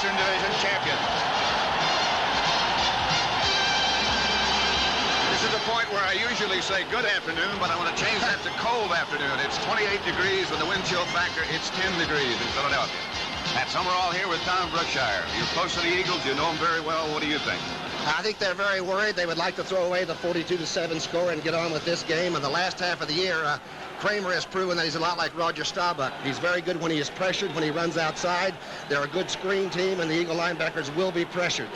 Western Division champions. This is a point where I usually say good afternoon, but I want to change that to cold afternoon. It's 28 degrees with the wind chill factor. It's 10 degrees in Philadelphia. At Summerall here with Tom Brookshier. You're close to the Eagles. You know them very well. What do you think? I think they're very worried. They would like to throw away the 42-7 score and get on with this game. In the last half of the year, Kramer has proven that he's a lot like Roger Staubach. He's very good when he is pressured, when he runs outside. They're a good screen team, and the Eagle linebackers will be pressured.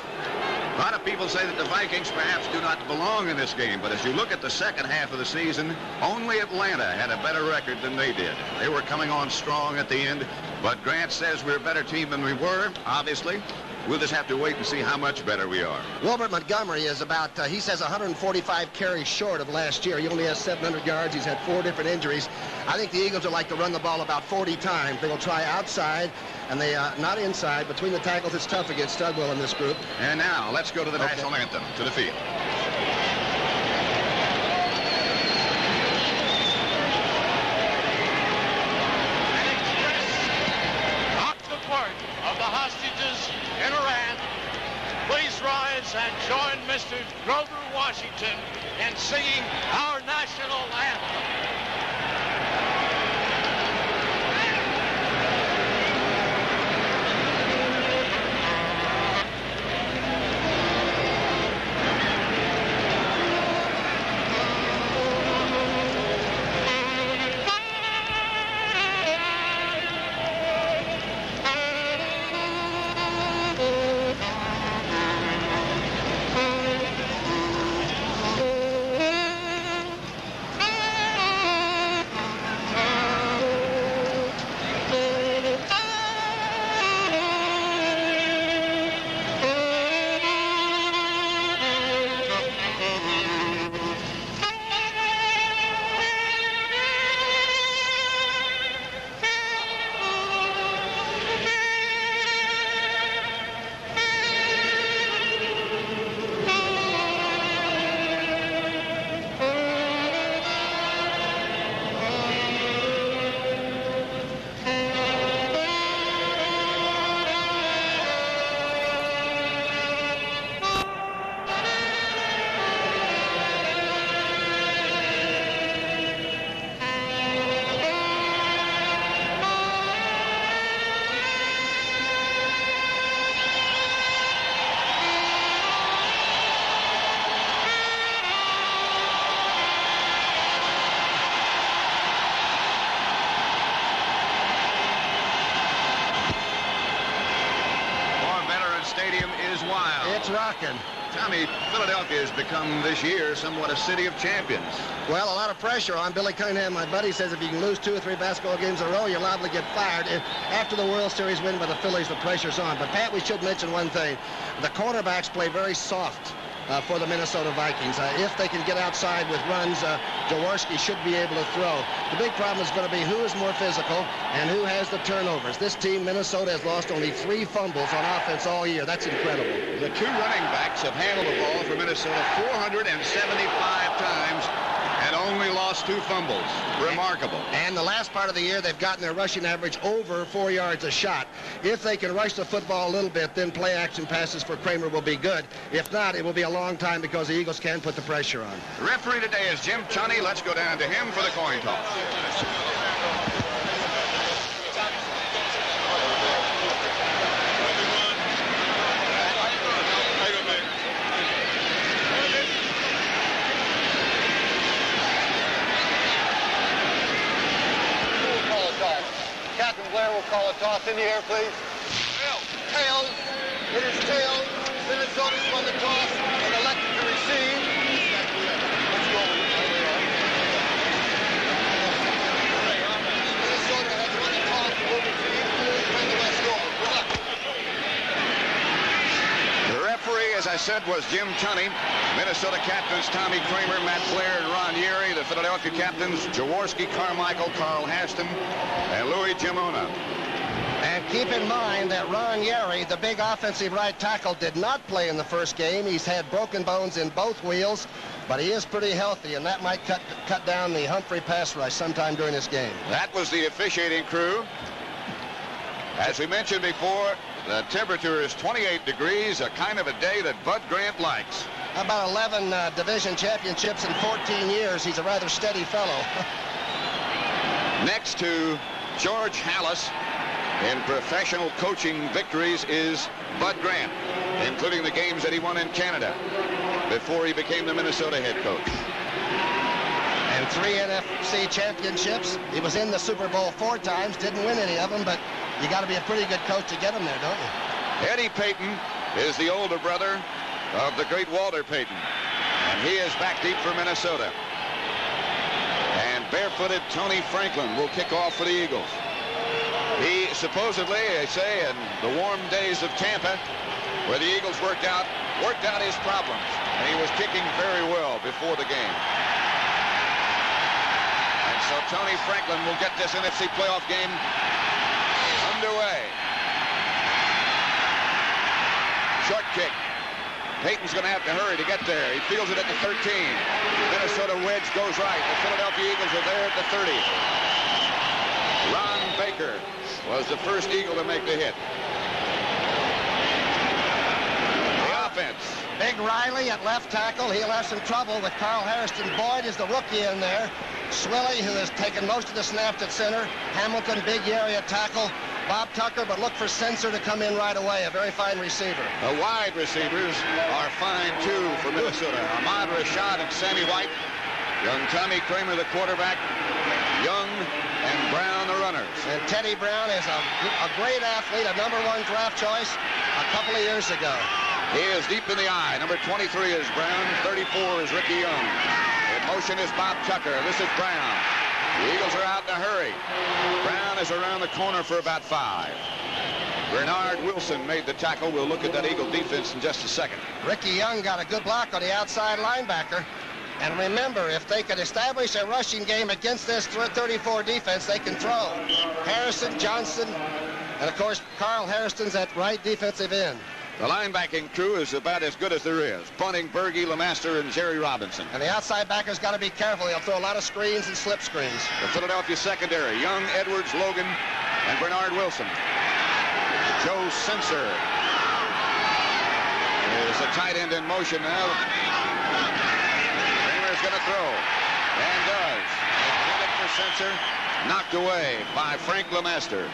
A lot of people say that the Vikings perhaps do not belong in this game, but as you look at the second half of the season, only Atlanta had a better record than they did. They were coming on strong at the end, but Grant says we're a better team than we were, obviously. We'll just have to wait and see how much better we are. Wilbert Montgomery is about, he says 145 carries short of last year. He only has 700 yards. He's had 4 different injuries. I think the Eagles would like to run the ball about 40 times. They will try outside, and they not inside. Between the tackles, it's tough against Studwell in this group. And now, let's go to the national anthem, to the field. Of the hostages in Iran, please rise and join Mr. Grover Washington in singing our national anthem. Stadium is wild. It's rocking. Tommy, Philadelphia has become this year somewhat a city of champions. Well, a lot of pressure on Billy Cunningham. My buddy says if you can lose 2 or 3 basketball games in a row, you're liable to get fired. After the World Series win by the Phillies, the pressure's on. But, Pat, we should mention one thing. The cornerbacks play very soft for the Minnesota Vikings. If they can get outside with runs, Jaworski should be able to throw. The big problem is going to be who is more physical and who has the turnovers. This team, Minnesota, has lost only 3 fumbles on offense all year. That's incredible. The 2 running backs have handled the ball for Minnesota 475 times and only lost 2 fumbles. Remarkable. And the last part of the year, they've gotten their rushing average over 4 yards a shot. If they can rush the football a little bit, then play action passes for Kramer will be good. If not, it will be a long time because the Eagles can put the pressure on. The referee today is Jim Chunny. Let's go down to him for the coin toss. Captain Blair will call a toss in the air, please. Tails. It is tails. Minnesota's won the toss and elected to receive. Let's go. Minnesota has won the toss and will receive. Bring the West over. Good luck. The referee, as I said, was Jim Chunny. Minnesota captains Tommy Kramer, Matt Blair, and Ron Yeri. The Philadelphia captains Jaworski, Carmichael, Carl Haston, and Louis Gemona. And keep in mind that Ron Yeri, the big offensive right tackle, did not play in the first game. He's had broken bones in both wheels, but he is pretty healthy, and that might cut down the Humphrey pass rush sometime during this game. That was the officiating crew. As we mentioned before, The temperature is 28 degrees, a kind of a day that Bud Grant likes. About 11 division championships in 14 years. He's a rather steady fellow. Next to George Halas in professional coaching victories is Bud Grant, including the games that he won in Canada before he became the Minnesota head coach. And 3 NFC championships. He was in the Super Bowl 4 times, didn't win any of them, but you got to be a pretty good coach to get him there, don't you? Eddie Payton is the older brother of the great Walter Payton, and he is back deep for Minnesota. And barefooted Tony Franklin will kick off for the Eagles. He supposedly, they say, in the warm days of Tampa, where the Eagles worked out his problems, and he was kicking very well before the game. And so Tony Franklin will get this NFC playoff game underway. Short kick. Payton's going to have to hurry to get there. He fields it at the 13. Minnesota wedge goes right. The Philadelphia Eagles are there at the 30. Ron Baker was the first Eagle to make the hit. The offense. Big Riley at left tackle. He'll have some trouble with Carl Harrison. Boyd is the rookie in there. Swilly, who has taken most of the snaps at center. Hamilton, big area tackle. Bob Tucker, but look for Sensor to come in right away. A very fine receiver. The wide receivers are fine, too, for Minnesota. Ahmad Rashad and Sammy White. Young Tommy Kramer, the quarterback. Young and Brown, the runners. And Teddy Brown is a great athlete, a #1 draft choice a couple of years ago. He is deep in the eye. Number 23 is Brown. 34 is Ricky Young. In motion is Bob Tucker. This is Brown. The Eagles are out in a hurry. Brown is around the corner for about 5. Bernard Wilson made the tackle. We'll look at that Eagle defense in just a second. Ricky Young got a good block on the outside linebacker. And remember, if they can establish a rushing game against this 34 defense, they can throw. Harrison, Johnson, and, of course, Carl Harrison's at right defensive end. The linebacking crew is about as good as there is. Bunting, Berge, LeMaster, and Jerry Robinson. And the outside backers got to be careful. They'll throw a lot of screens and slip screens. The Philadelphia secondary, Young, Edwards, Logan, and Bernard Wilson. Joe Sensor is a tight end in motion now. Kramer's going to throw, and does. Intended for Sensor, knocked away by Frank LeMaster.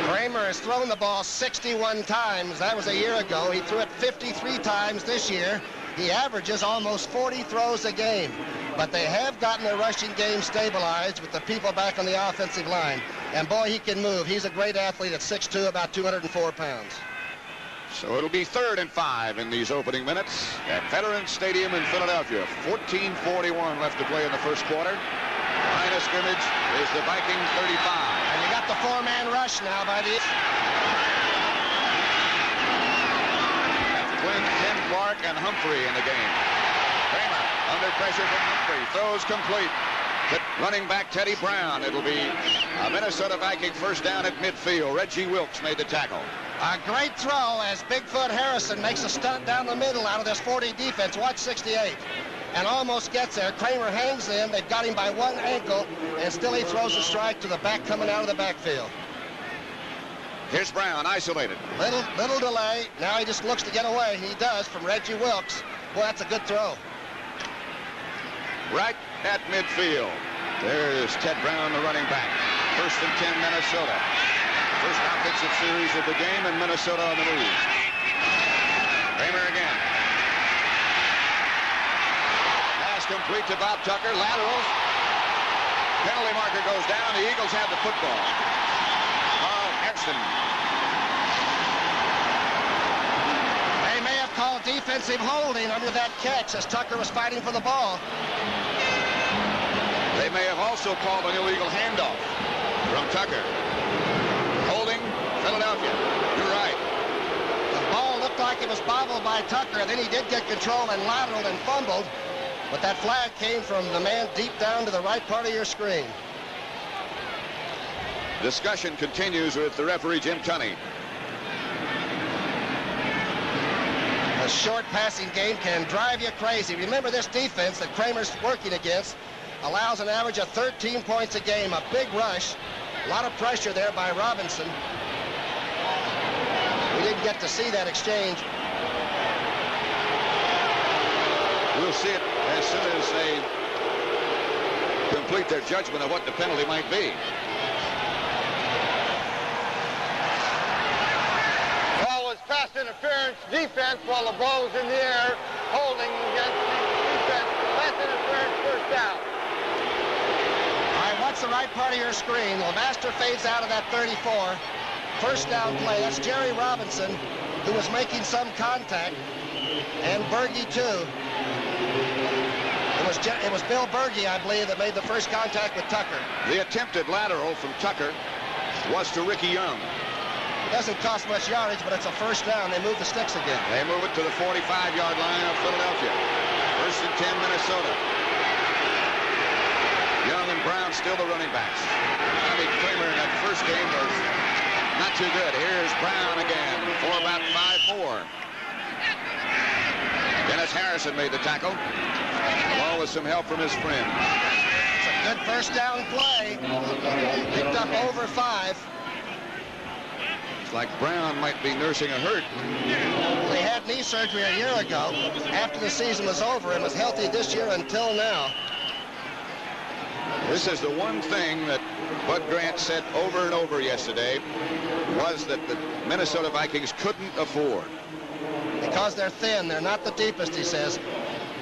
Kramer has thrown the ball 61 times. That was a year ago. He threw it 53 times this year. He averages almost 40 throws a game. But they have gotten their rushing game stabilized with the people back on the offensive line. And boy, he can move. He's a great athlete at 6'2", about 204 pounds. So it'll be 3rd and 5 in these opening minutes at Veterans Stadium in Philadelphia. 14:41 left to play in the first quarter. Line of scrimmage is the Vikings 35. And you got the 4-man rush now by the... That's Quinn, Ken Clark, and Humphrey in the game. Kramer under pressure from Humphrey. Throws complete. But running back Teddy Brown. It'll be a Minnesota Viking first down at midfield. Reggie Wilkes made the tackle. A great throw as Bigfoot Harrison makes a stunt down the middle out of this 40 defense. Watch 68. And almost gets there. Kramer hangs in. They've got him by one ankle, and still he throws a strike to the back coming out of the backfield. Here's Brown, isolated. Little delay. Now he just looks to get away. He does from Reggie Wilkes. Boy, that's a good throw. Right at midfield. There's Ted Brown, the running back. 1st and 10, Minnesota. First offensive series of the game, and Minnesota on the move. Kramer again. Pass complete to Bob Tucker. Laterals. Penalty marker goes down. The Eagles have the football. Carl Harrison. They may have called defensive holding under that catch as Tucker was fighting for the ball. They may have also called an illegal handoff from Tucker. Holding Philadelphia. You're right. The ball looked like it was bobbled by Tucker, and then he did get control and lateraled and fumbled. But that flag came from the man deep down to the right part of your screen. Discussion continues with the referee, Jim Tunney. A short passing game can drive you crazy. Remember, this defense that Kramer's working against allows an average of 13 points a game. A big rush A lot of pressure there by Robinson. We didn't get to see that exchange. We'll see it as soon as they complete their judgment of what the penalty might be. Ball was pass interference defense while the ball was in the air, holding against defense. Pass interference, first down. All right, what's the right part of your screen? Lemaster fades out of that 34. First down play. That's Jerry Robinson, who was making some contact, and Berge too. It was Bill Berge, I believe, that made the first contact with Tucker. The attempted lateral from Tucker was to Ricky Young. It doesn't cost much yardage, but it's a first down. They move the sticks again. They move it to the 45-yard line of Philadelphia. First and 10, Minnesota. Young and Brown still the running backs. Tommy Kramer in that first game was not too good. Here's Brown again for about 5-4. Dennis Harrison made the tackle, along with some help from his friend. It's a good first down play. Picked up over 5. It's like Brown might be nursing a hurt. They had knee surgery a year ago after the season was over and was healthy this year until now. This is the one thing that Bud Grant said over and over yesterday, was that the Minnesota Vikings couldn't afford. Because they're thin, they're not the deepest, he says.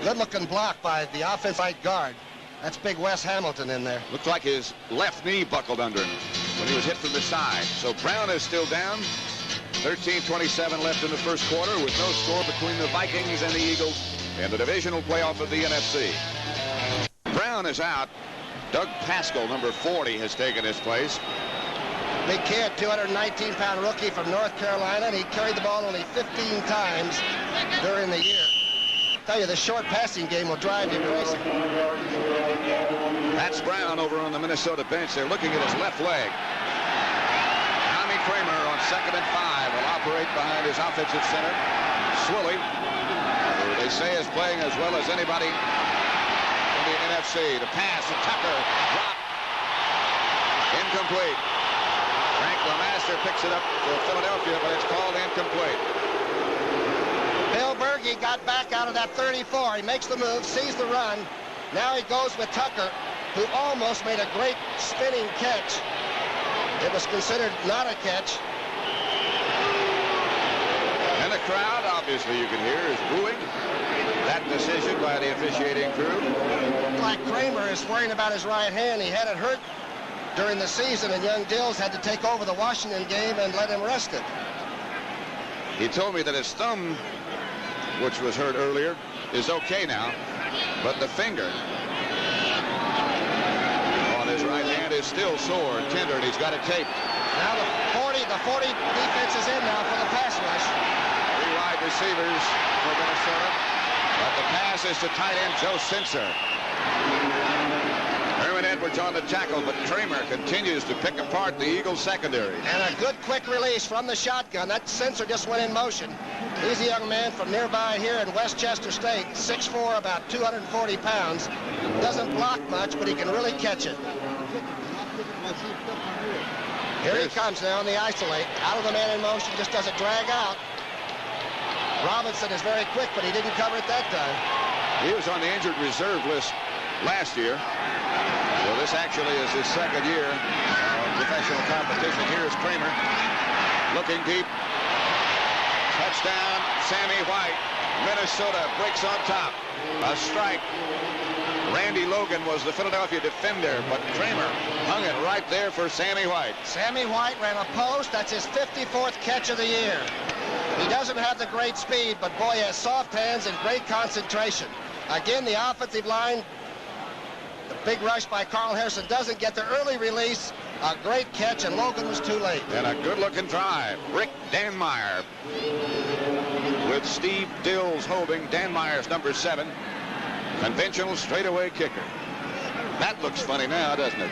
Good-looking block by the offensive right guard. That's big Wes Hamilton in there. Looked like his left knee buckled under him when he was hit from the side. So Brown is still down. 13:27 left in the first quarter with no score between the Vikings and the Eagles in the divisional playoff of the NFC. Brown is out. Doug Pascal, number 40, has taken his place. Big kid, 219-pound rookie from North Carolina, and he carried the ball only 15 times during the year. I tell you, the short passing game will drive you crazy. That's Brown over on the Minnesota bench. They're looking at his left leg. Tommy Kramer on 2nd and 5 will operate behind his offensive center, Swilly, who they say is playing as well as anybody in the NFC. The pass to Tucker, dropped, incomplete. Frank Lemaster picks it up for Philadelphia, but it's called incomplete. Bill Berge got back out of that 34. He makes the move, sees the run. Now he goes with Tucker, who almost made a great spinning catch. It was considered not a catch. And the crowd, obviously you can hear, is booing that decision by the officiating crew. Like Kramer is worrying about his right hand. He had it hurt during the season, and young Dills had to take over the Washington game and let him rest it. He told me that his thumb, which was hurt earlier, is okay now, but the finger on his right hand is still sore and tender, and he's got it taped. Now the 40 defense is in now for the pass rush. 3 wide receivers for Minnesota, but the pass is to tight end Joe Sensor. Herman Edwards on the tackle, but Kramer continues to pick apart the Eagles secondary. And a good quick release from the shotgun. That Sensor just went in motion. He's a young man from nearby here in Westchester State, 6'4", about 240 pounds. Doesn't block much, but he can really catch it. Here he comes now on the isolate. Out of the man in motion, just doesn't drag out. Robinson is very quick, but he didn't cover it that time. He was on the injured reserve list last year. So this actually is his second year of professional competition. Here's Kramer looking deep. Touchdown, Sammy White. Minnesota breaks on top. A strike. Randy Logan was the Philadelphia defender, but Kramer hung it right there for Sammy White. Sammy White ran a post. That's his 54th catch of the year. He doesn't have the great speed, but boy, he has soft hands and great concentration. Again, the offensive line, the big rush by Carl Harrison doesn't get the early release. A great catch, and Logan was too late. And a good-looking drive. Rick Danmeyer with Steve Dills holding. Danmeyer's number 7. Conventional straightaway kicker. That looks funny now, doesn't it?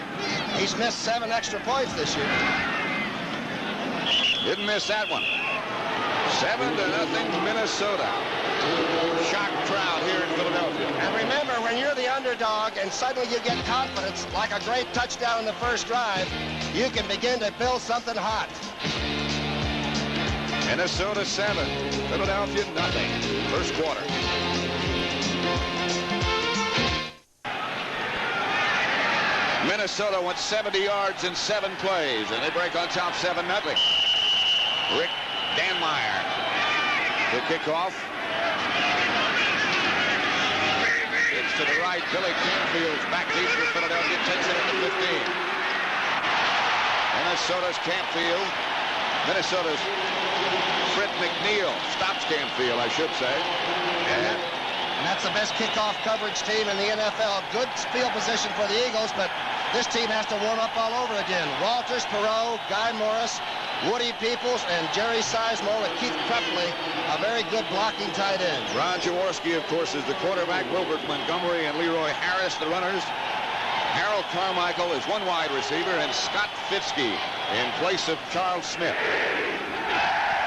He's missed 7 extra points this year. Didn't miss that one. 7-0 Minnesota. Shock crowd here in Philadelphia. And remember, when you're the underdog and suddenly you get confidence, like a great touchdown in the first drive, you can begin to build something hot. Minnesota 7, Philadelphia nothing. First quarter. Minnesota went 70 yards in 7 plays, and they break on top 7-0. Rick Danmeyer, the kickoff. It's to the right. Billy Canfield's back deep for Philadelphia, takes it at the 15. Minnesota's Canfield. Minnesota's Fred McNeil stops Canfield, I should say. And that's the best kickoff coverage team in the NFL. Good field position for the Eagles, but this team has to warm up all over again. Walters, Perot, Guy Morris, Woody Peoples, and Jerry Sizemore with Keith Prepley, a very good blocking tight end. Ron Jaworski, of course, is the quarterback. Wilbert Montgomery and Leroy Harris, the runners. Harold Carmichael is one wide receiver, and Scott Fitzke in place of Charles Smith.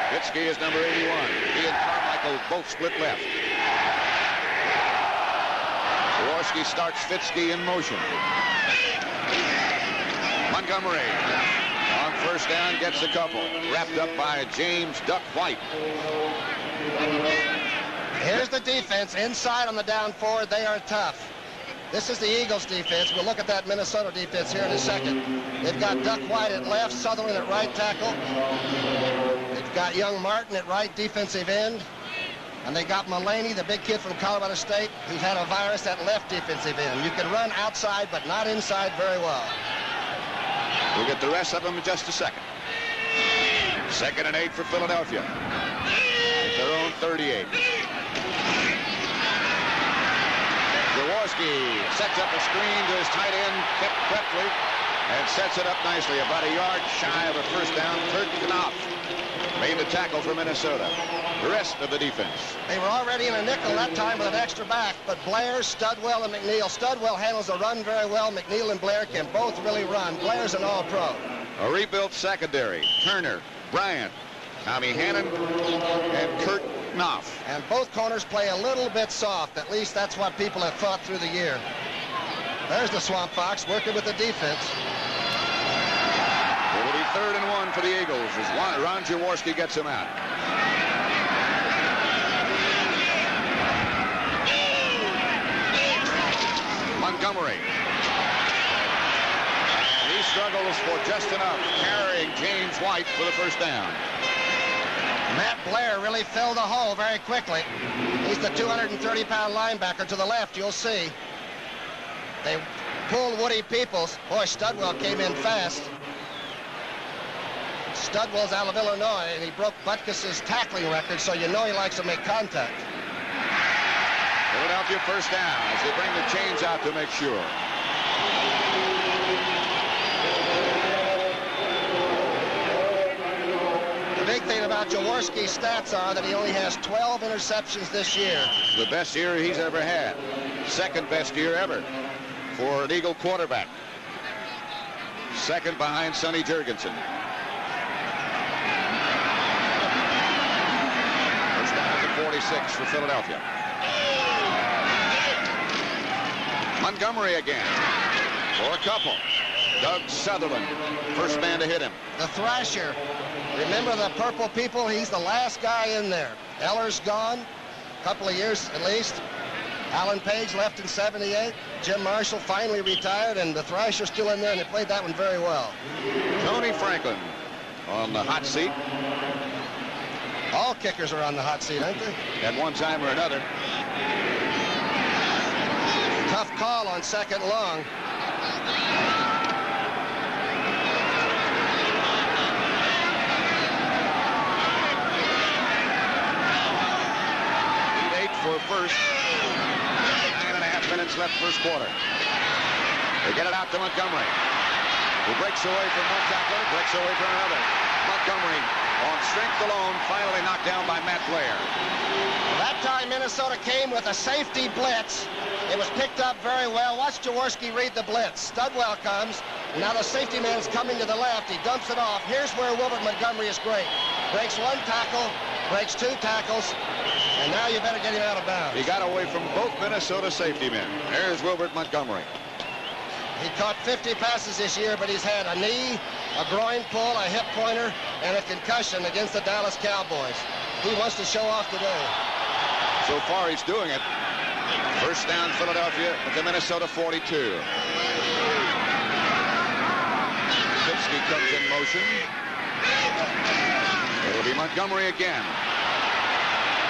Fitzke is number 81. He and Carmichael both split left. Jaworski starts Fitzke in motion. Montgomery on first down gets a couple. Wrapped up by James Duck White. Here's the defense inside on the down forward. They are tough. This is the Eagles defense. We'll look at that Minnesota defense here in a second. They've got Duck White at left, Sutherland at right tackle. They've got young Martin at right defensive end. And they got Mulaney, the big kid from Colorado State, who's had a virus at left defensive end. You can run outside, but not inside very well. We'll get the rest of them in just a second. 2nd and 8 for Philadelphia. At their own 38. Jaworski sets up a screen to his tight end, Kip Prepley, and sets it up nicely. About a yard shy of a first down. Kurt Knopf made the tackle for Minnesota. The rest of the defense. They were already in a nickel that time with an extra back, but Blair, Studwell, and McNeil. Studwell handles the run very well. McNeil and Blair can both really run. Blair's an all-pro. A rebuilt secondary. Turner, Bryant, Tommy Hannon, and Kurt Knopf. And both corners play a little bit soft. At least that's what people have thought through the year. There's the Swamp Fox working with the defense. It will be 3rd and 1 for the Eagles as Ron Jaworski gets him out. Montgomery. He struggles for just enough, carrying James White for the first down. Matt Blair really filled the hole very quickly. He's the 230-pound linebacker to the left, you'll see. They pulled Woody Peoples. Boy, Studwell came in fast. Studwell's out of Illinois, and he broke Butkus's tackling record, so you know he likes to make contact. Philadelphia first down as they bring the chains out to make sure. The big thing about Jaworski's stats are that he only has 12 interceptions this year. The best year he's ever had. 2nd best year ever for an Eagle quarterback. 2nd behind Sonny Jurgensen. First down at the 46 for Philadelphia. Montgomery again for a couple. Doug Sutherland, first man to hit him. The Thrasher. Remember the purple people? He's the last guy in there. Eller's gone, a couple of years at least. Alan Page left in '78. Jim Marshall finally retired, and the Thrasher's still in there, and they played that one very well. Tony Franklin on the hot seat. All kickers are on the hot seat, aren't they? At one time or another. Tough call on 2nd long. Lead 8 for first. 9.5 minutes left first quarter. They get it out to Montgomery, who breaks away from one tackler, breaks away from another. Montgomery, on strength alone, finally knocked down by Matt Blair. That time Minnesota came with a safety blitz. It was picked up very well. Watch Jaworski read the blitz. Studwell comes. Now the safety man's coming to the left. He dumps it off. Here's where Wilbert Montgomery is great. Breaks 1 tackle, breaks 2 tackles, and now you better get him out of bounds. He got away from both Minnesota safety men. There's Wilbert Montgomery. He caught 50 passes this year, but he's had a knee, a groin pull, a hip pointer, and a concussion against the Dallas Cowboys. He wants to show off today. So far, he's doing it. First down, Philadelphia at the Minnesota 42. Fitzke comes in motion. It'll be Montgomery again.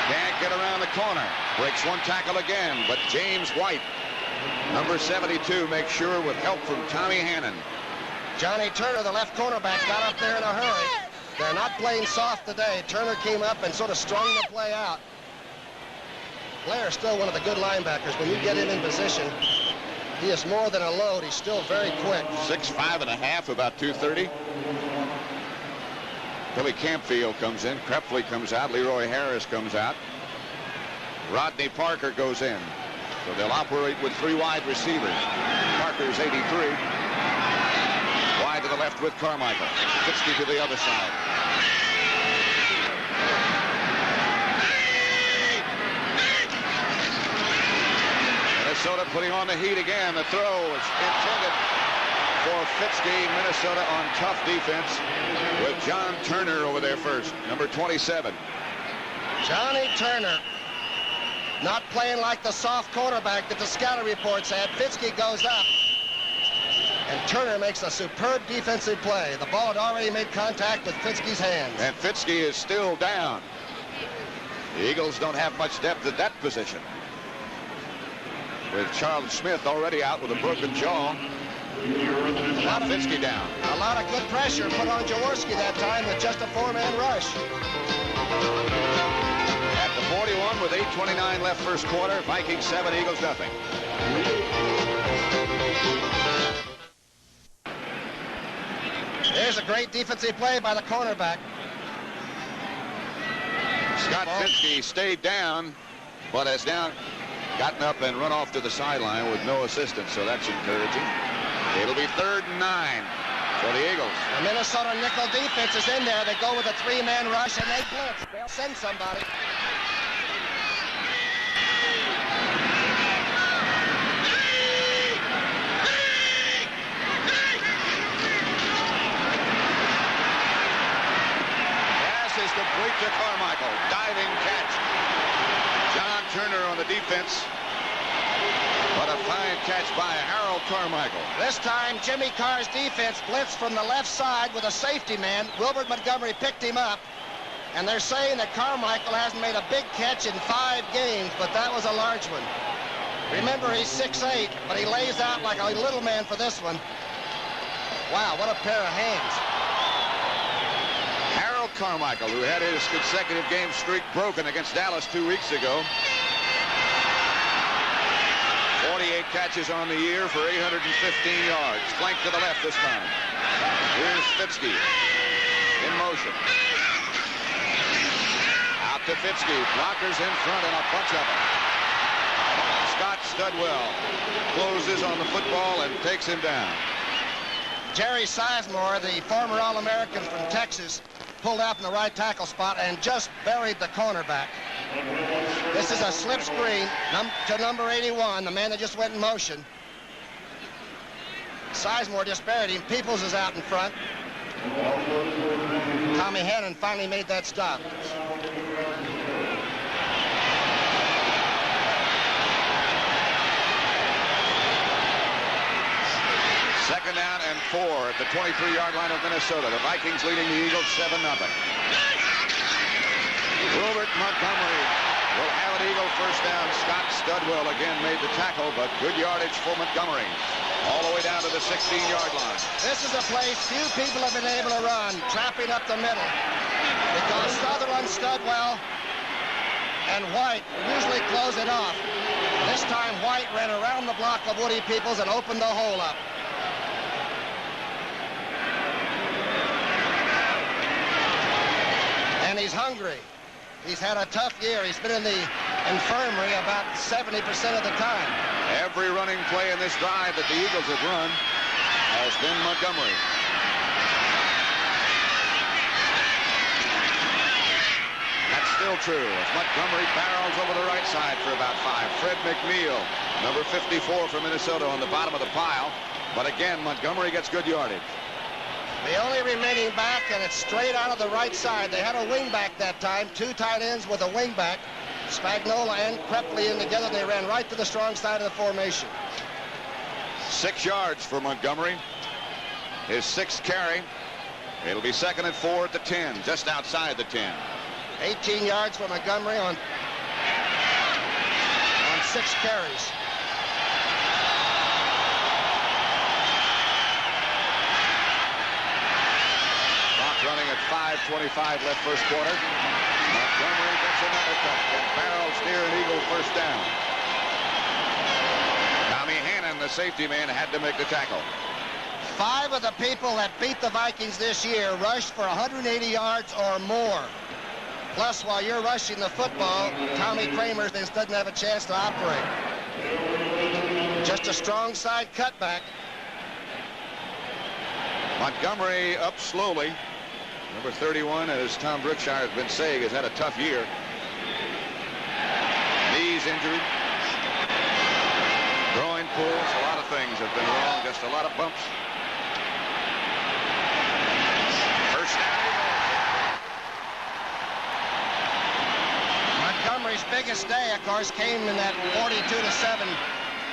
Can't get around the corner. Breaks one tackle again, but James White, number 72, makes sure with help from Tommy Hannon. Johnny Turner, the left cornerback, got up there in a hurry. They're not playing soft today. Turner came up and sort of strung the play out. Blair's still one of the good linebackers. When you get him in position, he is more than a load. He's still very quick. 6'5½", about 230. Billy Campfield comes in. Krepfle comes out. Leroy Harris comes out. Rodney Parker goes in. So they'll operate with 3 wide receivers. Parker's 83. Wide to the left with Carmichael. Fitzke to the other side. Minnesota putting on the heat again. The throw is intended for Fitzke. Minnesota on tough defense with John Turner over there first, number 27. Johnny Turner not playing like the soft quarterback that the scouting reports had. Fitzke goes up, and Turner makes a superb defensive play. The ball had already made contact with Fitzke's hands. And Fitzke is still down. The Eagles don't have much depth at that position, with Charles Smith already out with a broken jaw. Now Fitzke down. A lot of good pressure put on Jaworski that time with just a 4-man rush. At the 41 with 8:29 left first quarter, Vikings 7, Eagles nothing. There's a great defensive play by the cornerback. Scott Fitzke stayed down, but has now gotten up and run off to the sideline with no assistance, so that's encouraging. It'll be 3rd and 9 for the Eagles. The Minnesota nickel defense is in there. They go with a 3-man rush, and they blitz. They'll send somebody. Pass is complete to Carmichael. Diving catch. John Turner on the defense. But a fine catch by Harold Carmichael. This time, Jimmy Carr's defense blitzed from the left side with a safety man. Wilbert Montgomery picked him up. And they're saying that Carmichael hasn't made a big catch in 5 games, but that was a large one. Remember, he's 6'8", but he lays out like a little man for this one. Wow, what a pair of hands. Harold Carmichael, who had his consecutive game streak broken against Dallas 2 weeks ago. 48 catches on the year for 815 yards. Flank to the left this time. Here's Fitzke in motion. Out to Fitzke. Blockers in front and a bunch of them. Scott Studwell closes on the football and takes him down. Jerry Sizemore, the former All-American from Texas, pulled out in the right tackle spot and just buried the cornerback. This is a slip screen to number 81, the man that just went in motion. Sizemore just buried him. Peoples is out in front. Tommy Hannon finally made that stop. Second down and 4 at the 23-yard line of Minnesota. The Vikings leading the Eagles 7-0. Wilbert Montgomery will have an Eagle first down. Scott Studwell again made the tackle, but good yardage for Montgomery. All the way down to the 16-yard line. This is a place few people have been able to run, trapping up the middle. Because Sutherland, Studwell, and White usually close it off. This time White ran around the block of Woody Peoples and opened the hole up. And he's hungry. He's had a tough year. He's been in the infirmary about 70% of the time. Every running play in this drive that the Eagles have run has been Montgomery. That's still true as Montgomery barrels over the right side for about 5. Fred McNeil, number 54 for Minnesota, on the bottom of the pile. But again, Montgomery gets good yardage. The only remaining back, and it's straight out of the right side. They had a wing back that time, 2 tight ends with a wing back. Spagnola and Krepley in together. They ran right to the strong side of the formation. 6 yards for Montgomery. His 6th carry. It'll be 2nd and 4 at the 10, just outside the 10. 18 yards for Montgomery on 6 carries. Running at 5:25 left first quarter. Montgomery gets another touch and barrels near an Eagle first down. Tommy Hannon, the safety man, had to make the tackle. 5 of the people that beat the Vikings this year rushed for 180 yards or more. Plus, while you're rushing the football, Tommy Kramer doesn't have a chance to operate. Just a strong side cutback. Montgomery up slowly. Number 31, as Tom Brookshier has been saying, has had a tough year. Knees injured. Groin pulls. A lot of things have been wrong. Just a lot of bumps. First down. Montgomery's biggest day, of course, came in that 42-7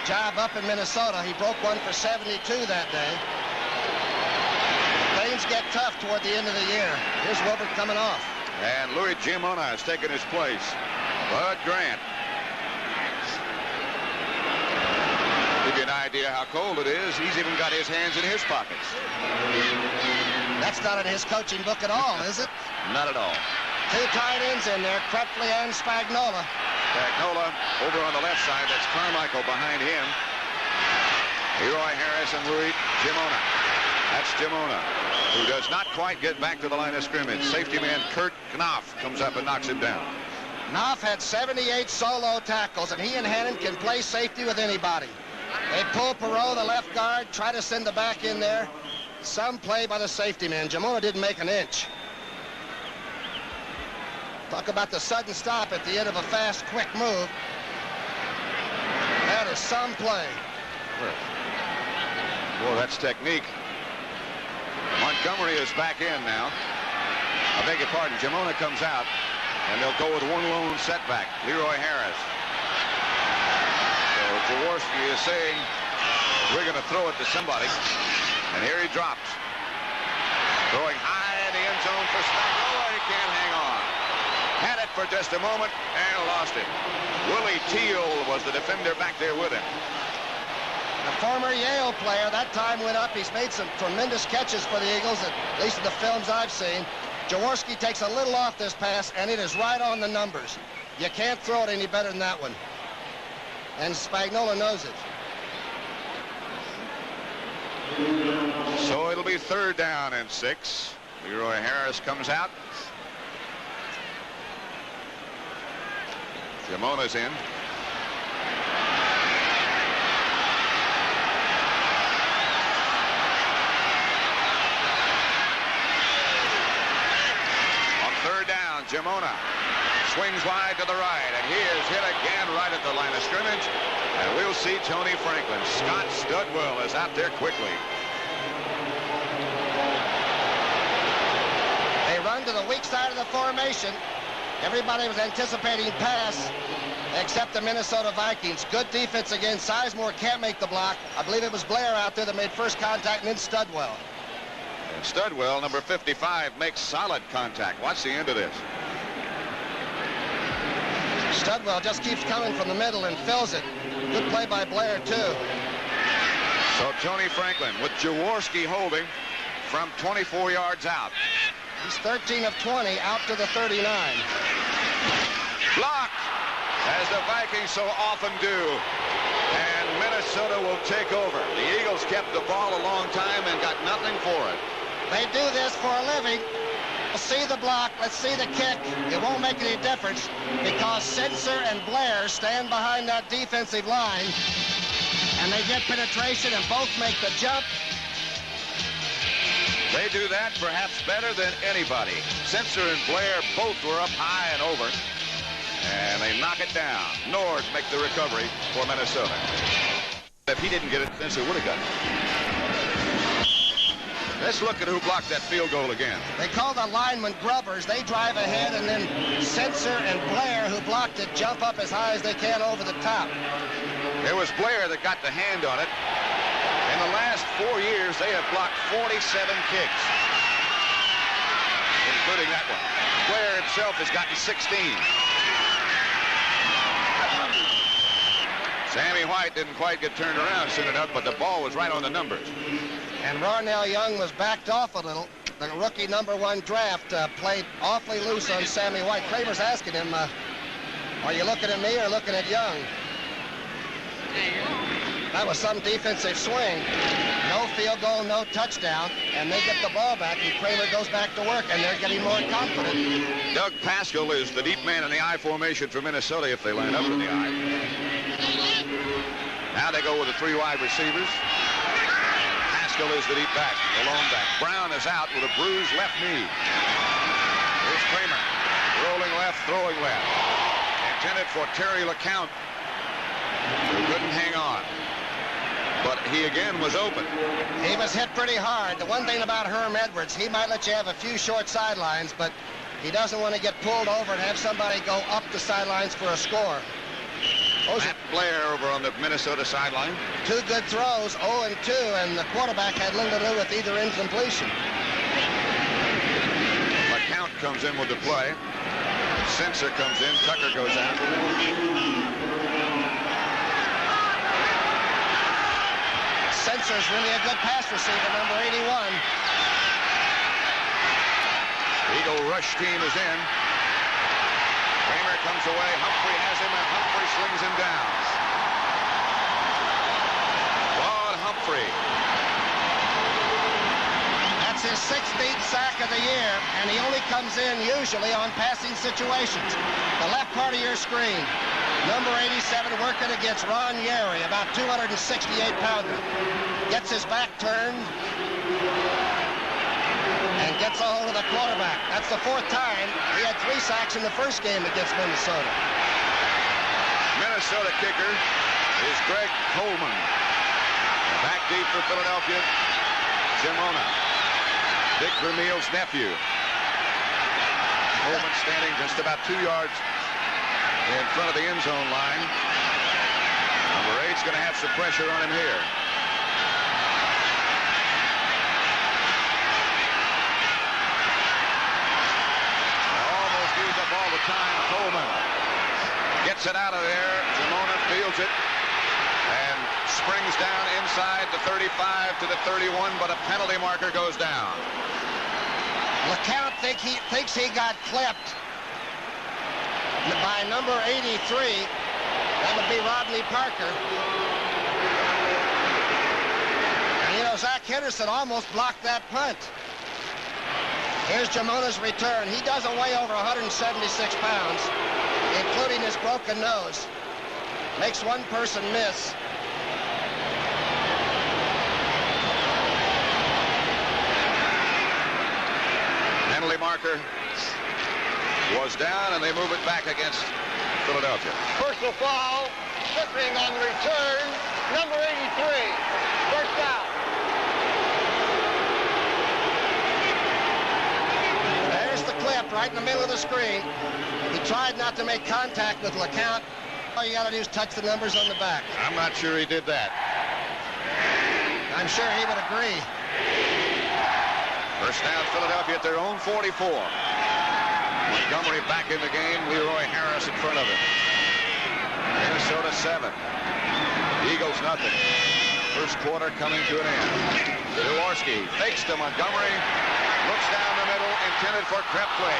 job up in Minnesota. He broke one for 72 that day. Things get tough toward the end of the year. Here's Wilbert coming off. And Louis Giamona has taken his place. Bud Grant. Give you an idea how cold it is. He's even got his hands in his pockets. That's not in his coaching book at all, is it? Not at all. 2 tight ends in there, Krepley and Spagnola. Spagnola over on the left side. That's Carmichael behind him. Leroy Harris and Louis Giamona. That's Giamona, who does not quite get back to the line of scrimmage. Safety man Kurt Knopf comes up and knocks him down. Knopf had 78 solo tackles, and he and Hannon can play safety with anybody. They pull Perot, the left guard, try to send the back in there. Some play by the safety man. Giamona didn't make an inch. Talk about the sudden stop at the end of a fast, quick move. That is some play. Boy, that's technique. Montgomery is back in now. I beg your pardon. Giamona comes out, and they'll go with one lone setback. Leroy Harris. So Jaworski is saying, we're going to throw it to somebody. And here he drops. Throwing high in the end zone for Spagnola. He can't hang on. Had it for just a moment and lost it. Willie Teal was the defender back there with him. The former Yale player, that time went up. He's made some tremendous catches for the Eagles, at least in the films I've seen. Jaworski takes a little off this pass, and it is right on the numbers. You can't throw it any better than that one. And Spagnola knows it. So it'll be 3rd down and 6. Leroy Harris comes out. Giamona's in. Giamona swings wide to the right, and he is hit again right at the line of scrimmage. And we'll see Tony Franklin. Scott Studwell is out there quickly. They run to the weak side of the formation. Everybody was anticipating pass except the Minnesota Vikings. Good defense again. Sizemore can't make the block. I believe it was Blair out there that made first contact, and then Studwell. And Studwell, number 55, makes solid contact. Watch the end of this. Studwell just keeps coming from the middle and fills it. Good play by Blair, too. So Tony Franklin with Jaworski holding from 24 yards out. He's 13 of 20 out to the 39. Blocked, as the Vikings so often do. And Minnesota will take over. The Eagles kept the ball a long time and got nothing for it. They do this for a living. Let's see the block. Let's see the kick. It won't make any difference because Sensor and Blair stand behind that defensive line, and they get penetration and both make the jump. They do that perhaps better than anybody. Sensor and Blair both were up high and over, and they knock it down. Nord make the recovery for Minnesota. If he didn't get it, Sensor would have got it. Let's look at who blocked that field goal again. They call the linemen grubbers. They drive ahead, and then Sensor and Blair, who blocked it, jump up as high as they can over the top. It was Blair that got the hand on it. In the last 4 years, they have blocked 47 kicks, including that one. Blair himself has gotten 16. Sammy White didn't quite get turned around soon enough, but the ball was right on the numbers. And Ronell Young was backed off a little. The rookie #1 draft played awfully loose on Sammy White. Kramer's asking him, are you looking at me or looking at Young? That was some defensive swing. No field goal, no touchdown, and they get the ball back, and Kramer goes back to work, and they're getting more confident. Doug Pascal is the deep man in the I formation for Minnesota if they line up in the I. Now they go with the 3 wide receivers. Pascal is the deep back, the lone back. Brown is out with a bruised left knee. Here's Kramer, rolling left, throwing left. Intended for Terry LeCount, who couldn't hang on. But he again was open. He was hit pretty hard. The one thing about Herm Edwards, he might let you have a few short sidelines, but he doesn't want to get pulled over and have somebody go up the sidelines for a score. Matt Blair over on the Minnesota sideline. 2 good throws, 0-2, and the quarterback had little to do with either incompletion. LeCount comes in with the play. Sensor comes in. Tucker goes out. Sensor's really a good pass receiver, number 81. Eagle rush team is in. Kramer comes away. Humphrey has him, and Humphrey slings him down. Claude Humphrey. That's his 16th sack of the year, and he only comes in usually on passing situations. The left part of your screen. Number 87 working against Ron Yeri, about 268-pounder. Gets his back turned and gets a hold of the quarterback. That's the 4th time. He had 3 sacks in the first game against Minnesota. Minnesota kicker is Greg Coleman. Back deep for Philadelphia, Gemona. Dick Vermeil's nephew. Coleman standing just about 2 yards in front of the end zone line. Number 8's going to have some pressure on him here. Almost used up all the time. Coleman gets it out of there. Gemona fields it and springs down inside the 35 to the 31, but a penalty marker goes down. LeCount thinks he got clipped by number 83. That would be Rodney Parker. And, you know, Zach Henderson almost blocked that punt. Here's Gemona's return. He doesn't weigh over 176 pounds, including his broken nose. Makes one person miss. Penalty marker was down, and they move it back against Philadelphia. Personal foul, slipping on the return, number 83, first down. There's the clip right in the middle of the screen. He tried not to make contact with LeCount. All you got to do is touch the numbers on the back. I'm not sure he did that. I'm sure he would agree. First down, Philadelphia at their own 44. Montgomery back in the game. Leroy Harris in front of him. Minnesota 7. Eagles nothing. First quarter coming to an end. Jaworski fakes to Montgomery. Looks down the middle, intended for Krepley.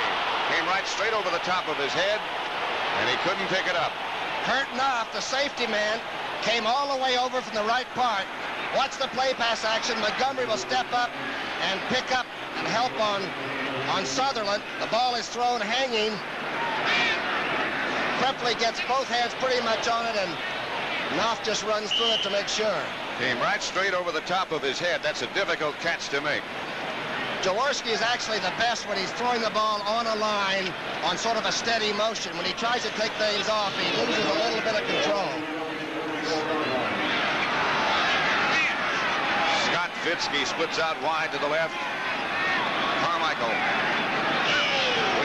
Came right straight over the top of his head, and he couldn't pick it up. Kurt Knopf, the safety man, came all the way over from the right part. Watch the play pass action. Montgomery will step up and pick up and help on Sutherland. The ball is thrown hanging. Krepley gets both hands pretty much on it, and Knopf just runs through it to make sure. Came right straight over the top of his head. That's a difficult catch to make. Jaworski is actually the best when he's throwing the ball on a line on sort of a steady motion. When he tries to take things off, he loses a little bit of control. Fitzke splits out wide to the left. Carmichael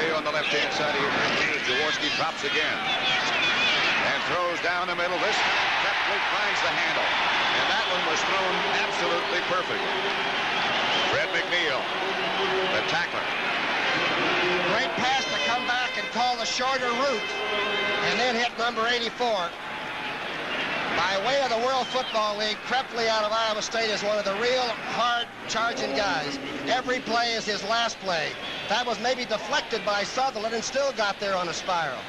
way on the left-hand side of your fingers. Jaworski drops again and throws down the middle. This time Krepley finds the handle, and that one was thrown absolutely perfect. Fred McNeil, the tackler. Great pass to come back and call the shorter route, and then hit number 84. By way of the World Football League, Krepley out of Iowa State is one of the real hard-charging guys. Every play is his last play. That was maybe deflected by Sutherland and still got there on a spiral.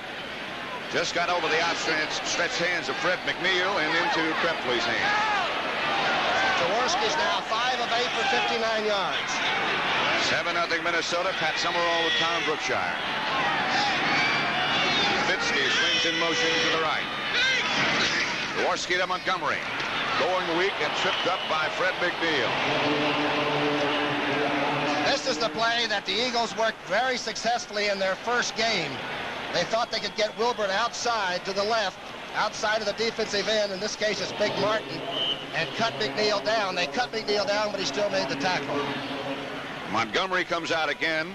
Just got over the outstretched hands of Fred McNeil and into Krepley's hands. Jaworski's now 5 of 8 for 59 yards. 7-0 Minnesota. Pat Summerall with Tom Brookshier. Fitzke swings in motion to the right. Jaworski to Montgomery. Going weak and tripped up by Fred McNeil. This is the play that the Eagles worked very successfully in their first game. They thought they could get Wilbert outside to the left, outside of the defensive end. In this case, it's Big Martin, and cut McNeil down. They cut McNeil down, but he still made the tackle. Montgomery comes out again,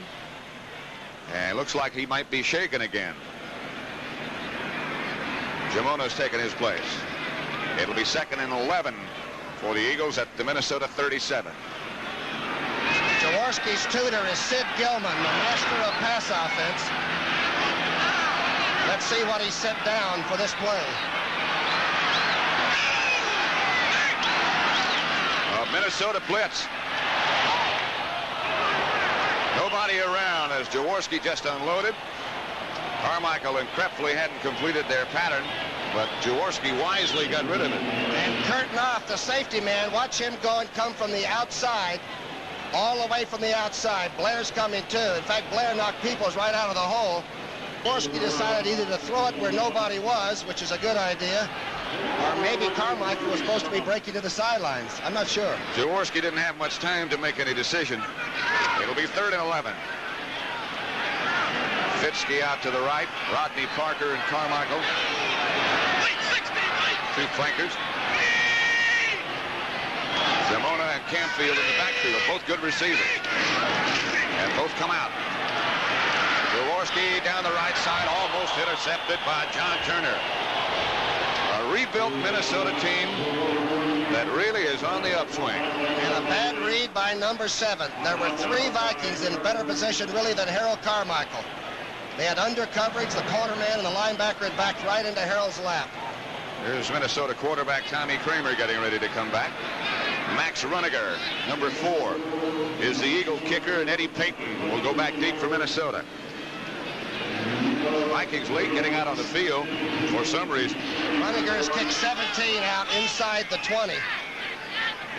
and looks like he might be shaken again. Jamona's taken his place. It'll be 2nd and 11 for the Eagles at the Minnesota 37. Jaworski's tutor is Sid Gilman, the master of pass offense. Let's see what he set down for this play. Minnesota blitz. Nobody around as Jaworski just unloaded. Carmichael and Krepley hadn't completed their pattern, but Jaworski wisely got rid of it. And curtain off the safety man. Watch him go and come from the outside, all the way from the outside. Blair's coming too. In fact, Blair knocked Peoples right out of the hole. Jaworski decided either to throw it where nobody was, which is a good idea, or maybe Carmichael was supposed to be breaking to the sidelines. I'm not sure. Jaworski didn't have much time to make any decision. It'll be 3rd and 11. Fitzke out to the right. Rodney Parker and Carmichael. Two flankers. Zamona and Campfield in the backfield, both good receivers. And both come out. Jaworski down the right side, almost intercepted by John Turner. A rebuilt Minnesota team that really is on the upswing. And a bad read by number 7. There were 3 Vikings in better position, really, than Harold Carmichael. They had under coverage. The cornerman and the linebacker had backed right into Harold's lap. Here's Minnesota quarterback Tommy Kramer getting ready to come back. Max Runiger, number 4, is the Eagle kicker, and Eddie Payton will go back deep for Minnesota. Vikings late getting out on the field for some reason. Runiger has kicked 17 out inside the 20.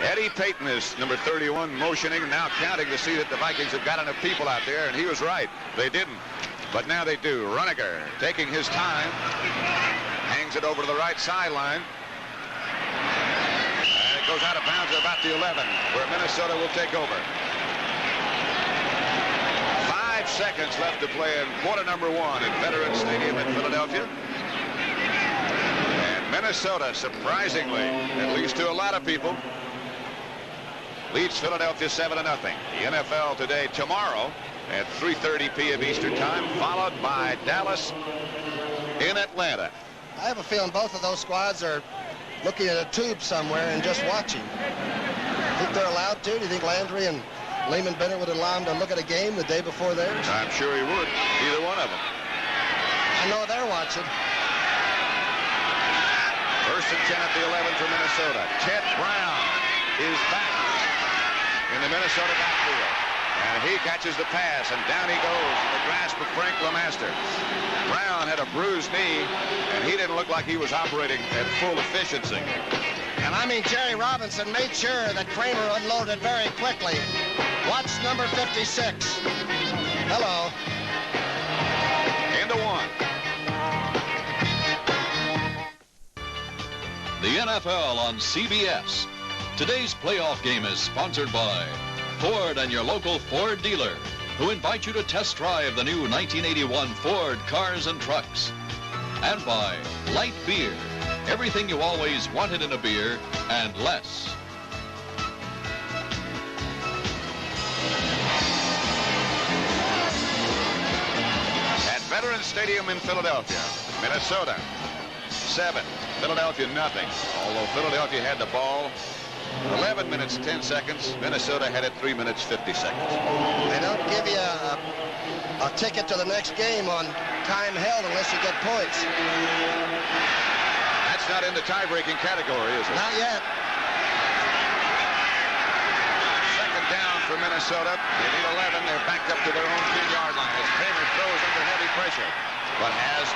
Eddie Payton is number 31, motioning, now counting to see that the Vikings have got enough people out there, and he was right. They didn't, but now they do. Runiger taking his time, hangs it over to the right sideline, and it goes out of bounds at about the 11, where Minnesota will take over. 5 seconds left to play in quarter number 1 at Veterans Stadium in Philadelphia. And Minnesota, surprisingly, at least to a lot of people, leads Philadelphia 7-0. The NFL today, tomorrow, at 3:30 p.m. Eastern Time, followed by Dallas in Atlanta. I have a feeling both of those squads are looking at a tube somewhere and just watching. Think they're allowed to? Do you think Landry and Lehman Bennett would allow them to look at a game the day before theirs? I'm sure he would, either one of them. I know they're watching. 1st and 10 at the 11 for Minnesota. Ted Brown is back in the Minnesota backfield. And he catches the pass, and down he goes in the grasp of Frank LeMaster. Brown had a bruised knee, and he didn't look like he was operating at full efficiency. And I mean, Jerry Robinson made sure that Kramer unloaded very quickly. Watch number 56. Hello. Into 1. The NFL on CBS. Today's playoff game is sponsored by Ford and your local Ford dealer, who invite you to test drive the new 1981 Ford cars and trucks. And by Light Beer, everything you always wanted in a beer and less. Citizens Stadium in Philadelphia. Minnesota 7, Philadelphia nothing. Although Philadelphia had the ball 11 minutes 10 seconds, Minnesota had it 3 minutes 50 seconds. They don't give you a ticket to the next game on time held unless you get points. That's not in the tie-breaking category, is it? Not yet. Second down for Minnesota. They need 11. They're backed up to their own 10-yard line as Kramer throws under heavy pressure, but has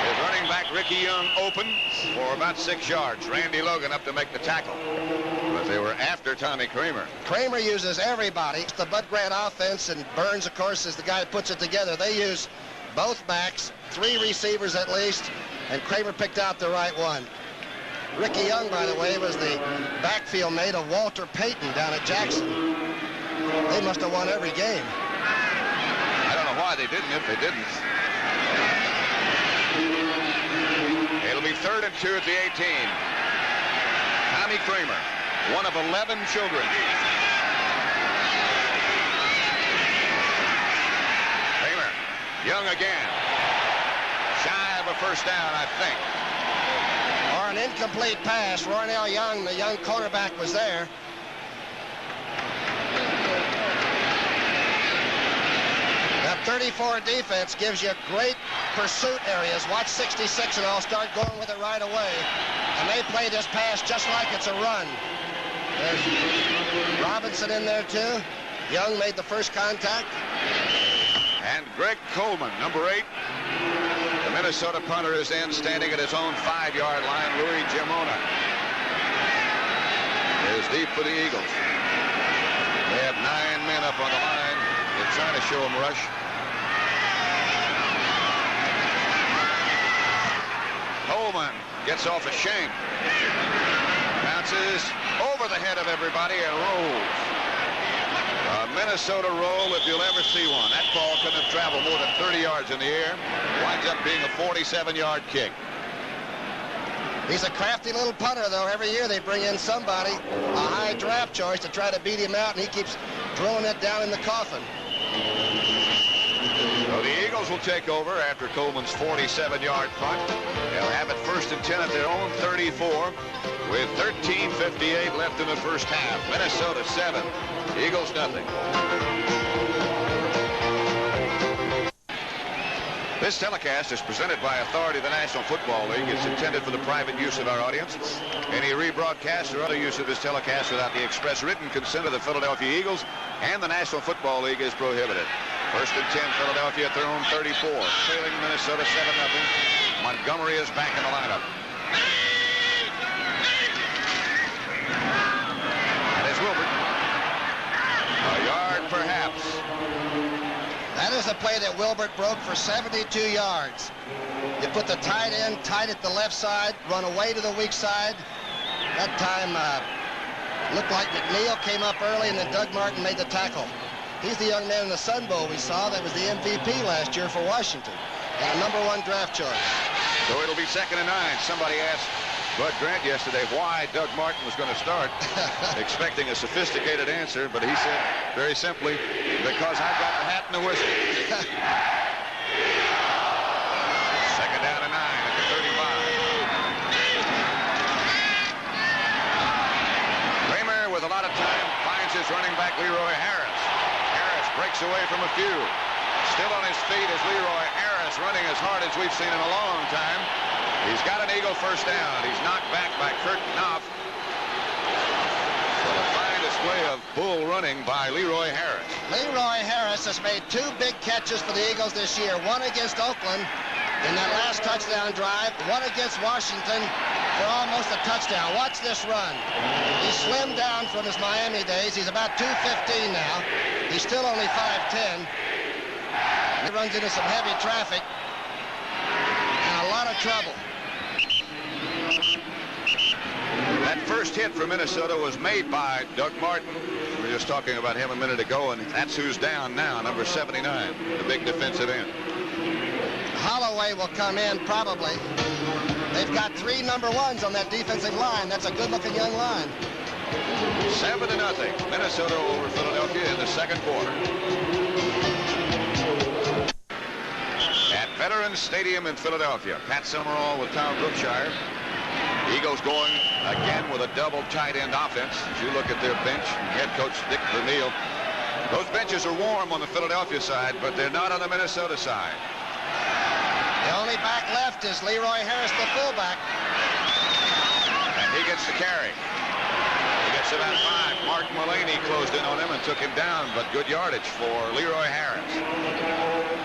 his running back Ricky Young open for about 6 yards. Randy Logan up to make the tackle, but they were after Tommy Kramer. Kramer uses everybody. It's the Bud Grant offense, and Burns, of course, is the guy that puts it together. They use both backs, 3 receivers at least, and Kramer picked out the right one. Ricky Young, by the way, was the backfield mate of Walter Payton down at Jackson. They must have won every game. I don't know why they didn't if they didn't. It'll be 3rd and 2 at the 18. Tommy Kramer, one of 11 children. Kramer, Young again. Shy of a first down, I think. Or an incomplete pass. Roynell Young, the young quarterback, was there. That 34 defense gives you great pursuit areas. Watch 66 and I'll start going with it right away. And they play this pass just like it's a run. There's Robinson in there too. Young made the first contact. And Greg Coleman, number 8. The Minnesota punter is in, standing at his own 5-yard line. Louis Gemona is deep for the Eagles. They have 9 men up on the line. They're trying to show them rush. Coleman gets off a shank. Bounces over the head of everybody and rolls. A Minnesota roll, if you'll ever see one. That ball couldn't have traveled more than 30 yards in the air. Winds up being a 47-yard kick. He's a crafty little punter, though. Every year they bring in somebody, a high draft choice, to try to beat him out, and he keeps drilling it down in the coffin. So the Eagles will take over after Coleman's 47-yard punt. They'll have it 1st and 10 at their own 34 with 13:58 left in the first half. Minnesota 7, Eagles nothing. This telecast is presented by authority of the National Football League. It's intended for the private use of our audience. Any rebroadcast or other use of this telecast without the express written consent of the Philadelphia Eagles and the National Football League is prohibited. 1st and 10, Philadelphia at their own 34. Trailing Minnesota 7-0. Montgomery is back in the lineup. And it's Wilbert. A yard perhaps. That is a play that Wilbert broke for 72 yards. You put the tight end tight at the left side, run away to the weak side. That time looked like McNeil came up early, and then Doug Martin made the tackle. He's the young man in the Sun Bowl we saw that was the MVP last year for Washington, and a #1 draft choice. So it'll be 2nd and 9. Somebody asked Bud Grant yesterday why Doug Martin was going to start, expecting a sophisticated answer, but he said very simply, because I've got the hat and the whistle. 2nd down and 9 at the 35. Kramer with a lot of time finds his running back Leroy Harris. Harris breaks away from a few. Still on his feet is Leroy Harris, running as hard as we've seen in a long time. He's got an Eagle first down. He's knocked back by Kurt Knopf. What a fine display of bull running by Leroy Harris. Leroy Harris has made 2 big catches for the Eagles this year. One against Oakland in that last touchdown drive. One against Washington for almost a touchdown. Watch this run. He slimmed down from his Miami days. He's about 215 now. He's still only 5'10". He runs into some heavy traffic and a lot of trouble. That first hit for Minnesota was made by Doug Martin. We were just talking about him a minute ago, and that's who's down now, number 79, the big defensive end. Holloway will come in probably. They've got 3 #1s on that defensive line. That's a good-looking young line. 7-0. Minnesota over Philadelphia in the second quarter. At Veterans Stadium in Philadelphia. Pat Summerall with Tom Brookshier. Eagles going again with a double tight end offense. As you look at their bench, head coach Dick Vermeil. Those benches are warm on the Philadelphia side, but they're not on the Minnesota side. The only back left is Leroy Harris, the fullback. And he gets the carry. He gets about 5. Mark Mullaney closed in on him and took him down, but good yardage for Leroy Harris.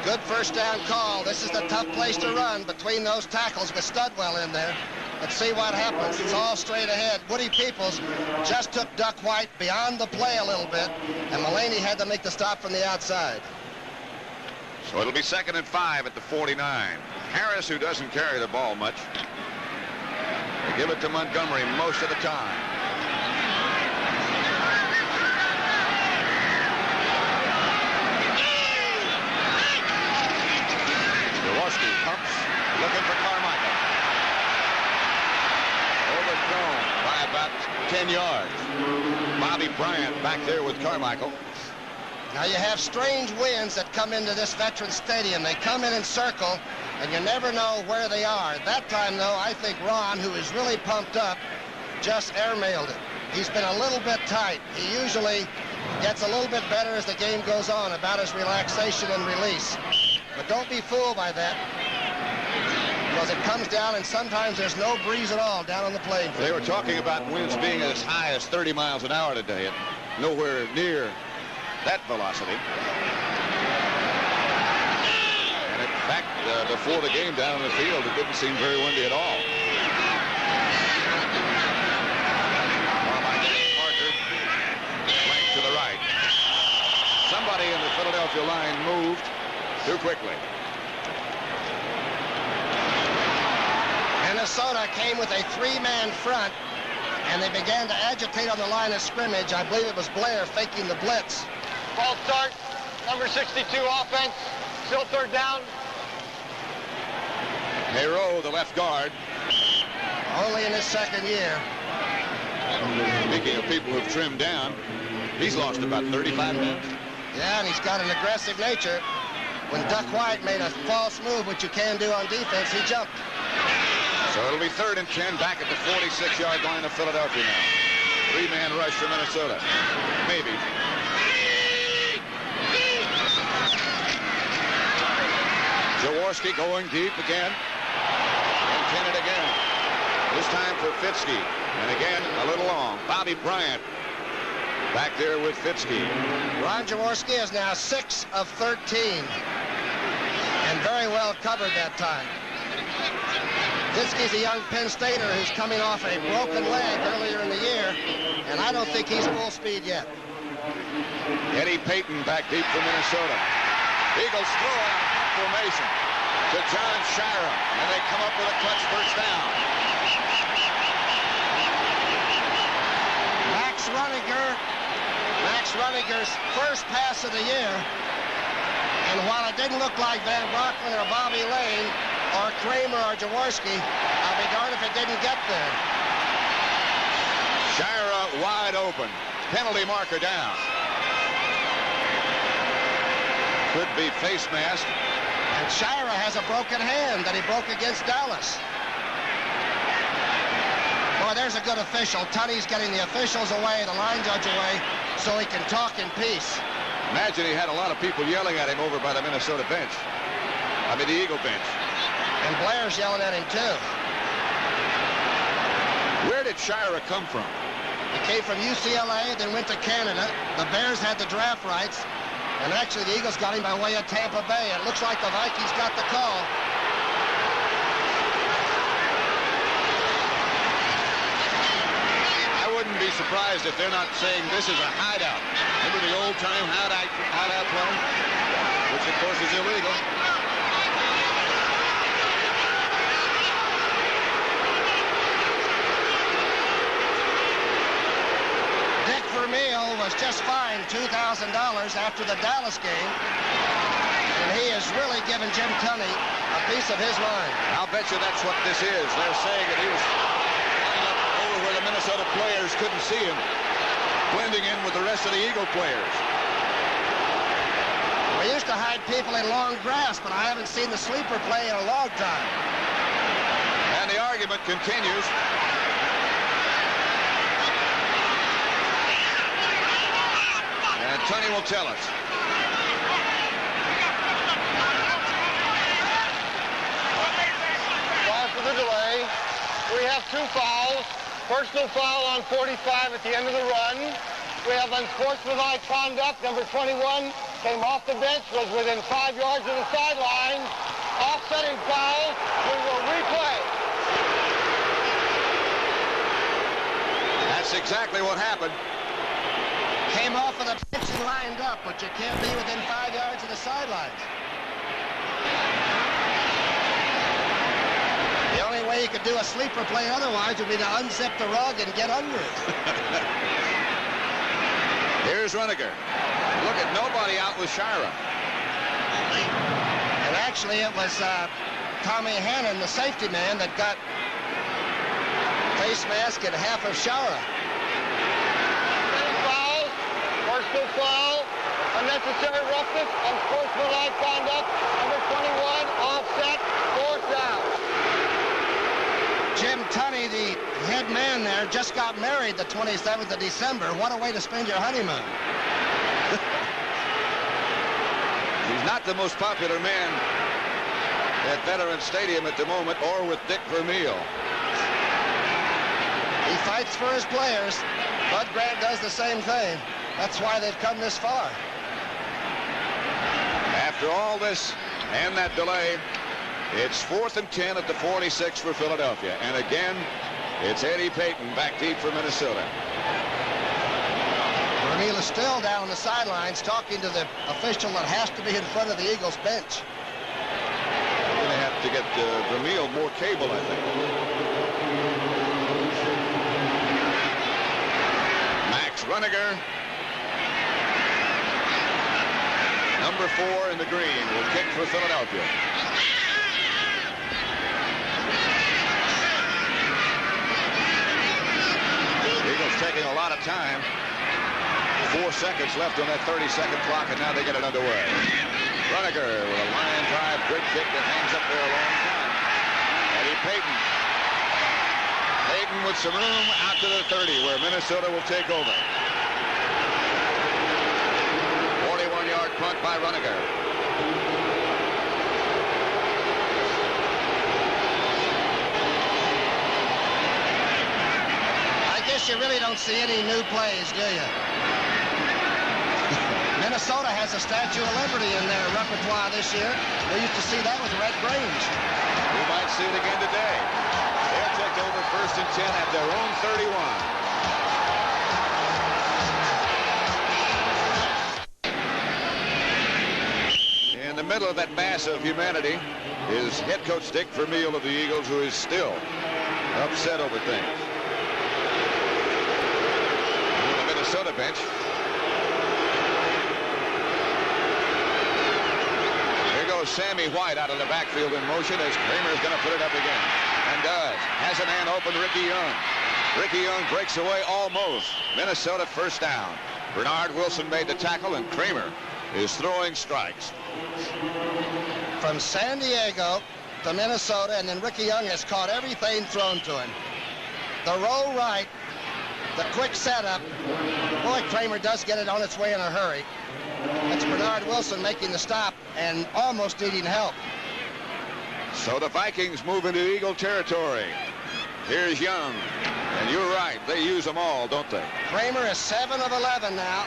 Good first down call. This is the tough place to run between those tackles with Studwell in there. Let's see what happens. It's all straight ahead. Woody Peoples just took Duck White beyond the play a little bit, and Mullaney had to make the stop from the outside. So it'll be 2nd and 5 at the 49. Harris, who doesn't carry the ball much, they give it to Montgomery most of the time. Jaworski pumps, looking for Carmichael. Overthrown by about 10 yards. Bobby Bryant back there with Carmichael. Now you have strange winds that come into this Veterans Stadium. They come in and circle, and you never know where they are. That time, though, I think Ron, who is really pumped up, just airmailed it. He's been a little bit tight. He usually gets a little bit better as the game goes on about his relaxation and release. But don't be fooled by that, because it comes down, and sometimes there's no breeze at all down on the playing field. They were talking about winds being as high as 30 miles an hour today, and nowhere near that velocity. And in fact, before the game down in the field, it didn't seem very windy at all. Parker, flank to the right. Somebody in the Philadelphia line moved too quickly. Minnesota came with a 3-man front, and they began to agitate on the line of scrimmage. I believe it was Blair faking the blitz. False start, number 62 offense, still 3rd down. Hero, the left guard. Only in his 2nd year. Speaking of people who've trimmed down, he's lost about 35 pounds. Yeah, and he's got an aggressive nature. When Duck White made a false move, which you can do on defense, he jumped. So it'll be 3rd and 10 back at the 46-yard line of Philadelphia now. 3-man rush for Minnesota. Maybe. Jaworski going deep again. Intended again. This time for Fitzke. And again, a little long. Bobby Bryant back there with Fitzke. Ron Jaworski is now 6 of 13. And very well covered that time. Fitzke's a young Penn Stater who's coming off a broken leg earlier in the year. And I don't think he's full speed yet. Eddie Payton back deep for Minnesota. Eagles throw out formation to John Shira, and they come up with a clutch first down. Max Runniger's first pass of the year. And while it didn't look like Van Brocklin or Bobby Lane or Kramer or Jaworski, I'll be darned if it didn't get there. Shira wide open. Penalty marker down. Could be face mask. And Shira has a broken hand that he broke against Dallas. Boy, there's a good official. Tunney's getting the officials away, the line judge away, so he can talk in peace. Imagine he had a lot of people yelling at him over by the Minnesota bench. I mean, the Eagle bench. And Blair's yelling at him, too. Where did Shira come from? He came from UCLA, then went to Canada. The Bears had the draft rights. And actually, the Eagles got him by way of Tampa Bay. It looks like the Vikings got the call. I wouldn't be surprised if they're not saying this is a hideout. Remember the old-time hideout play? Which, of course, is illegal. Dick Vermeil was just fined $2,000 after the Dallas game. And he has really given Jim Tunney a piece of his mind. I'll bet you that's what this is. They're saying that he was lining up over where the Minnesota players couldn't see him, blending in with the rest of the Eagle players. We used used to hide people in long grass, but I haven't seen the sleeper play in a long time. And the argument continues. And Tony will tell us. Sorry for the delay. We have 2 fouls. Personal foul on 45 at the end of the run. We have unsportsmanlike conduct. Number 21 came off the bench, was within 5 yards of the sideline. Offsetting foul. We will replay. That's exactly what happened. Came off of the bench and lined up, but you can't be within 5 yards of the sidelines. The only way you could do a sleeper play otherwise would be to unzip the rug and get under it. Here's Runiger. Look at nobody out with Shira. And actually it was Tommy Hannon, the safety man, that got face mask and half of Shira. Foul, personal foul, unnecessary roughness, unsportsmanlike conduct. Number 21, offset, 4th down. Jim Tunney, the head man there, just got married the 27th of December. What a way to spend your honeymoon. He's not the most popular man at Veterans Stadium at the moment, or with Dick Vermeil. He fights for his players. Bud Grant does the same thing. That's why they've come this far. After all this and that delay, it's 4th and 10 at the 46 for Philadelphia. And again, it's Eddie Payton back deep for Minnesota. Vermeil is still down on the sidelines talking to the official that has to be in front of the Eagles bench. We're going to have to get Vermeil more cable, I think. Max Runiger, number 4 in the green, will kick for Philadelphia. Eagles taking a lot of time. 4 seconds left on that 30-second clock, and now they get it underway. Runiger with a line drive, good kick that hangs up there a long time. Eddie Payton. Payton with some room out to the 30, where Minnesota will take over. 41-yard punt by Runiger. I guess you really don't see any new plays, do you? Minnesota has a Statue of Liberty in their repertoire this year. We used to see that with Red Grange. We might see it again today. They'll take over 1st and 10 at their own 31. In the middle of that mass of humanity is head coach Dick Vermeil of the Eagles, who is still upset over things. On the Minnesota bench, Sammy White out of the backfield in motion as Kramer's going to put it up again. And does. Has a man open, Ricky Young. Ricky Young breaks away almost. Minnesota 1st down. Bernard Wilson made the tackle, and Kramer is throwing strikes. From San Diego to Minnesota, and then Ricky Young has caught everything thrown to him. The roll right, the quick setup. Boy, Kramer does get it on its way in a hurry. That's Bernard Wilson making the stop and almost needing help. So the Vikings move into Eagle territory. Here's Young. And you're right, they use them all, don't they? Kramer is 7 of 11 now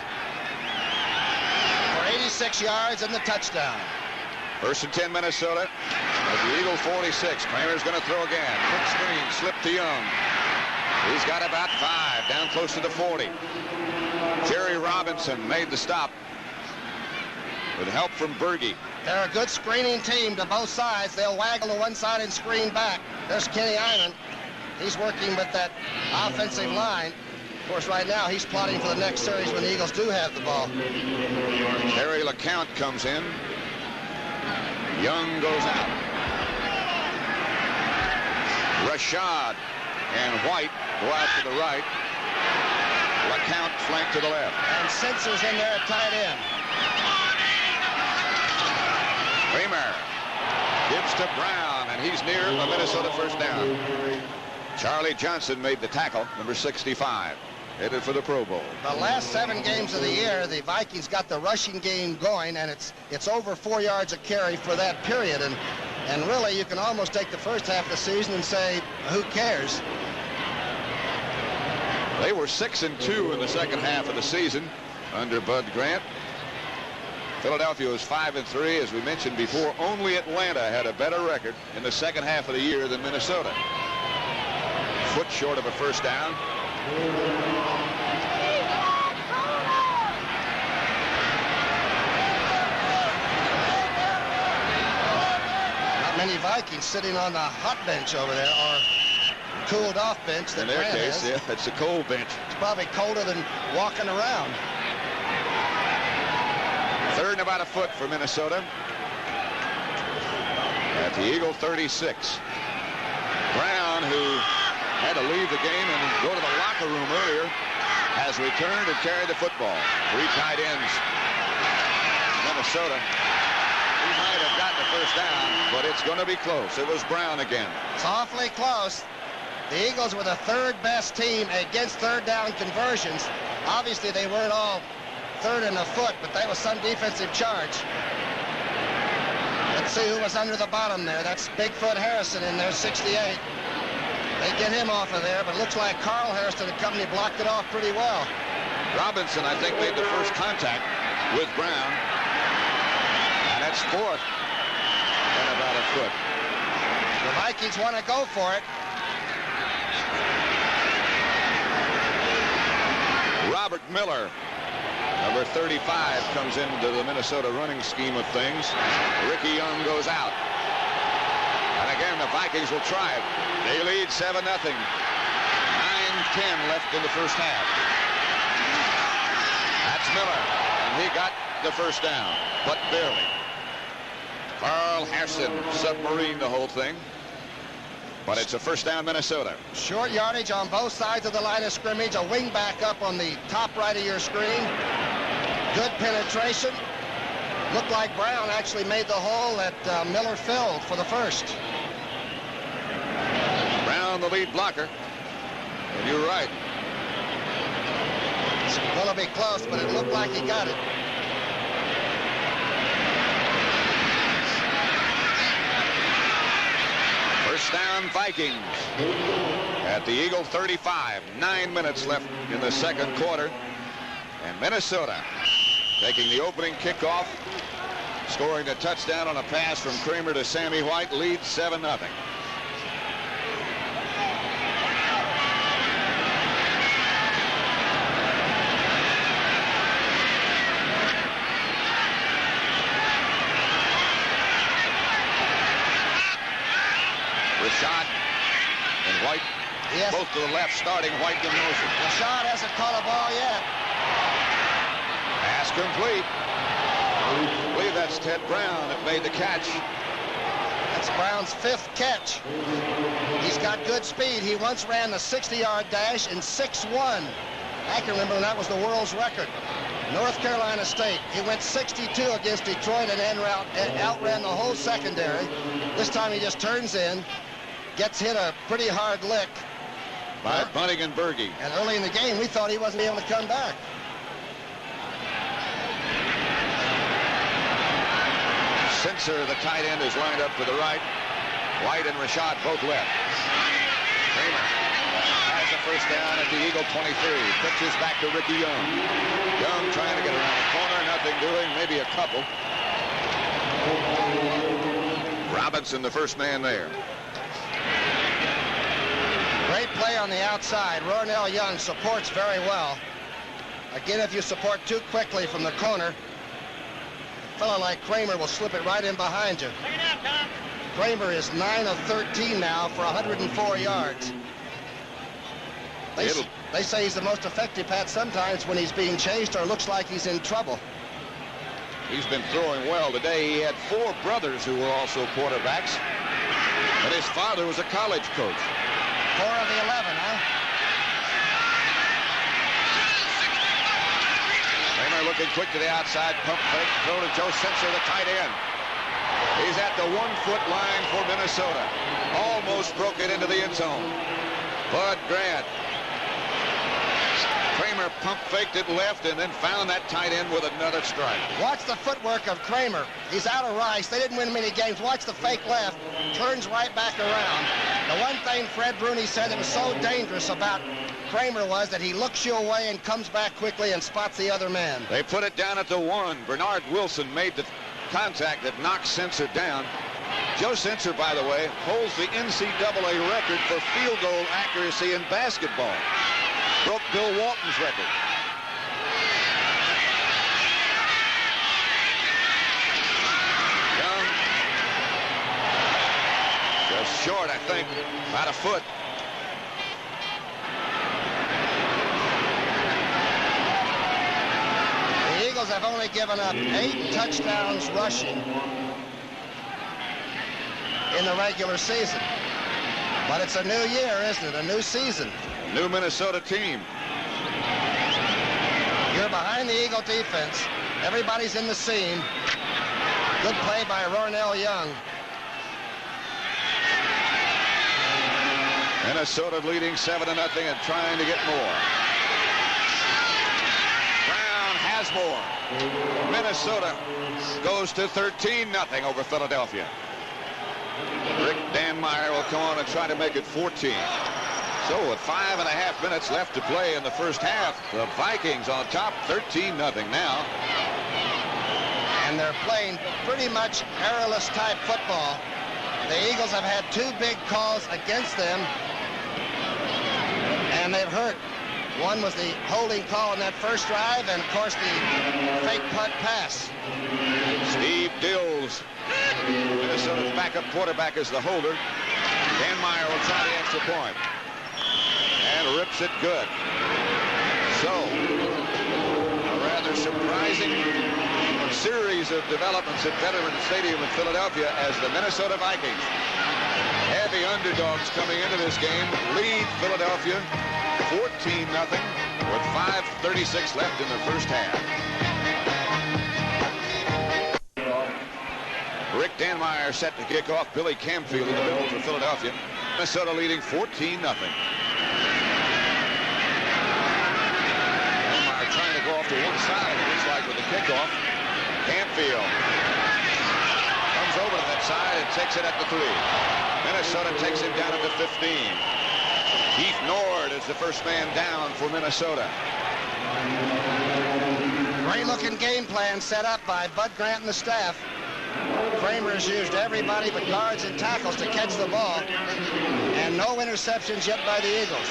for 86 yards and the touchdown. 1st and 10 Minnesota at the Eagle 46. Kramer's going to throw again. Quick screen, slip to Young. He's got about 5, down close to the 40. Jerry Robinson made the stop with help from Berge. They're a good screening team to both sides. They'll waggle to one side and screen back. There's Kenny Iman. He's working with that offensive line. Of course, right now, he's plotting for the next series when the Eagles do have the ball. Harry LeCount comes in. Young goes out. Rashad and White go out to the right. LeCount flank to the left. And Sensor's in there at tight end. to Brown, and he's near a Minnesota first down. Charlie Johnson made the tackle, number 65, headed for the Pro Bowl. The last 7 games of the year, the Vikings got the rushing game going, and it's over 4 yards a carry for that period. And really, you can almost take the first half of the season and say, who cares? They were 6-2 in the second half of the season under Bud Grant. Philadelphia was 5-3. As we mentioned before, only Atlanta had a better record in the second half of the year than Minnesota. Foot short of a first down. Not many Vikings sitting on the hot bench over there, or cooled off bench that in their Grant case, has. yeah, it's a cold bench. It's probably colder than walking around. 3rd and about a foot for Minnesota. At the Eagle 36. Brown, who had to leave the game and go to the locker room earlier, has returned and carried the football. 3 tight ends. Minnesota. He might have gotten the first down, but it's going to be close. It was Brown again. It's awfully close. The Eagles were the 3rd best team against 3rd down conversions. Obviously, they weren't all 3rd and a foot, but that was some defensive charge. Let's see who was under the bottom there. That's Bigfoot Harrison in there, 68. They get him off of there, but it looks like Carl Harrison and company blocked it off pretty well. Robinson, I think, made the first contact with Brown. And that's 4th and about a foot. The Vikings want to go for it. Robert Miller, number 35, comes into the Minnesota running scheme of things. Ricky Young goes out. And again, the Vikings will try it. They lead 7-0. 9-10 left in the first half. That's Miller. And he got the first down, but barely. Carl Harrison submarined the whole thing. But it's a first down, Minnesota. Short yardage on both sides of the line of scrimmage. A wing back up on the top right of your screen. Good penetration. Looked like Brown actually made the hole that Miller filled for the first. Brown, the lead blocker. And you're right. It's going to be close, but it looked like he got it. First down, Vikings at the Eagle 35. 9 minutes left in the second quarter. And Minnesota taking the opening kickoff, scoring the touchdown on a pass from Kramer to Sammy White, leads 7-0. Rashad and White, Yes. both to the left, starting White in motion. Rashad hasn't caught a ball yet. Pass complete. I believe that's Ted Brown that made the catch. That's Brown's 5th catch. He's got good speed. He once ran the 60-yard dash in 6-1. I can remember when that was the world's record. North Carolina State. He went 62 against Detroit and outran the whole secondary. This time he just turns in, gets hit a pretty hard lick By Bunting and Berge. And early in the game, we thought he wasn't able to come back. Sensor, the tight end, is lined up to the right. White and Rashad both left. Kramer has the first down at the Eagle 23. Pitches back to Ricky Young. Young trying to get around the corner. Nothing doing. Maybe a couple. Robinson, the first man there. Great play on the outside. Ronell Young supports very well. Again, if you support too quickly from the corner, a fellow like Kramer will slip it right in behind you. Take it out, Tom. Kramer is 9 of 13 now for 104 yards. They say he's the most effective, Pat, sometimes when he's being chased or looks like he's in trouble. He's been throwing well today. He had 4 brothers who were also quarterbacks, but his father was a college coach. 4 of the 11, huh? Kramer looking quick to the outside, pump fake, throw to Joe Sensor, the tight end. He's at the 1-foot line for Minnesota. Almost broke it into the end zone. Bud Grant. Kramer pump faked it left and then found that tight end with another strike. Watch the footwork of Kramer. He's out of Rice. They didn't win many games. Watch the fake left. Turns right back around. The one thing Fred Bruni said that was so dangerous about Kramer was that he looks you away and comes back quickly and spots the other man. They put it down at the 1. Bernard Wilson made the contact that knocked Sensor down. Joe Sensor, by the way, holds the NCAA record for field goal accuracy in basketball. Broke Bill Walton's record. Young. Just short, I think. About a foot. The Eagles have only given up 8 touchdowns rushing in the regular season. But it's a new year, isn't it? A new season. New Minnesota team. You're behind the Eagle defense. Everybody's in the seam. Good play by Ronell Young. Minnesota leading 7-0 and trying to get more. Brown has more. Minnesota goes to 13-0 over Philadelphia. Rick Danmeyer will come on and try to make it 14. So with 5.5 minutes left to play in the first half, the Vikings on top 13-0 now. And they're playing pretty much errorless type football. The Eagles have had 2 big calls against them, and they've hurt. One was the holding call in that first drive, and of course the fake punt pass. Steve Dills, Minnesota's backup quarterback, is the holder. Danmeyer will try the extra point. And rips it good. So, a rather surprising series of developments at Veterans Stadium in Philadelphia as the Minnesota Vikings, heavy underdogs coming into this game, lead Philadelphia 14-0 with 5:36 left in the first half. Rick Danmeyer set to kick off. Billy Camfield in the middle for Philadelphia. Minnesota leading 14-0. Trying to go off to one side, it looks like, with the kickoff. Camfield comes over to that side and takes it at the 3. Minnesota takes him down at the 15. Keith Nord is the first man down for Minnesota. Great-looking game plan set up by Bud Grant and the staff. Kramer has used everybody but guards and tackles to catch the ball, and no interceptions yet by the Eagles.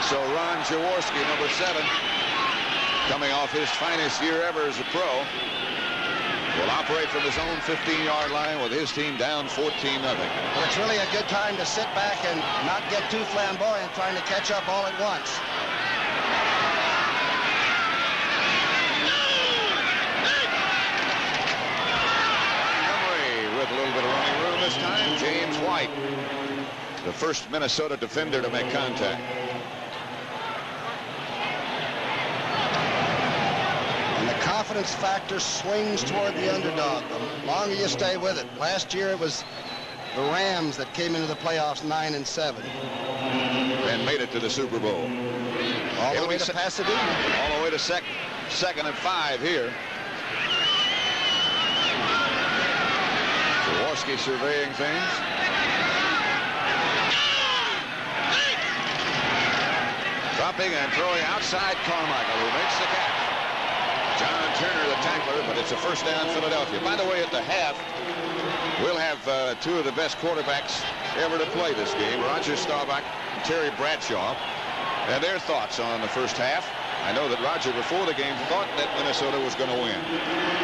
So Ron Jaworski, number 7, coming off his finest year ever as a pro, will operate from his own 15-yard line with his team down 14-0. Well, it's really a good time to sit back and not get too flamboyant trying to catch up all at once. Montgomery with a little bit of running room this time. James White, the first Minnesota defender to make contact. Confidence factor swings toward the underdog. The longer you stay with it. Last year it was the Rams that came into the playoffs 9-7. And made it to the Super Bowl. All the way to Pasadena. All the way to second and 5 here. Jaworski surveying things. Dropping and throwing outside Carmichael, who makes the catch. John Turner, the tackler, but it's a first down Philadelphia. By the way, at the half, we'll have 2 of the best quarterbacks ever to play this game, Roger Staubach and Terry Bradshaw, and their thoughts on the first half. I know that Roger, before the game, thought that Minnesota was going to win.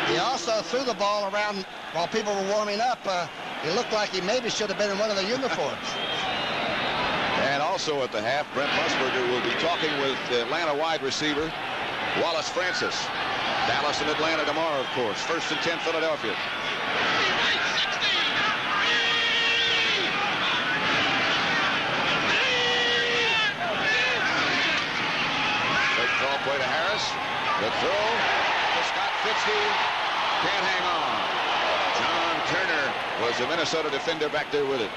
He also threw the ball around while people were warming up. It looked like he maybe should have been in one of the uniforms. And also at the half, Brent Musburger will be talking with the Atlanta wide receiver, Wallace Francis. Dallas and Atlanta tomorrow, of course. 1st and 10, Philadelphia. Big draw play to Harris. The throw to Scott Fitzgerald. Can't hang on. John Turner was the Minnesota defender back there with it.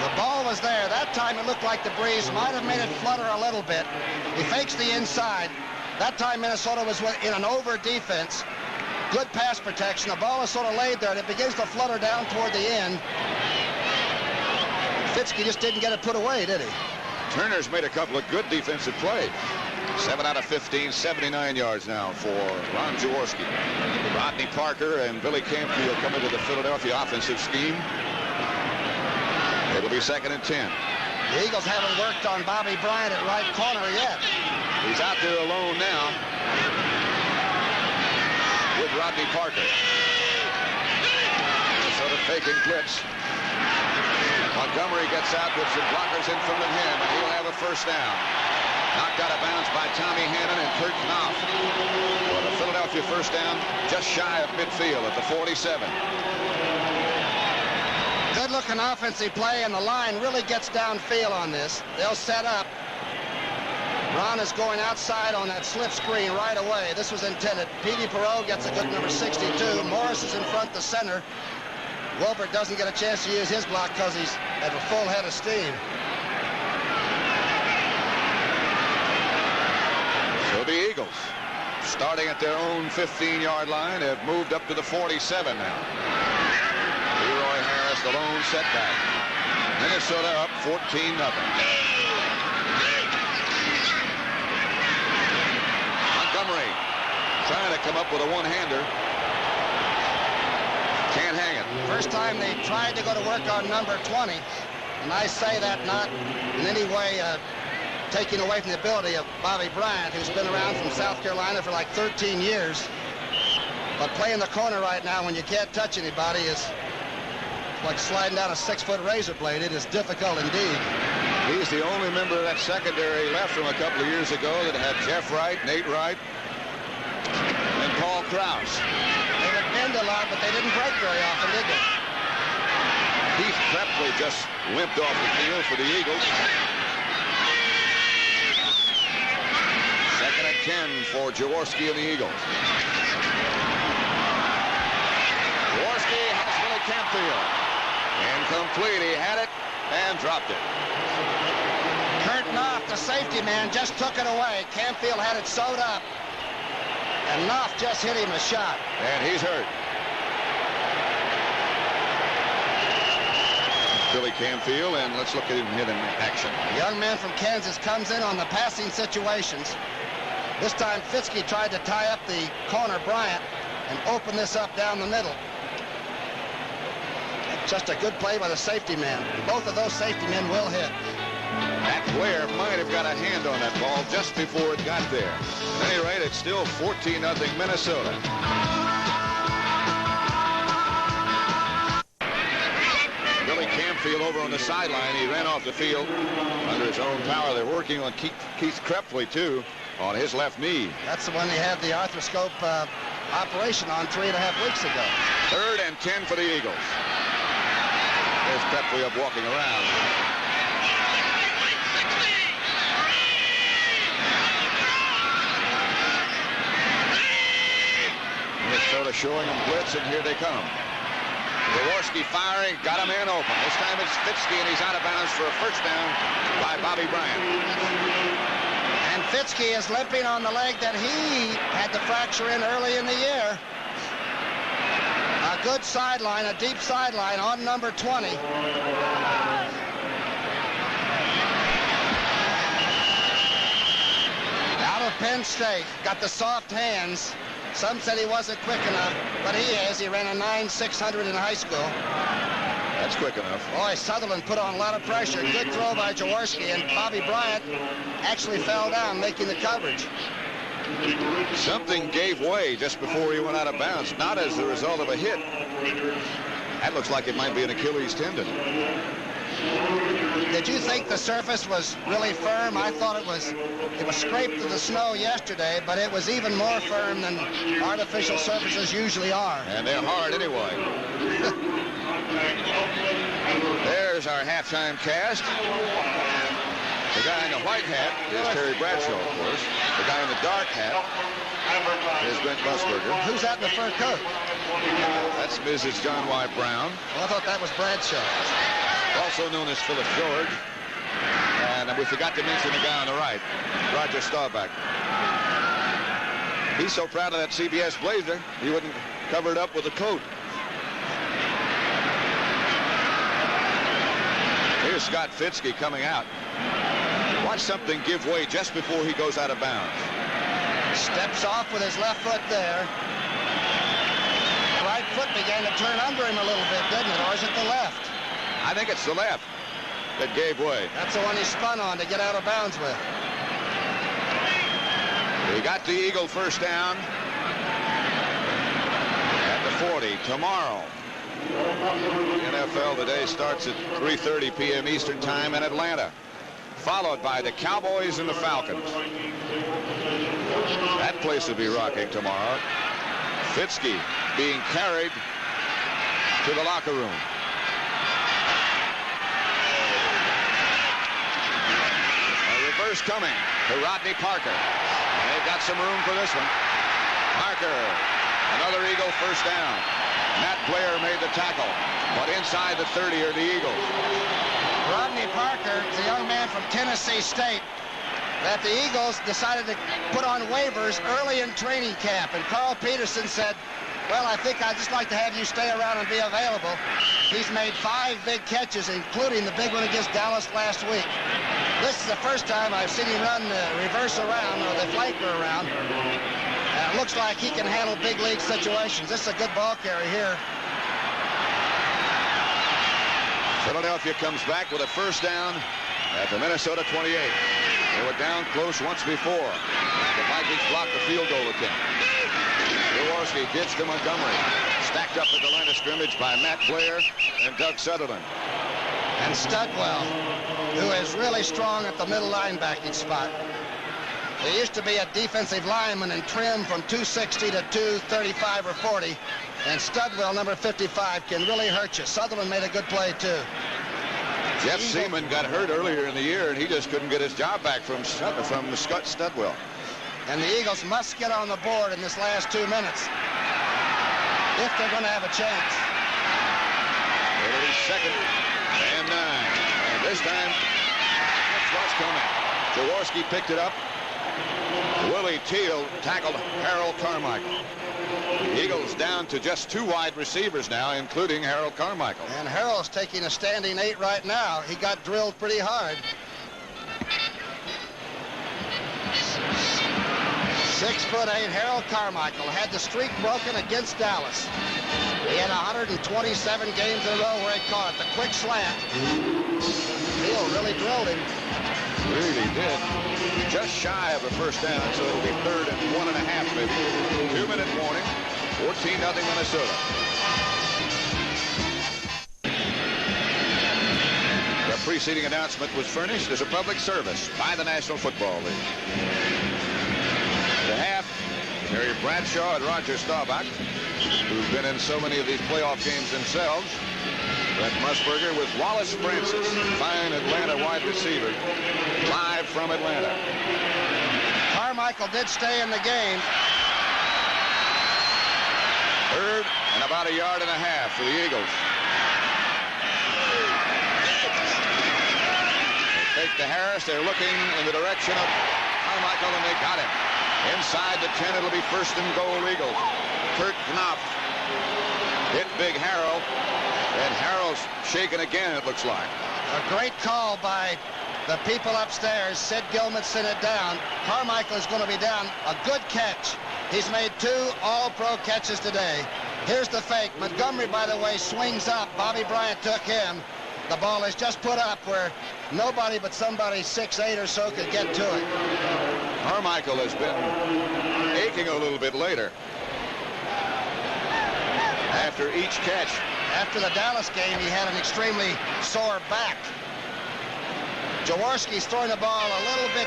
The ball was there. That time it looked like the breeze might have made it flutter a little bit. He fakes the inside. That time Minnesota was in an over defense. Good pass protection. The ball is sort of laid there, and it begins to flutter down toward the end. Fitzke just didn't get it put away, did he? Turner's made a couple of good defensive plays. 7 out of 15, 79 yards now for Ron Jaworski. Rodney Parker and Billy Campfield come into the Philadelphia offensive scheme. It'll be 2nd and 10. The Eagles haven't worked on Bobby Bryant at right corner yet. He's out there alone now with Rodney Parker. Minnesota faking blitz. Montgomery gets out with some blockers in front of him, and he'll have a first down. Knocked out of bounds by Tommy Hannon and Kurt Knopf. For the Philadelphia first down, just shy of midfield at the 47. Good-looking offensive play, and the line really gets downfield on this. They'll set up. Ron is going outside on that slip screen right away. This was intended. Petey Perot gets a good number 62. Morris is in front to center. Wilbert doesn't get a chance to use his block because he's at a full head of steam. So the Eagles, starting at their own 15-yard line, have moved up to the 47 now. Leroy Harris, the lone setback. Minnesota up 14-0. Montgomery trying to come up with a one-hander. Can't hang it. First time they tried to go to work on number 20, and I say that not in any way taking away from the ability of Bobby Bryant, who's been around from South Carolina for like 13 years. But playing the corner right now when you can't touch anybody is like sliding down a 6-foot razor blade. It is difficult indeed. He's the only member of that secondary left from a couple of years ago that had Jeff Wright, Nate Wright, and Paul Krause. They would bend a lot, but they didn't break very often, did they? Keith Krepley just limped off the field for the Eagles. 2nd and 10 for Jaworski and the Eagles. Jaworski has Billy Campfield. Incomplete. He had it and dropped it. Kurt Knopf, the safety man, just took it away. Campfield had it sewed up. And Knopf just hit him a shot. And he's hurt. Billy Campfield, and let's look at him hit in action. The young man from Kansas comes in on the passing situations. This time Fitzke tried to tie up the corner Bryant and open this up down the middle. Just a good play by the safety man. Both of those safety men will hit. That player might have got a hand on that ball just before it got there. At any rate, it's still 14-0 Minnesota. Billy Campfield over on the sideline. He ran off the field under his own power. They're working on Keith Krepley, too, on his left knee. That's the one they had the arthroscope operation on 3.5 weeks ago. 3rd and 10 for the Eagles. There's Krepley up walking around. Minnesota showing them blitz, and here they come. Jaworski firing, got him in open. This time it's Fitzke, and he's out of bounds for a first down by Bobby Bryant. And Fitzke is limping on the leg that he had the fracture in early in the year. A good sideline, a deep sideline on number 20. Out of Penn State, got the soft hands. Some said he wasn't quick enough, but he is. He ran a 9.600 in high school. That's quick enough. Boy, Sutherland put on a lot of pressure. Good throw by Jaworski, and Bobby Bryant actually fell down, making the coverage. Something gave way just before he went out of bounds, not as a result of a hit. That looks like it might be an Achilles tendon. Did you think the surface was really firm? I thought it was scraped to the snow yesterday, but it was even more firm than artificial surfaces usually are. And they're hard anyway. There's our halftime cast. The guy in the white hat is Terry Bradshaw, of course. The guy in the dark hat is Brent Musburger. Who's that in the fur coat? That's Mrs. John Y. Brown. Oh, I thought that was Bradshaw. Also known as Philip George. And we forgot to mention the guy on the right, Roger Staubach. He's so proud of that CBS blazer, he wouldn't cover it up with a coat. Here's Scott Fitzke coming out. Watch something give way just before he goes out of bounds. Steps off with his left foot there. Right foot began to turn under him a little bit, didn't it? Or is it the left? I think it's the left that gave way. That's the one he spun on to get out of bounds with. He got the Eagle first down at the 40. Tomorrow, the NFL today starts at 3:30 p.m. Eastern Time in Atlanta, followed by the Cowboys and the Falcons. That place will be rocking tomorrow. Fitzke being carried to the locker room. A reverse coming to Rodney Parker. They've got some room for this one. Parker, another Eagle first down. Matt Blair made the tackle, but inside the 30 are the Eagles. Rodney Parker is a young man from Tennessee State that the Eagles decided to put on waivers early in training camp. And Carl Peterson said, well, I think I'd just like to have you stay around and be available. He's made 5 big catches, including the big one against Dallas last week. This is the first time I've seen him run the reverse around or the flanker around. It looks like he can handle big league situations. This is a good ball carry here. Philadelphia comes back with a first down at the Minnesota 28. They were down close once before. The Vikings blocked the field goal attempt. Jaworski gets to Montgomery. Stacked up at the line of scrimmage by Matt Blair and Doug Sutherland. And Studwell, who is really strong at the middle linebacking spot. He used to be a defensive lineman and trimmed from 260 to 235 or 40. And Studwell, number 55, can really hurt you. Sutherland made a good play, too. Jeff Seaman got hurt earlier in the year, and he just couldn't get his job back from Scott Studwell. And the Eagles must get on the board in this last 2 minutes if they're going to have a chance. It'll be 2nd and 9. And this time, that's what's coming. Jaworski picked it up. Willie Teal tackled Harold Carmichael. The Eagles down to just 2 wide receivers now, including Harold Carmichael. And Harold's taking a standing 8 right now. He got drilled pretty hard. 6'8" Harold Carmichael had the streak broken against Dallas. He had 127 games in a row where he caught it. The quick slant. Teal really drilled him. Really did. Just shy of a first down, so it'll be 3rd and 1.5 maybe. 2-minute warning. 14-0 Minnesota. The preceding announcement was furnished as a public service by the National Football League. The half, Terry Bradshaw and Roger Staubach, who've been in so many of these playoff games themselves. Brent Musburger with Wallace Francis, fine Atlanta wide receiver, live from Atlanta. Carmichael did stay in the game. 3rd and about 1.5 yards for the Eagles. They take to Harris. They're looking in the direction of Carmichael, and they got him. Inside the 10, it'll be 1st and goal Eagles. Kurt Knopf hit Big Harold. And Harold's shaken again, it looks like. A great call by the people upstairs. Sid Gilman sent it down. Carmichael is going to be down. A good catch. He's made 2 all-pro catches today. Here's the fake. Montgomery, by the way, swings up. Bobby Bryant took him. The ball is just put up where nobody but somebody 6'8" or so could get to it. Carmichael has been aching a little bit later. After each catch. After the Dallas game, he had an extremely sore back. Jaworski's throwing the ball a little bit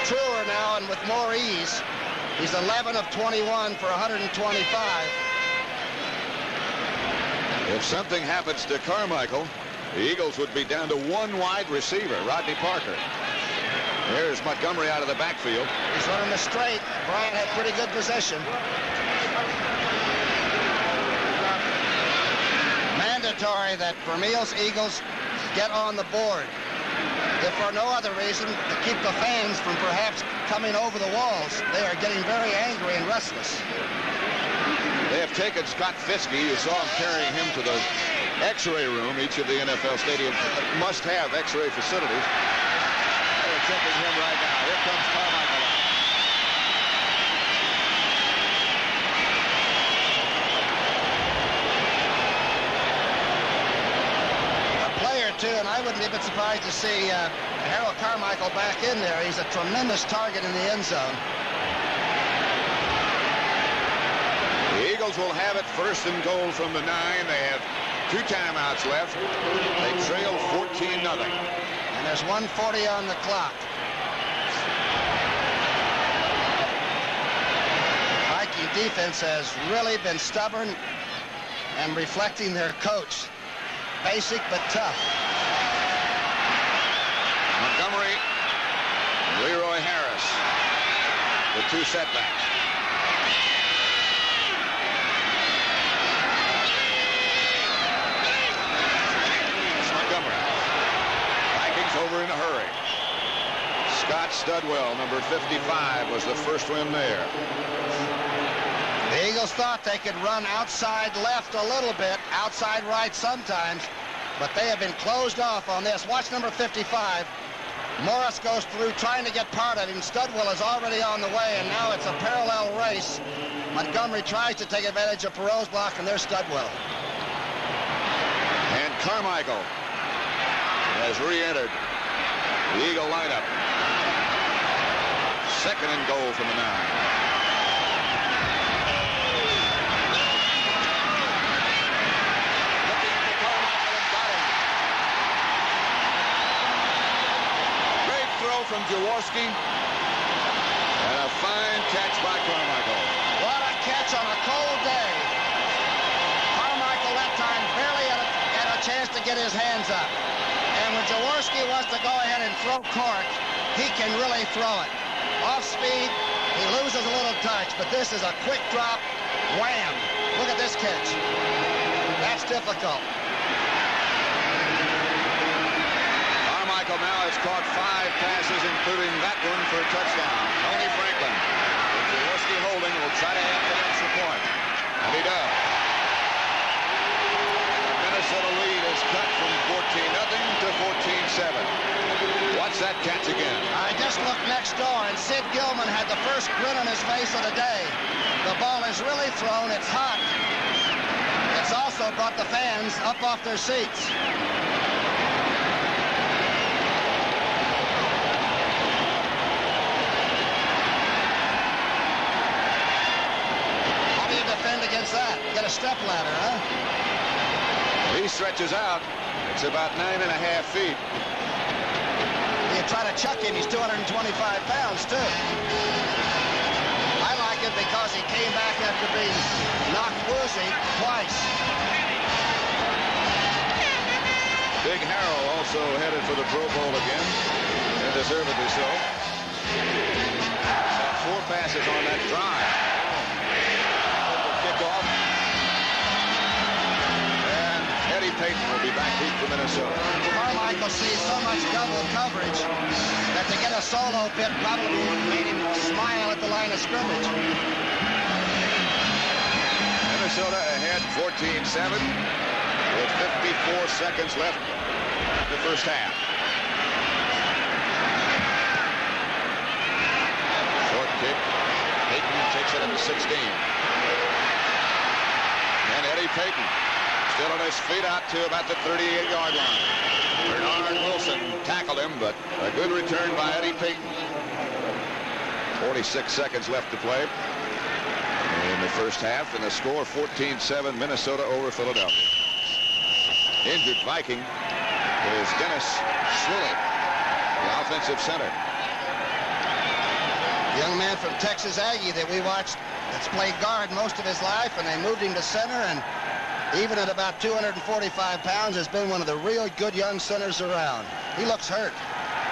truer now and with more ease. He's 11 of 21 for 125. If something happens to Carmichael, the Eagles would be down to 1 wide receiver, Rodney Parker. Here's Montgomery out of the backfield. He's running the straight. Bryant had pretty good possession. Mandatory that Vermeil's Eagles get on the board. If for no other reason, to keep the fans from perhaps coming over the walls. They are getting very angry and restless. They have taken Scott Fiske. You saw him carrying him to the X-ray room. Each of the NFL stadiums must have X-ray facilities. They're checking him right now. Here comes Carmichael out. A play or two, and I wouldn't be a bit surprised to see Harold Carmichael back in there. He's a tremendous target in the end zone. The Eagles will have it first and goal from the 9. They have 2 timeouts left. They trail 14-0. And there's 1:40 on the clock. Viking defense has really been stubborn and reflecting their coach. Basic but tough. Montgomery, Leroy Harris, the 2 setbacks. Over in a hurry. Scott Studwell, number 55, was the first one there. The Eagles thought they could run outside left a little bit, outside right sometimes, but they have been closed off on this. Watch number 55. Morris goes through trying to get part of him. Studwell is already on the way, and now it's a parallel race. Montgomery tries to take advantage of Perot's block, and there's Studwell. And Carmichael has re-entered the Eagle lineup. Second and goal from the 9. Looking for Carmichael and got him. Great throw from Jaworski. And a fine catch by Carmichael. What a catch on a cold day. Carmichael that time barely had a chance to get his hands up. And when Jaworski wants to go ahead and throw cork, he can really throw it. Off speed, he loses a little touch, but this is a quick drop. Wham! Look at this catch. That's difficult. Carmichael now has caught 5 passes, including that one for a touchdown. Tony Franklin, with Jaworski holding, will try to have the extra point. And he does. Minnesota lead is cut from 14-0 to 14-7. Watch that catch again. I just looked next door, and Sid Gilman had the first grin on his face of the day. The ball is really thrown. It's hot. It's also brought the fans up off their seats. How do you defend against that? Get a step ladder, huh? He stretches out. It's about 9.5 feet. You try to chuck him, he's 225 pounds, too. I like it because he came back after being knocked woozy twice. Big Harrell also headed for the Pro Bowl again, and deservedly so. Had 4 passes on that drive. Kickoff. Eddie Payton will be back deep for Minnesota. Carmichael sees so much double coverage that to get a solo bit probably made him smile at the line of scrimmage. Minnesota ahead 14-7 with 54 seconds left in the first half. Short kick. Payton takes it at the 16. And Eddie Payton still on his feet out to about the 38-yard line. Bernard Wilson tackled him, but a good return by Eddie Payton. 46 seconds left to play in the first half, and the score 14-7, Minnesota over Philadelphia. Injured Viking is Dennis Swilly, the offensive center. Young man from Texas Aggie that we watched that's played guard most of his life, and they moved him to center, and even at about 245 pounds, has been one of the real good young centers around. He looks hurt.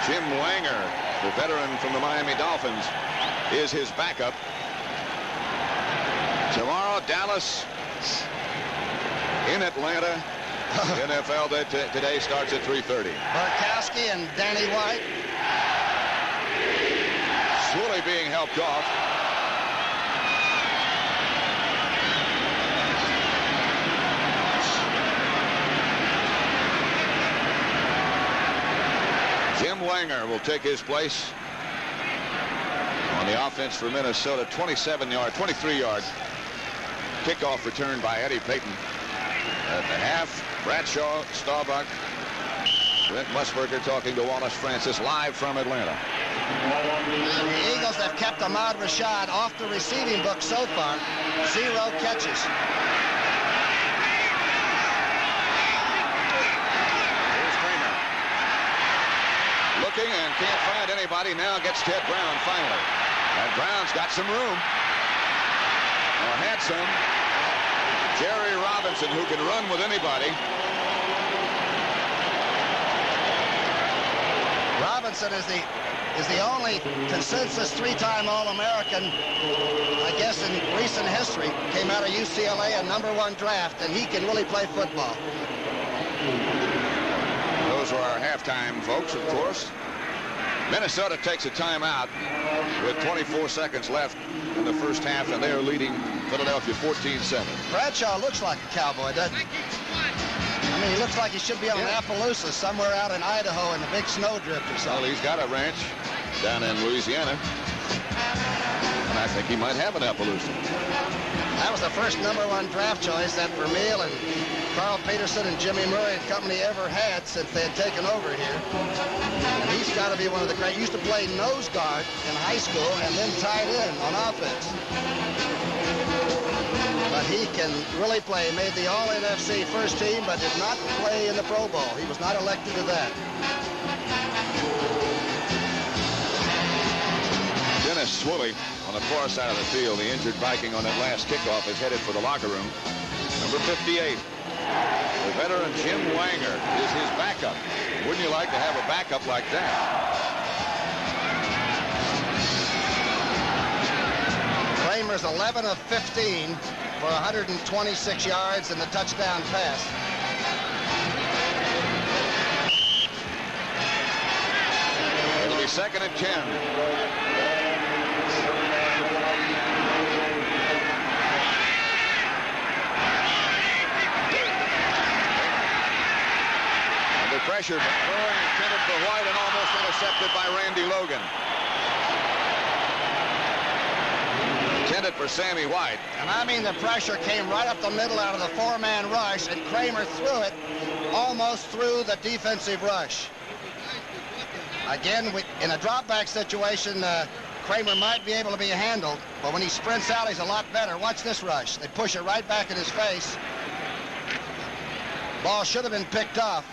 Jim Langer the veteran from the Miami Dolphins, is his backup. Tomorrow, Dallas in Atlanta. NFL today starts at 3:30. Barkowski and Danny White. Swilly being helped off. Jim Wanger will take his place on the offense for Minnesota. 23-yard kickoff return by Eddie Payton. At the half, Bradshaw, Staubach, Brent Musburger talking to Wallace Francis live from Atlanta. The Eagles have kept Ahmad Rashad off the receiving book so far. 0 catches. Here's Kramer. Looking and can't find anybody. Now gets Ted Brown finally. And Brown's got some room. Or had some. Jerry Robinson, who can run with anybody. Robinson is the only consensus 3-time All-American, I guess, in recent history. Came out of UCLA, a #1 draft, and he can really play football. Those are our halftime folks, of course. Minnesota takes a timeout with 24 seconds left in the first half, and they are leading Philadelphia 14-7. Bradshaw looks like a cowboy, doesn't he? I mean, he looks like he should be on Appaloosa somewhere out in Idaho in a big snowdrift or something. Well, he's got a ranch down in Louisiana, and I think he might have an Appaloosa. That was the first #1 draft choice that Vermeil and Carl Peterson and Jimmy Murray and company ever had since they had taken over here. And he's got to be one of the great. He used to play nose guard in high school and then tight end on offense. But he can really play. He made the All-NFC first team, but did not play in the Pro Bowl. He was not elected to that. Dennis Swilly on the far side of the field. The injured Viking on that last kickoff is headed for the locker room. Number 58. The veteran Jim Wanger is his backup. Wouldn't you like to have a backup like that? Kramer's 11 of 15 for 126 yards and the touchdown pass. It'll be 2nd and 10. Pressure, but throwing intended for White and almost intercepted by Randy Logan. Intended for Sammy White. And I mean, the pressure came right up the middle out of the 4-man rush, and Kramer threw it almost through the defensive rush. Again, in a drop-back situation, Kramer might be able to be handled, but when he sprints out, he's a lot better. Watch this rush. They push it right back in his face. Ball should have been picked off.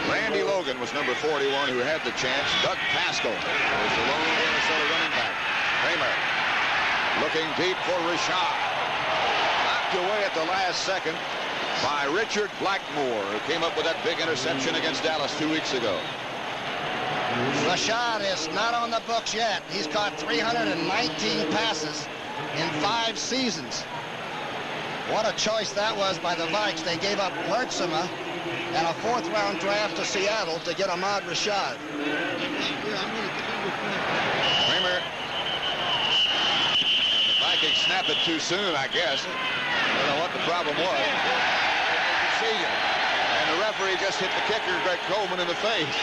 Randy Logan was number 41 who had the chance. Doug Pascal was the lone Minnesota running back. Kramer looking deep for Rashad. Knocked away at the last second by Richard Blackmore, who came up with that big interception against Dallas 2 weeks ago. Rashad is not on the books yet. He's caught 319 passes in 5 seasons. What a choice that was by the Vikes. They gave up Lertzema and a 4th-round draft to Seattle to get Ahmad Rashad. Kramer. The Vikings snapped it too soon, I guess. I don't know what the problem was. And the referee just hit the kicker, Greg Coleman, in the face.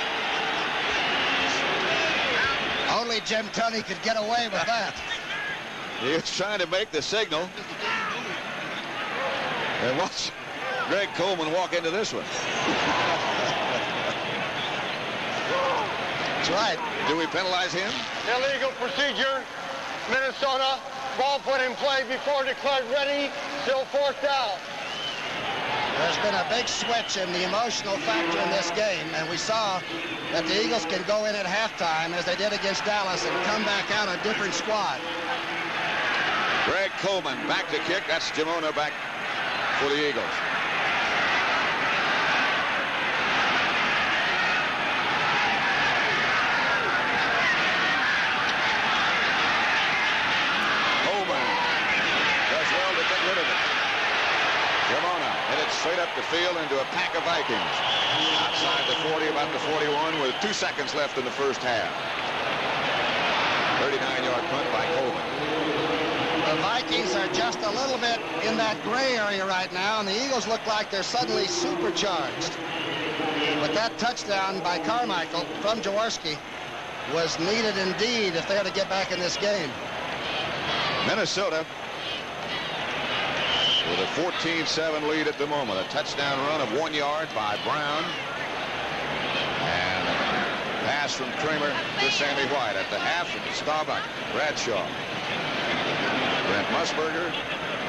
Only Jim Tunney could get away with that. He was trying to make the signal. And watch Greg Coleman walk into this one. That's right. Do we penalize him? Illegal procedure. Minnesota. Ball put in play before declared ready. Still 4th down. There's been a big switch in the emotional factor in this game, and we saw that the Eagles can go in at halftime, as they did against Dallas, and come back out a different squad. Greg Coleman back to kick. That's Jamona back for the Eagles. swept the field into a pack of Vikings. Outside the 40, about the 41, with 2 seconds left in the first half. 39-yard punt by Coleman. The Vikings are just a little bit in that gray area right now, and the Eagles look like they're suddenly supercharged. But that touchdown by Carmichael from Jaworski was needed indeed if they're to get back in this game. Minnesota with a 14-7 lead at the moment. A touchdown run of 1 yard by Brown. And a pass from Kramer to Sammy White. At the half, Staubach, Bradshaw, Brent Musburger,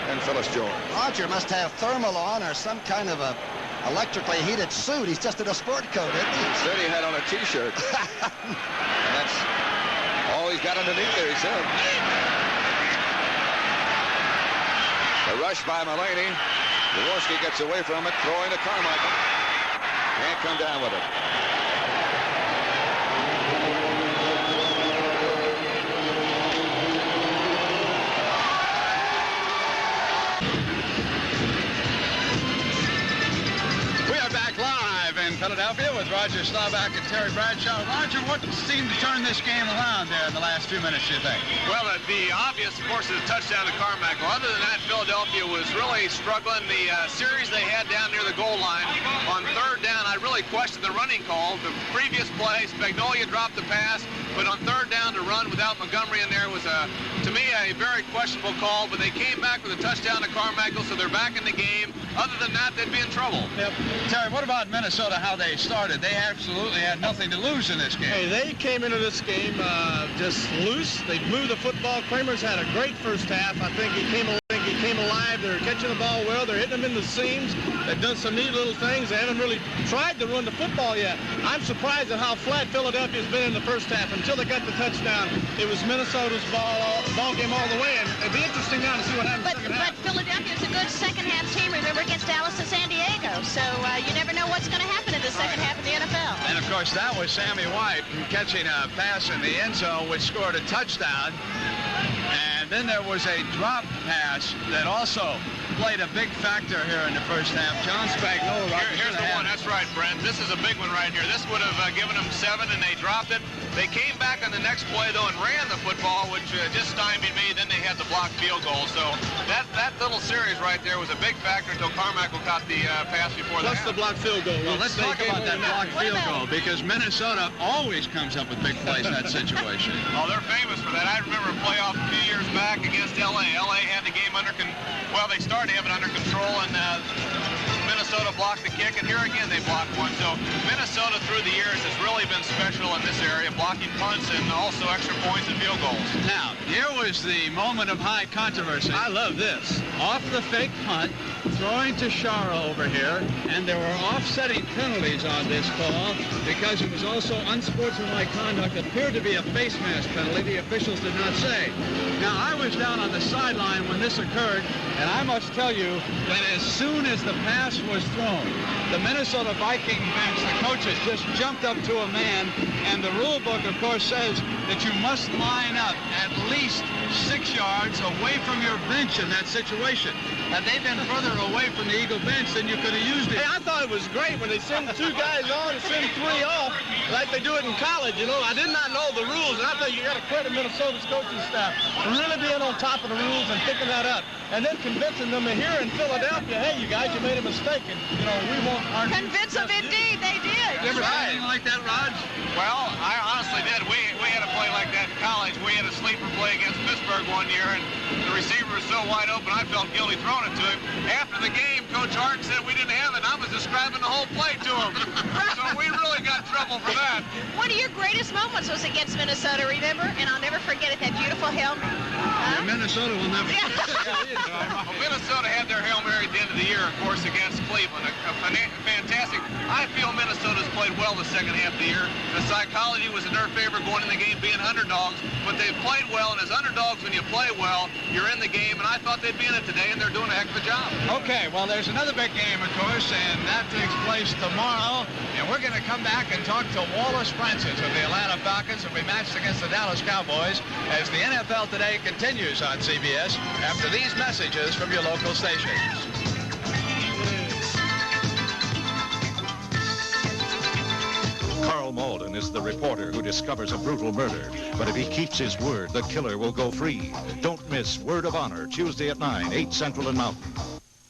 and Phyllis Jones. Roger must have thermal on or some kind of a electrically heated suit. He's just in a sport coat, isn't he? He said he had on a T-shirt. And that's all he's got underneath there, he said. The rush by Mulaney. Jaworski gets away from it, throwing to Carmichael. Can't come down with it. Philadelphia with Roger Staubach and Terry Bradshaw. Roger, what seemed to turn this game around there in the last 2 minutes, you think? Well, the obvious, of course, is the touchdown to Carmichael. Other than that, Philadelphia was really struggling. The series they had down near the goal line, on third down, I really questioned the running call. The previous play, Spagnolia dropped the pass, but on third down to run without Montgomery in there was, to me, a very questionable call. But they came back with a touchdown to Carmichael, so they're back in the game. Other than that, they'd be in trouble. Yep. Terry, what about Minnesota, how they started? They absolutely had nothing to lose in this game. Hey, they came into this game just loose. They moved the football. Kramer's had a great first half. I think he came alive. They're catching the ball well. They're hitting them in the seams. They've done some neat little things. They haven't really tried to run the football yet. I'm surprised at how flat Philadelphia's been in the first half. Until they got the touchdown, it was Minnesota's ball game all the way. And it'd be interesting now to see what happens in the second half. But Philadelphia's a good second half team, remember, against Dallas and San Diego. So you never know what's going to happen in the second half of the NFL. And, of course, that was Sammy White catching a pass in the end zone, which scored a touchdown. And then there was a drop pass that also played a big factor here in the first half. John Spagnola. Here's the one. That's right, Brent. This is a big one right here. This would have given them 7, and they dropped it. They came back on the next play, though, and ran the football, which just stymied me. Then they had the blocked field goal. So that little series right there was a big factor until Carmichael caught the pass before the half. Plus the blocked field goal. Well, let's talk about that blocked field goal, because Minnesota always comes up with big plays in that situation. Oh, they're famous for that. I remember a playoff a few years back against L.A. L.A. had the game under control. Well, they started to have it under control, and Minnesota blocked the kick, and here again they blocked one. So Minnesota through the years has really been special in this area, blocking punts and also extra points and field goals. Now, here was the moment of high controversy. I love this. Off the fake punt, throwing to Shara over here, and there were offsetting penalties on this call because it was also unsportsmanlike conduct. Appeared to be a face mask penalty. The officials did not say. Now, I was down on the sideline when this occurred, and I must tell you that as soon as the pass was thrown, the Minnesota Viking bench, the coaches, just jumped up to a man, and the rule book, of course, says that you must line up at least 6 yards away from your bench in that situation. Had they been further away from the Eagle bench, then you could have used it. Hey, I thought it was great when they send 2 guys on and send 3 off, like they do it in college. You know, I did not know the rules, and I think you got to credit Minnesota's coaching staff for really being on top of the rules and picking that up, and then convincing them here in Philadelphia, hey, you guys, you made a mistake, and you know we won't. Convince them, indeed, they did. You ever seen anything like that, Raj? Well, I honestly did. We had a play like that in college. We had a sleeper play against Pittsburgh one year, and the receiver was so wide open, I felt guilty throwing it to him. After the game, Coach Hart said we didn't have it, and I was describing the whole play to him. So we really got trouble for that. One of your greatest moments was against Minnesota, remember? And I'll never forget it, that beautiful helmet. Yeah, Minnesota will never Well, Minnesota had their Hail Mary at the end of the year, of course, against Cleveland. A fantastic. I feel Minnesota's played well the second half of the year. The psychology was in their favor going in the game being underdogs, but they've played well, and as underdogs, when you play well, you're in the game, and I thought they'd be in it today, and they're doing a heck of a job. Okay, well, there's another big game, of course, and that takes place tomorrow, and we're going to come back and talk to Wallace Francis of the Atlanta Falcons, and we matched against the Dallas Cowboys as the NFL Today continues on CBS after these messages from your local stations. Carl Malden is the reporter who discovers a brutal murder. But if he keeps his word, the killer will go free. Don't miss Word of Honor, Tuesday at 9, 8 Central and Mountain.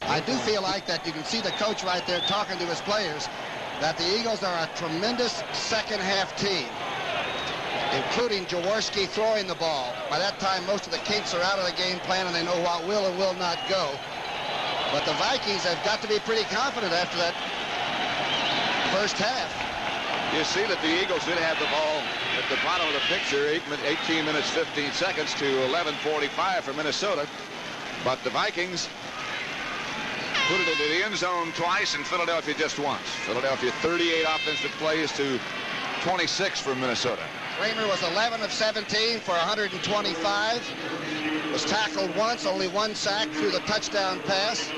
I do feel like that you can see the coach right there talking to his players, that the Eagles are a tremendous second-half team, including Jaworski throwing the ball. By that time, most of the kinks are out of the game plan, and they know what will and will not go. But the Vikings have got to be pretty confident after that first half. You see that the Eagles did have the ball at the bottom of the picture, 18 minutes, 15 seconds to 11:45 for Minnesota. But the Vikings put it into the end zone twice and Philadelphia just once. Philadelphia 38 offensive plays to 26 for Minnesota. Kramer was 11 of 17 for 125. Was tackled once, only one sack through the touchdown pass.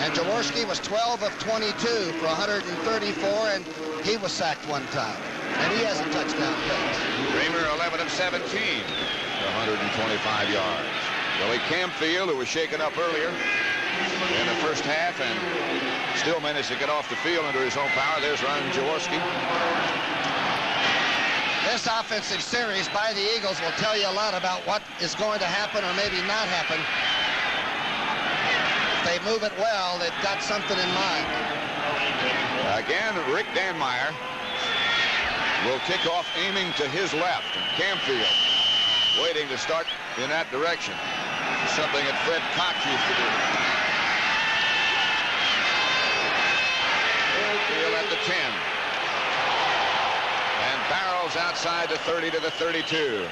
And Jaworski was 12 of 22 for 134, and he was sacked one time. And he has a touchdown pass. Kramer 11 of 17 for 125 yards. Billy Camfield, who was shaken up earlier in the first half and still managed to get off the field under his own power. There's Ron Jaworski. This offensive series by the Eagles will tell you a lot about what is going to happen or maybe not happen. If they move it well, they've got something in mind. Again, Rick Danmeyer will kick off aiming to his left. And Camfield waiting to start in that direction. Something that Fred Cox used to do. Field at the 10. And barrels outside the 30 to the 32.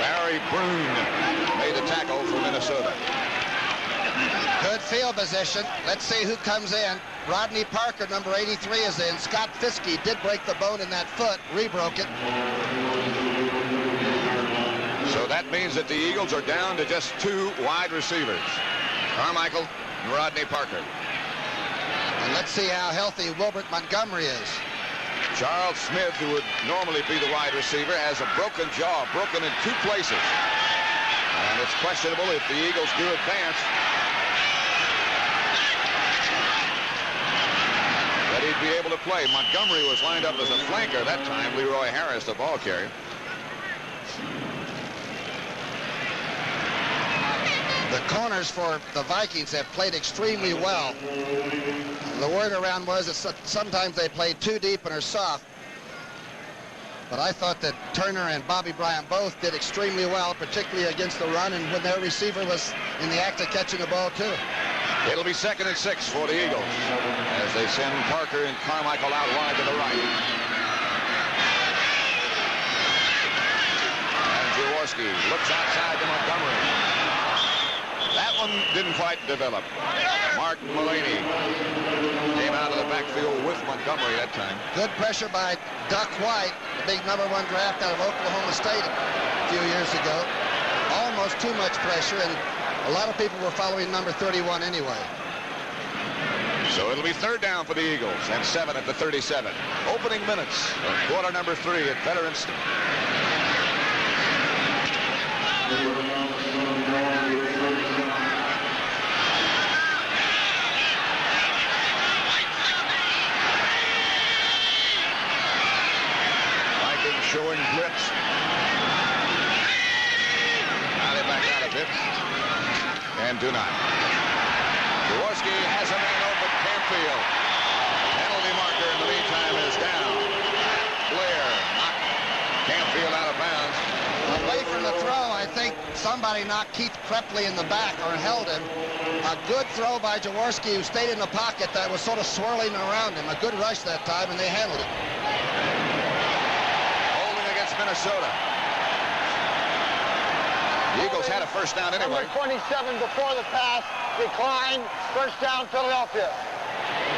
Larry Brune made the tackle for Minnesota. Good field position. Let's see who comes in. Rodney Parker, number 83, is in. Scott Fiskey did break the bone in that foot, rebroke it. So that means that the Eagles are down to just two wide receivers, Carmichael and Rodney Parker. And let's see how healthy Wilbert Montgomery is. Charles Smith, who would normally be the wide receiver, has a broken jaw, broken in two places. And it's questionable if the Eagles do advance that he'd be able to play. Montgomery was lined up as a flanker that time. Leroy Harris, the ball carrier. The corners for the Vikings have played extremely well. The word around was that sometimes they play too deep and are soft. But I thought that Turner and Bobby Bryant both did extremely well, particularly against the run and when their receiver was in the act of catching the ball too. It'll be 2nd and 6 for the Eagles as they send Parker and Carmichael out wide to the right. And Jaworski looks outside to Montgomery. That one didn't quite develop. Mark Mullaney came out of the backfield with Montgomery that time. Good pressure by Duck White, the big #1 draft out of Oklahoma State a few years ago. Almost too much pressure, and a lot of people were following number 31 anyway. So it'll be 3rd down for the Eagles and 7 at the 37. Opening minutes of quarter number 3 at Veterans. Showing blitz. Now they back out of it and do not. Jaworski has a man open. Camfield. Penalty marker in the meantime is down. Blair knocked Camfield out of bounds. Away from the throw, I think somebody knocked Keith Krepley in the back or held him. A good throw by Jaworski, who stayed in the pocket that was sort of swirling around him. A good rush that time, and they handled it. Minnesota. The Eagles had a first down anyway. Number 27 before the pass, declined, first down Philadelphia.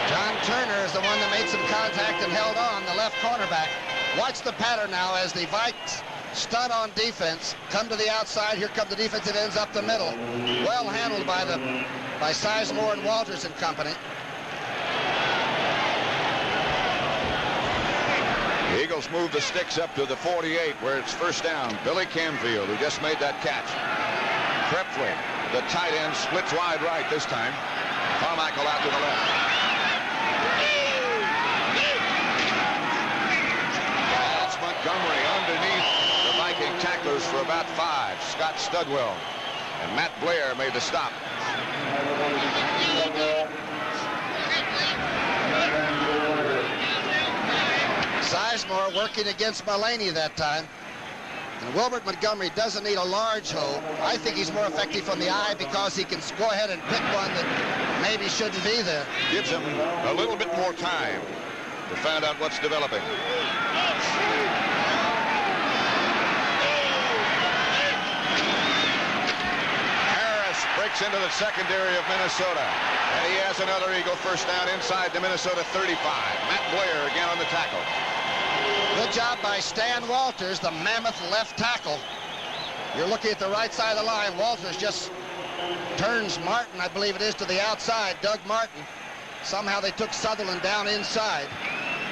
John Turner is the one that made some contact and held on, the left cornerback. Watch the pattern now as the Vikes stun on defense, come to the outside, here come the defensive ends up the middle. Well handled by Sizemore and Walters and company. The Eagles move the sticks up to the 48 where it's first down. Billy Camfield, who just made that catch. Krepley, the tight end, splits wide right this time. Carmichael out to the left. about 5. Scott Studwell and Matt Blair made the stop. Sizemore working against Mullaney that time. And Wilbert Montgomery doesn't need a large hole. I think he's more effective from the eye because he can go ahead and pick one that maybe shouldn't be there. Gives him a little bit more time to find out what's developing. Harris breaks into the secondary of Minnesota. And he has another Eagle first down inside the Minnesota 35. Matt Blair again on the tackle. Good job by Stan Walters, the mammoth left tackle. You're looking at the right side of the line. Walters just turns Martin, I believe it is, to the outside. Doug Martin. Somehow they took Sutherland down inside.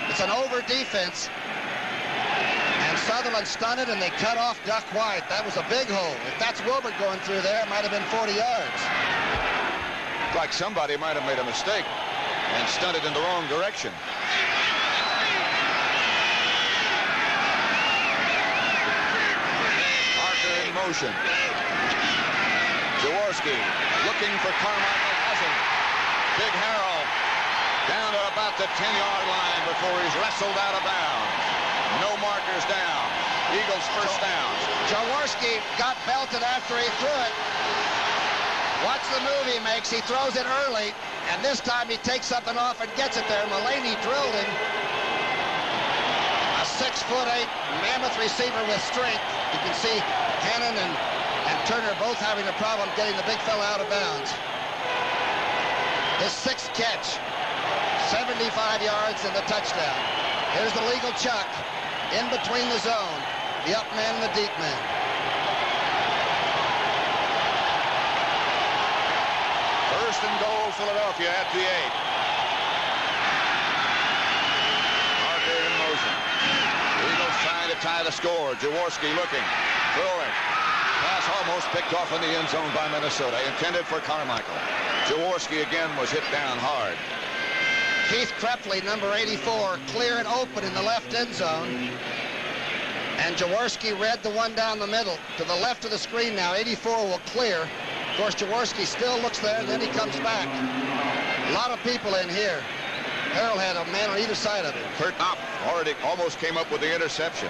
It's an over defense. And Sutherland stunted, and they cut off Duck White. That was a big hole. If that's Wilbert going through there, it might have been 40 yards. Like somebody might have made a mistake and stunted in the wrong direction. Motion. Jaworski looking for Carmichael, has him. Big Harrell down to about the 10-yard line before he's wrestled out of bounds. No markers down. Eagles first down. Jaworski got belted after he threw it. Watch the move he makes. He throws it early, and this time he takes something off and gets it there. Mullaney drilled him. A 6'8" mammoth receiver with strength. You can see Hannon and Turner both having a problem getting the big fella out of bounds. His 6th catch, 75 yards and the touchdown. Here's the legal chuck in between the zone, the up man and the deep man. First and goal, Philadelphia at the 8. Parker in motion. Eagles trying to tie the score. Jaworski looking, throwing. Pass almost picked off in the end zone by Minnesota. Intended for Carmichael. Jaworski again was hit down hard. Keith Krepley, number 84, clear and open in the left end zone. And Jaworski read the one down the middle. To the left of the screen now, 84 will clear. Of course, Jaworski still looks there, and then he comes back. A lot of people in here. Harold had a man on either side of him. Kurt Knopf already almost came up with the interception.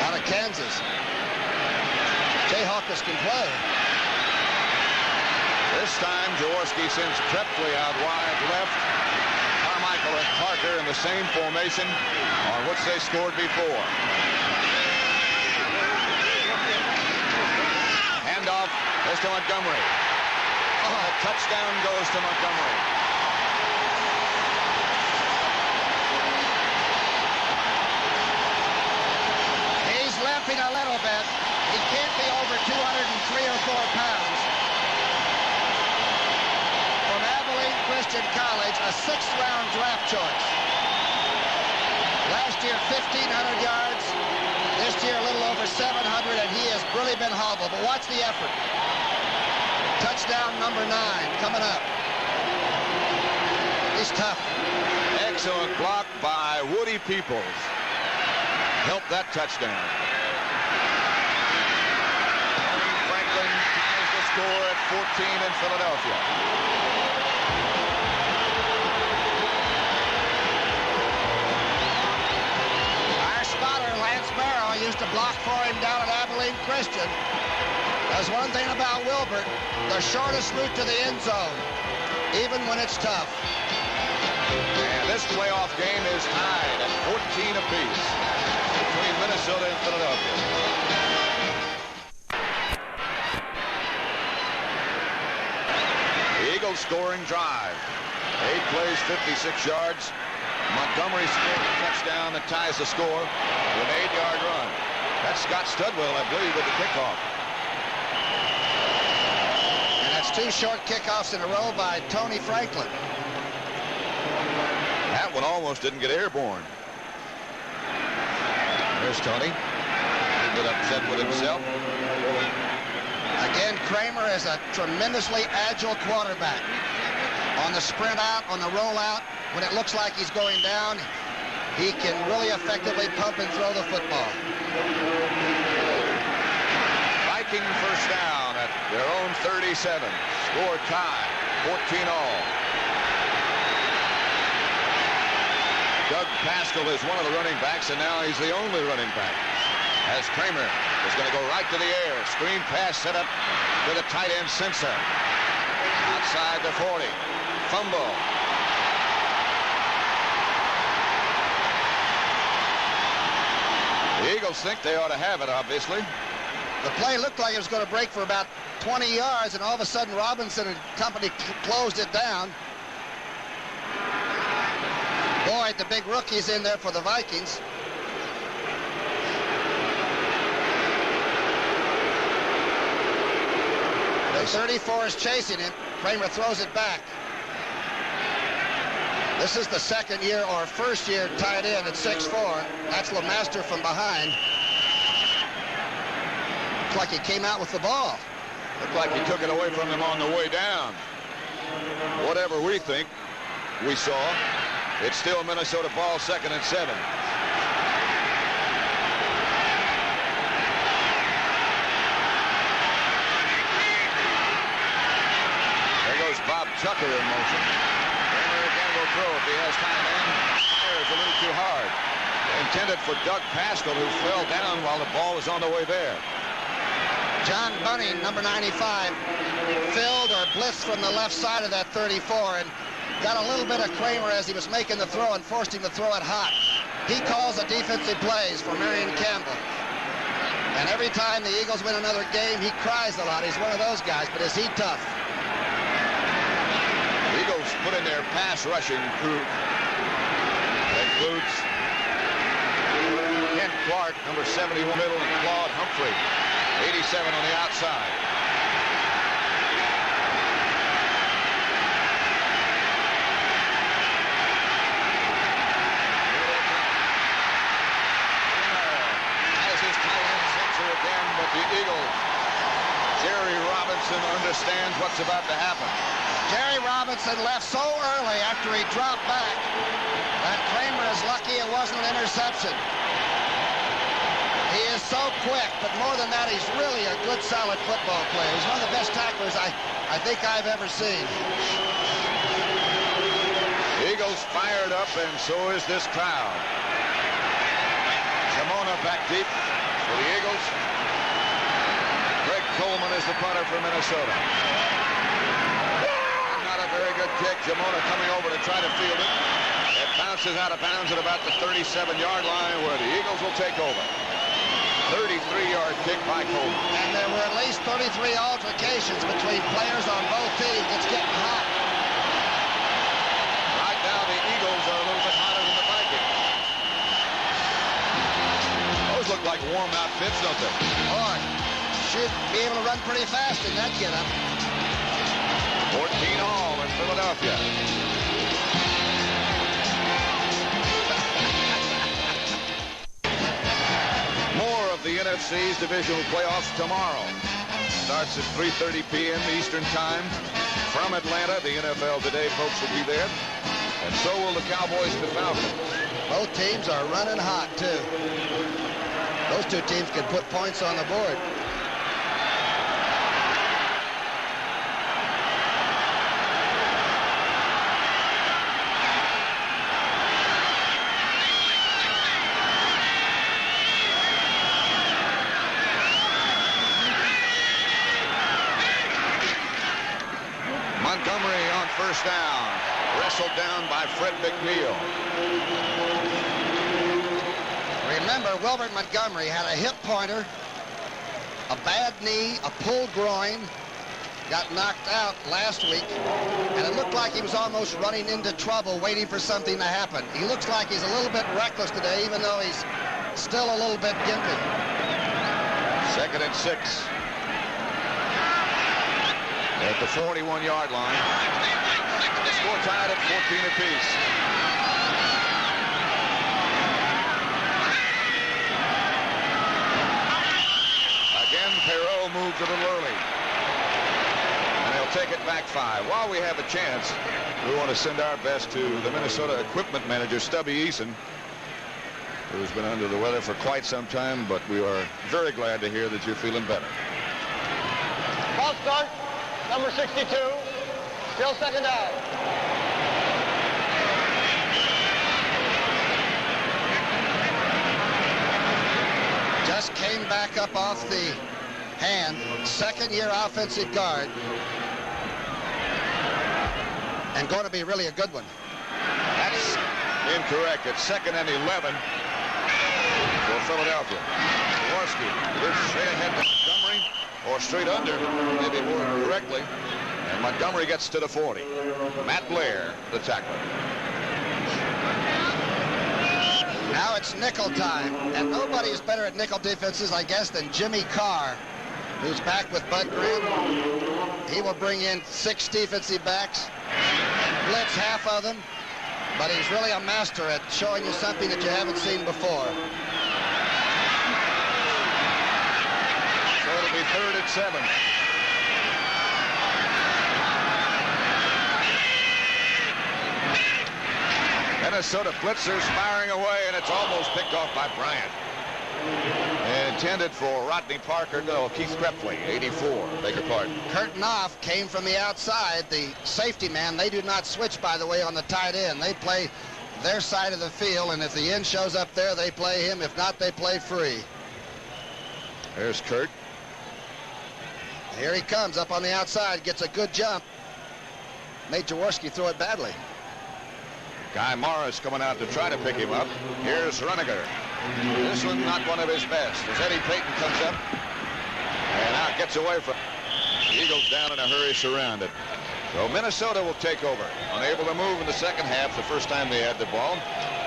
Out of Kansas. Jayhawkers can play. This time, Jaworski sends Krepley out wide left. Carmichael and Parker in the same formation on which they scored before. Handoff is to Montgomery. Oh, touchdown goes to Montgomery. He's limping a little bit. He can't be over 203 or 4 pounds. From Abilene Christian College, a 6th-round draft choice. Last year, 1,500 yards. This year, a little over 700, and he has really been hobbled. But watch the effort. Touchdown number 9 coming up. He's tough. Excellent block by Woody Peoples. Helped that touchdown. Franklin ties the score at 14 in Philadelphia. Our spotter, Lance Barrow, used to block for him down at Abilene Christian. There's one thing about Wilbert, the shortest route to the end zone, even when it's tough. And this playoff game is tied at 14 apiece between Minnesota and Philadelphia. The Eagles scoring drive. 8 plays, 56 yards. Montgomery scored a touchdown that ties the score with an 8-yard run. That's Scott Studwell, I believe, with the kickoff. And that's 2 short kickoffs in a row by Tony Franklin. That one almost didn't get airborne. There's Tony. A bit upset with himself. Again, Kramer is a tremendously agile quarterback. On the sprint out, on the roll out, when it looks like he's going down, he can really effectively pump and throw the football. Viking first down at their own 37. Score tie, 14 all. Doug Pascal is one of the running backs, and now he's the only running back. As Kramer is going to go right to the air. Screen pass set up to the tight end, Sensa. Outside the 40. Fumble. The Eagles think they ought to have it, obviously. The play looked like it was going to break for about 20 yards, and all of a sudden Robinson and company closed it down. Boyd, the big rookie's in there for the Vikings. The 34 is chasing him. Kramer throws it back. This is the second year or first year tight end at 6'4". That's LeMaster from behind. Looks like he came out with the ball. Looked like he took it away from him on the way down. Whatever we think we saw, it's still Minnesota ball, 2nd and 7. There goes Bob Tucker in motion. Kramer again will throw if he has time in. Fires a little too hard. Intended for Doug Pascal, who fell down while the ball was on the way there. John Bunning, number 95, filled or blitzed from the left side of that 34 and got a little bit of Kramer as he was making the throw and forced him to throw it hot. He calls the defensive plays for Marion Campbell. And every time the Eagles win another game, he cries a lot. He's one of those guys, but is he tough? The Eagles put in their pass rushing crew. That includes Ken Clark, number 71 middle, and Claude Humphrey, 87 on the outside. Has his tight end sensor again, but the Eagles, Jerry Robinson understands what's about to happen. Jerry Robinson left so early after he dropped back that Kramer is lucky it wasn't an interception. He is so quick, but more than that, he's really a good, solid football player. He's one of the best tacklers I think I've ever seen. Eagles fired up, and so is this crowd. Jamona back deep for the Eagles. Greg Coleman is the punter for Minnesota. Not a very good kick. Jamona coming over to try to field it. It bounces out of bounds at about the 37-yard line where the Eagles will take over. 33-yard kick by Coleman. And there were at least 33 altercations between players on both teams. It's getting hot. Right now, the Eagles are a little bit hotter than the Vikings. Those look like warm outfits, don't they? Boy, should be able to run pretty fast in that get-up. 14 all in Philadelphia. More of the NFC's divisional playoffs tomorrow. Starts at 3:30 p.m. Eastern Time. From Atlanta, the NFL Today folks will be there. And so will the Cowboys and the Falcons. Both teams are running hot, too. Those two teams can put points on the board. Montgomery on first down. Wrestled down by Fred McNeil. Remember, Wilbert Montgomery had a hip pointer, a bad knee, a pulled groin, got knocked out last week, and it looked like he was almost running into trouble waiting for something to happen. He looks like he's a little bit reckless today, even though he's still a little bit gimpy. 2nd and 6. At the 41-yard line. The score tied at 14 apiece. Again, Perot moves a little early. And he'll take it back 5. While we have a chance, we want to send our best to the Minnesota equipment manager, Stubby Eason, who's been under the weather for quite some time, but we are very glad to hear that you're feeling better. False start, number 62. Still second down. Just came back up off the hand. Second-year offensive guard. And going to be really a good one. That's incorrect. It's 2nd and 11 for Philadelphia. Jaworski looks straight ahead to Montgomery, or straight under, maybe more correctly. And Montgomery gets to the 40. Matt Blair, the tackler. Now it's nickel time, and nobody's better at nickel defenses, I guess, than Jimmy Carr, who's back with Bud Grant. He will bring in 6 defensive backs and blitz half of them, but he's really a master at showing you something that you haven't seen before. So it'll be 3rd and 7. Minnesota blitzers firing away, and it's almost picked off by Bryant. Intended for Rodney Parker. No, Keith Krepley, 84. Beg your pardon. Kurt Knopf came from the outside, the safety man. They do not switch, by the way, on the tight end. They play their side of the field, and if the end shows up there, they play him. If not, they play free. There's Kurt. Here he comes up on the outside, gets a good jump. Made Jaworski throw it badly. Guy Morris coming out to try to pick him up. Here's Runiger. This one not one of his best as Eddie Payton comes up and out gets away from the Eagles down in a hurry, surrounded. So Minnesota will take over. Unable to move in the second half the first time they had the ball.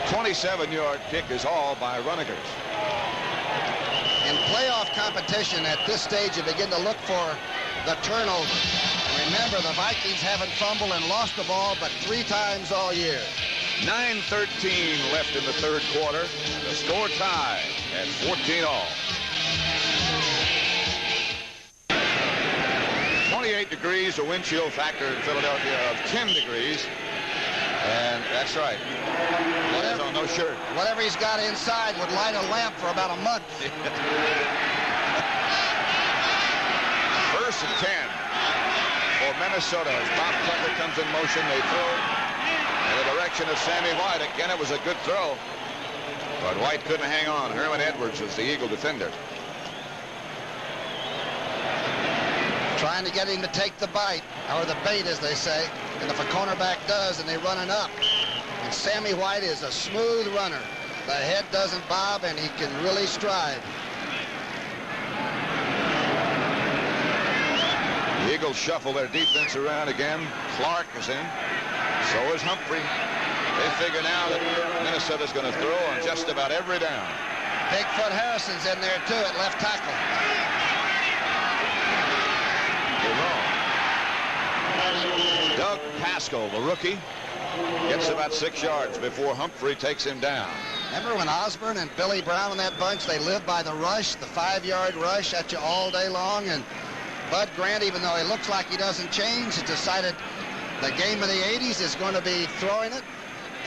27-yard kick is all by Runigers. In playoff competition at this stage, you begin to look for the turnover. Remember, the Vikings haven't fumbled and lost the ball but 3 times all year. 9:13 left in the third quarter. The score tied at 14 all. 28 degrees, a wind chill factor in Philadelphia of 10 degrees. And that's right. Whatever, no shirt. Whatever he's got inside would light a lamp for about a month. 1st and 10 for Minnesota. As Bob Tucker comes in motion, they throw in the direction of Sammy White. Again, it was a good throw, but White couldn't hang on. Herman Edwards was the Eagle defender. Trying to get him to take the bite, or the bait, as they say. And if a cornerback does, and they run it up. And Sammy White is a smooth runner. The head doesn't bob, and he can really stride. The Eagles shuffle their defense around again. Clark is in. So is Humphrey. They figure now that Minnesota's going to throw on just about every down. Bigfoot Harrison's in there, too, at left tackle. Doug Pascal, the rookie, gets about 6 yards before Humphrey takes him down. Remember when Osborne and Billy Brown and that bunch, they lived by the rush, the 5-yard rush at you all day long, and Bud Grant, even though he looks like he doesn't change, has decided the game of the 80s is going to be throwing it,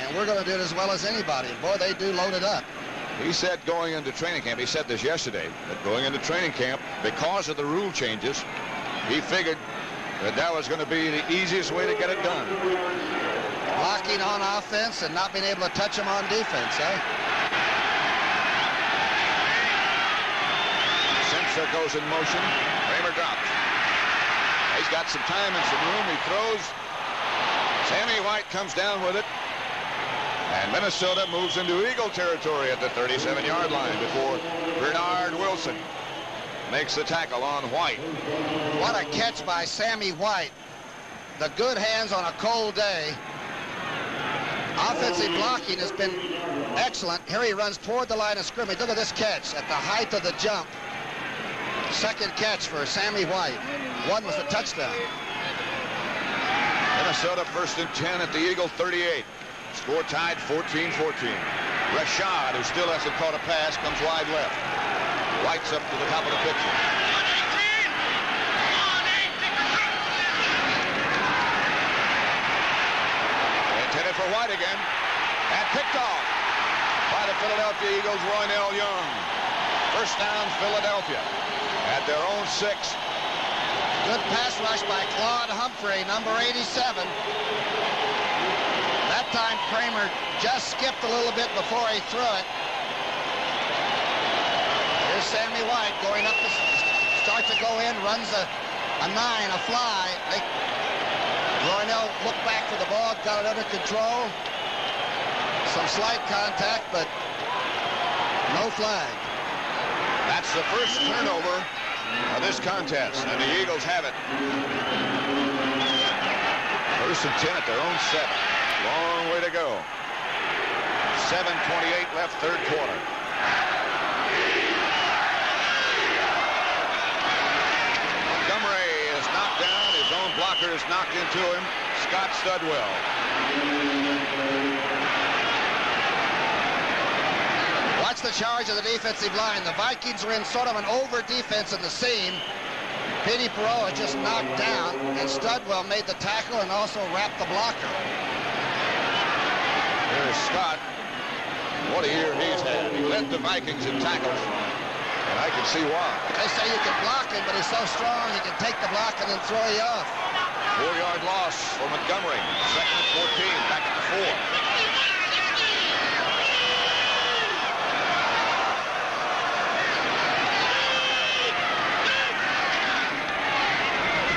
and we're going to do it as well as anybody. And boy, they do load it up. He said going into training camp, he said this yesterday, that going into training camp, because of the rule changes, he figured that was going to be the easiest way to get it done. Blocking on offense and not being able to touch them on defense, eh? Simpson goes in motion. Kramer drops. He's got some time and some room. He throws. Sammy White comes down with it. And Minnesota moves into Eagle territory at the 37-yard line before Bernard Wilson makes the tackle on White. What a catch by Sammy White. The good hands on a cold day. Offensive blocking has been excellent. Here he runs toward the line of scrimmage. Look at this catch at the height of the jump. Second catch for Sammy White. One was a touchdown. Minnesota 1st and 10 at the Eagle 38. Score tied 14-14. Rashad, who still hasn't caught a pass, comes wide left. White's up to the top of the picture. Intended for White again. And picked off by the Philadelphia Eagles, Roynell Young. First down, Philadelphia at their own 6. Good pass rush by Claude Humphrey, number 87. That time Kramer just skipped a little bit before he threw it. Here's Sammy White going up to start to go in, runs a 9, a fly. Roynell looked back for the ball, got it under control. Some slight contact, but no flag. That's the first turnover of this contest, and the Eagles have it. First and 10 at their own 7. Long way to go. 7:28 left, third quarter. Montgomery is knocked down. His own blocker is knocked into him. Scott Studwell. Watch the charge of the defensive line. The Vikings were in sort of an over defense in the seam. Petey Perreault just knocked down, and Studwell made the tackle and also wrapped the blocker. Here's Scott. What a year he's had. He led the Vikings in tackles, and I can see why. They say you can block him, but he's so strong he can take the block and then throw you off. 4-yard loss for Montgomery. Second and 14, back at the 4.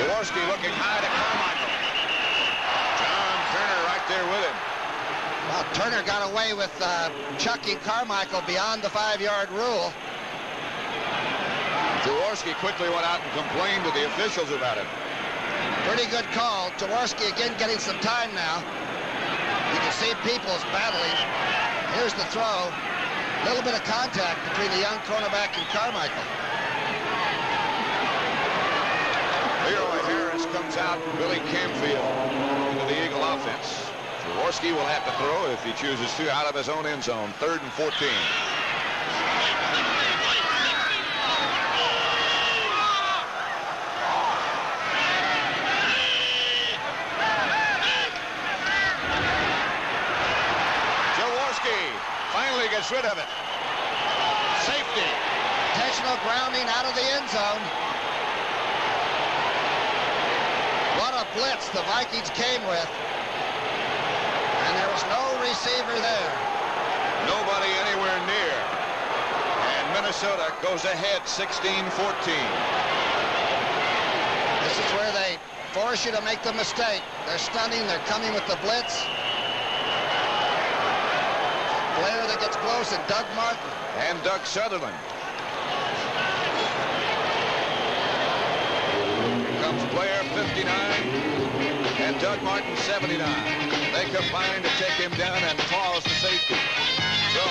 Jaworski looking high to Carmichael. John Turner right there with him. Well, Turner got away with chucking Carmichael beyond the 5-yard rule. Jaworski quickly went out and complained to the officials about it. Pretty good call. Jaworski again getting some time now. You can see Peoples battling. Here's the throw. A little bit of contact between the young cornerback and Carmichael. Leroy Harris comes out. Billy Camfield into the Eagle offense. Jaworski will have to throw if he chooses to out of his own end zone. 3rd and 14. Finally gets rid of it. Safety. Intentional grounding out of the end zone. What a blitz the Vikings came with. And there was no receiver there. Nobody anywhere near. And Minnesota goes ahead 16-14. This is where they force you to make the mistake. They're stunning. They're coming with the blitz. Blair that gets close, and Doug Martin. And Doug Sutherland. Here comes Blair, 59, and Doug Martin, 79. They combine to take him down and cause the safety. So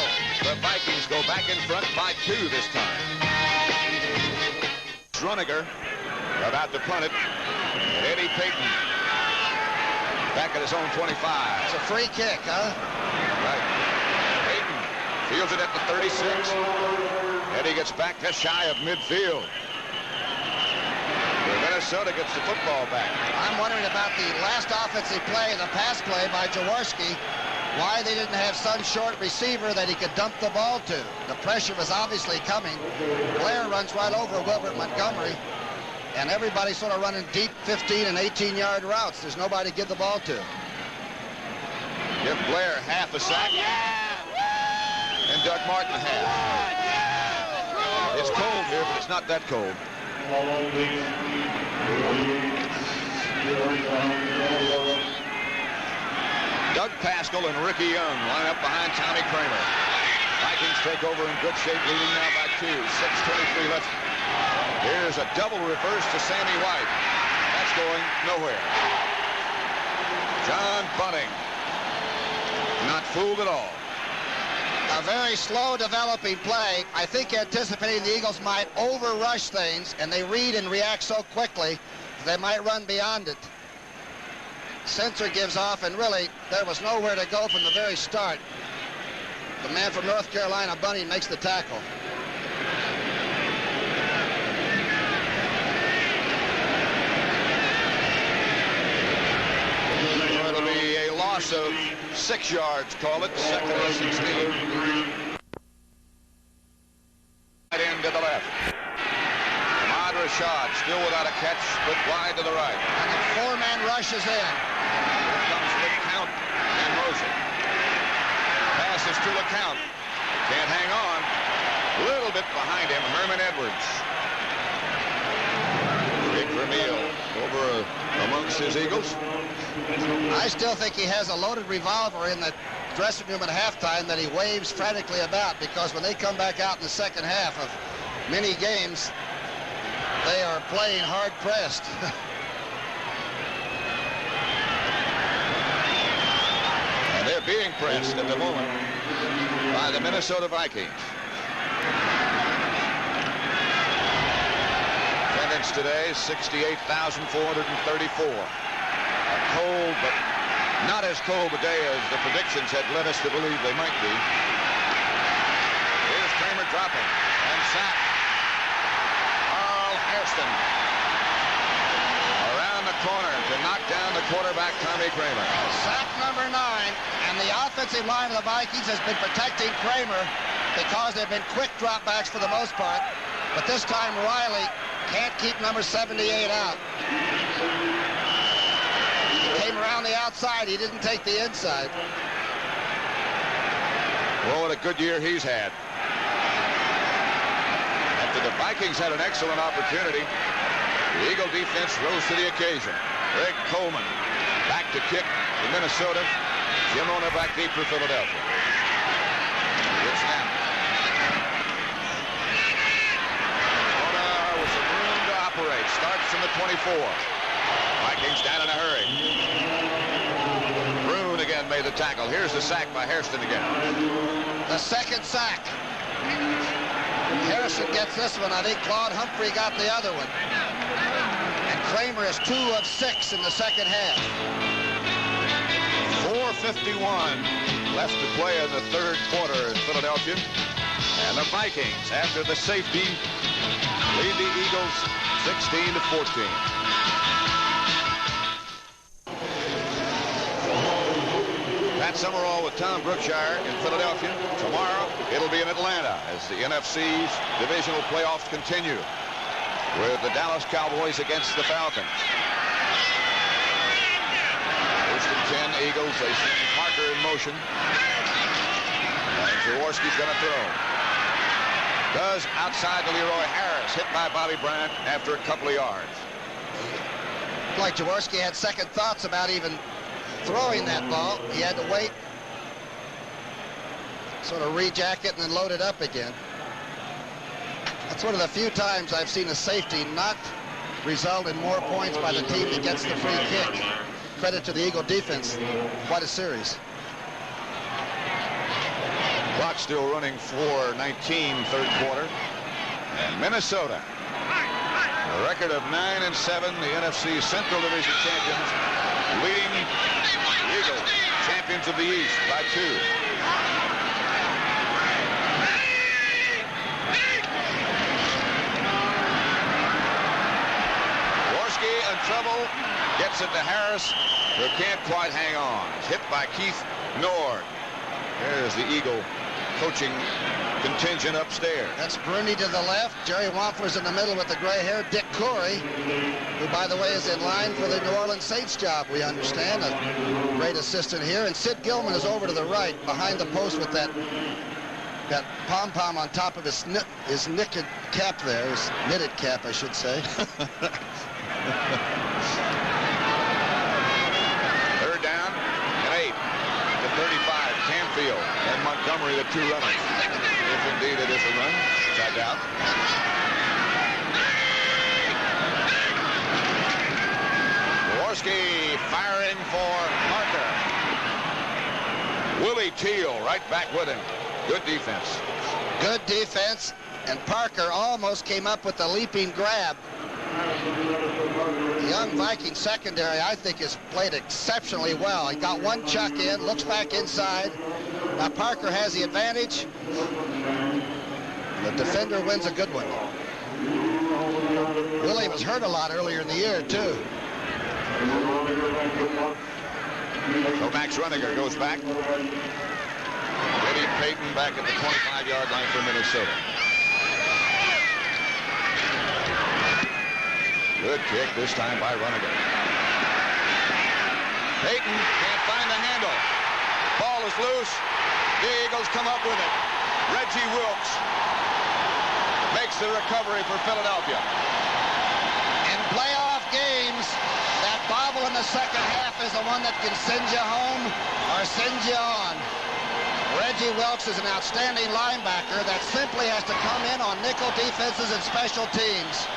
the Vikings go back in front by 2 this time. Schroniger about to punt it, and Eddie Payton back at his own 25. It's a free kick, huh? Right. Fields it at the 36. Eddie gets back just shy of midfield. Minnesota gets the football back. I'm wondering about the last offensive play, the pass play by Jaworski, why they didn't have some short receiver that he could dump the ball to. The pressure was obviously coming. Blair runs right over Wilbert Montgomery, and everybody's sort of running deep 15 and 18-yard routes. There's nobody to give the ball to. Give Blair half a sack. And Doug Martin half. It's cold here, but it's not that cold. Doug Pascal and Ricky Young line up behind Tommy Kramer. Vikings take over in good shape, leading now by 2. 6:23 left. Here's a double reverse to Sammy White. That's going nowhere. John Bunting. Not fooled at all. A very slow developing play. I think anticipating the Eagles might over-rush things, and they read and react so quickly they might run beyond it. Sensor gives off, and really there was nowhere to go from the very start. The man from North Carolina, Bunting, makes the tackle. It'll be a loss of 6 yards, call it. 2nd and 16. Right end to the left. Ahmad Rashad Dodd, still without a catch, but wide to the right. And the four-man rush is in. Here comes LeCount and Moser. Passes to LeCount. Can't hang on. A little bit behind him, Herman Edwards. Big Vermeil over amongst his Eagles. I still think he has a loaded revolver in the dressing room at halftime that he waves frantically about, because when they come back out in the second half of many games, they are playing hard-pressed. And they're being pressed at the moment by the Minnesota Vikings. Attendance today, 68,434. A cold, but not as cold a day as the predictions had led us to believe they might be. Here's Kramer dropping and sacked. Carl Hairston around the corner to knock down the quarterback, Tommy Kramer. Sack number 9, and the offensive line of the Vikings has been protecting Kramer because they've been quick dropbacks for the most part. But this time Riley can't keep number 78 out. He came around the outside. He didn't take the inside. Well, what a good year he's had. After the Vikings had an excellent opportunity, the Eagle defense rose to the occasion. Greg Coleman back to kick for Minnesota. Jim Owner back deep for Philadelphia. Good snap. Owner with some room to operate. Starts from the 24. Vikings down in a hurry. Brune again made the tackle. Here's the sack by Hairston again. The second sack. Harrison gets this one. I think Claude Humphrey got the other one. And Kramer is 2 of 6 in the second half. 4:51 left to play in the third quarter in Philadelphia. And the Vikings, after the safety, lead the Eagles 16-14. Pat Summerall with Tom Brookshier in Philadelphia. Tomorrow, it'll be in Atlanta as the NFC's divisional playoffs continue with the Dallas Cowboys against the Falcons. First and 10 Eagles. They send Parker in motion. And Jaworski's going to throw. Does outside to Leroy Harris, hit by Bobby Bryant after a couple of yards. Like Jaworski had second thoughts about even throwing that ball. He had to wait, sort of rejack it, and then load it up again. That's one of the few times I've seen a safety not result in more points by the team that gets the free kick. Credit to the Eagle defense. Quite a series. Clock still running, 4:19 third quarter. And Minnesota, a record of 9-7, the NFC Central Division champions, leading the Eagles, champions of the East, by 2. Jaworski in trouble, gets it to Harris, who can't quite hang on. It's hit by Keith Nord. There's the Eagle coaching contingent upstairs. That's Bruni to the left. Jerry Wampler's in the middle with the gray hair. Dick Corey, who, by the way, is in line for the New Orleans Saints job, we understand. A great assistant here. And Sid Gilman is over to the right, behind the post with that pom-pom on top of his knitted cap there. His knitted cap, I should say. Third down and 8 to 35. Canfield and Montgomery, the 2 runners. If indeed it is a run, which I doubt. Jaworski firing for Parker. Willie Teal right back with him. Good defense. Good defense, and Parker almost came up with the leaping grab. The young Viking secondary, I think, has played exceptionally well. He got one chuck in, looks back inside. Now Parker has the advantage. The defender wins a good one. Willie was hurt a lot earlier in the year, too. So Max Runniger goes back. Eddie Payton back at the 25-yard line for Minnesota. Good kick this time by Runniger. Payton can't find the handle. Ball is loose. The Eagles come up with it. Reggie Wilkes makes the recovery for Philadelphia. In playoff games, that bobble in the second half is the one that can send you home or send you on. Reggie Wilkes is an outstanding linebacker that simply has to come in on nickel defenses and special teams.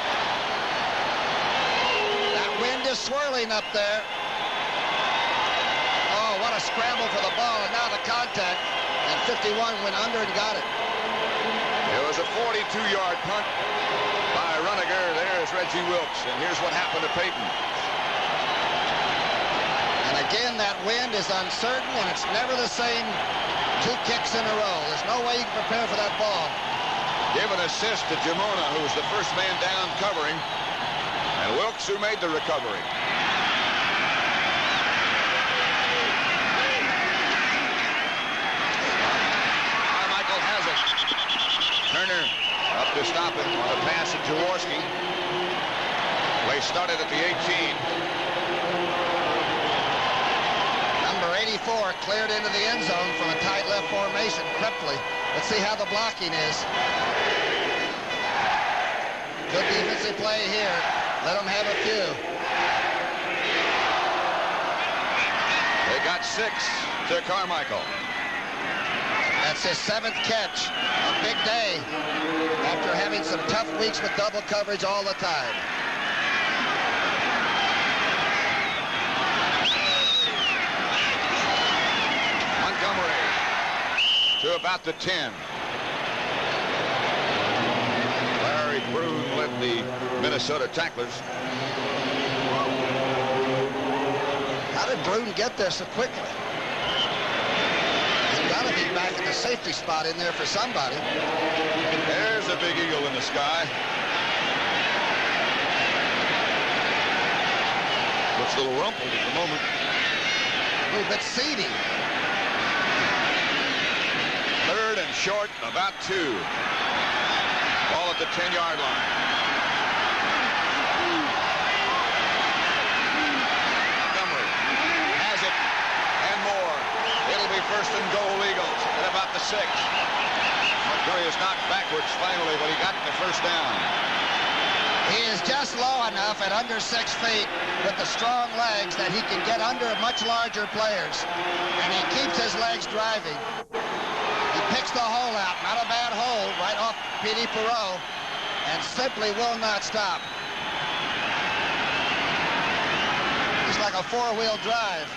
That wind is swirling up there. Oh, what a scramble for the ball, and now the contact. And 51 went under and got it. It was a 42-yard punt by Runniger. There's Reggie Wilkes, and here's what happened to Payton. And again, that wind is uncertain, and it's never the same 2 kicks in a row. There's no way you can prepare for that ball. Give an assist to Jamona, who's the first man down covering, and Wilkes, who made the recovery. Carmichael has it. Turner up to stop it on a pass of Jaworski. Play started at the 18. Number 84 cleared into the end zone from a tight left formation. Krepley. Let's see how the blocking is. Good defensive play here. Let them have a few. They got 6 to Carmichael. That's his 7th catch. A big day after having some tough weeks with double coverage all the time. Montgomery to about the 10. Larry Broon led the Minnesota tacklers. How did Broon get there so quickly? He's got to be back in the safety spot in there for somebody. There's a big eagle in the sky. Looks a little rumpled at the moment. A little bit seedy. 3rd and short, about 2. Ball at the 10-yard line. Montgomery has it and more. It'll be 1st and goal, Eagles at about the 6. Montgomery is knocked backwards finally, but he got the first down. He is just low enough at under 6 feet with the strong legs that he can get under much larger players. And he keeps his legs driving. He picks the hole out, not a bad hole, right off P.D. Perot, and simply will not stop. It's like a 4-wheel drive.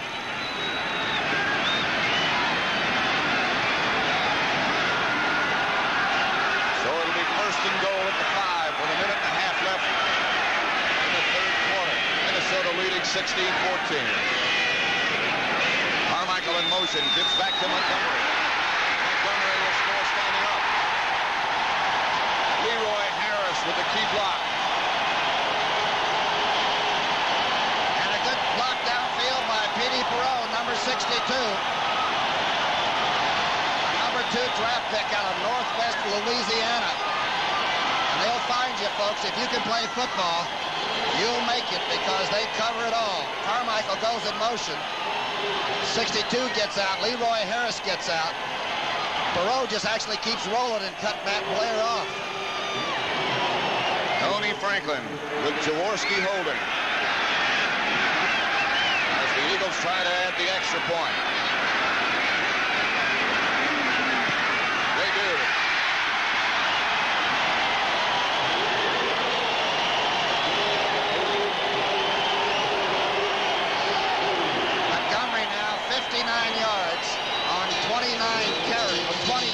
So it'll be 1st and goal at the 5 with a minute and a half left in the 3rd quarter. Minnesota leading 16-14. Carmichael in motion, gives back to Montgomery. Montgomery will score standing up. Leroy Harris with the key block. And a good block downfield by P.D. Perot, number 62. Number 2 draft pick out of Northwest Louisiana. And they'll find you, folks. If you can play football, you'll make it because they cover it all. Carmichael goes in motion. 62 gets out. Leroy Harris gets out. Perot just actually keeps rolling and cut Matt Blair off. Tony Franklin with Jaworski holding. As the Eagles try to add the extra point. They do. Montgomery now 59 yards on 20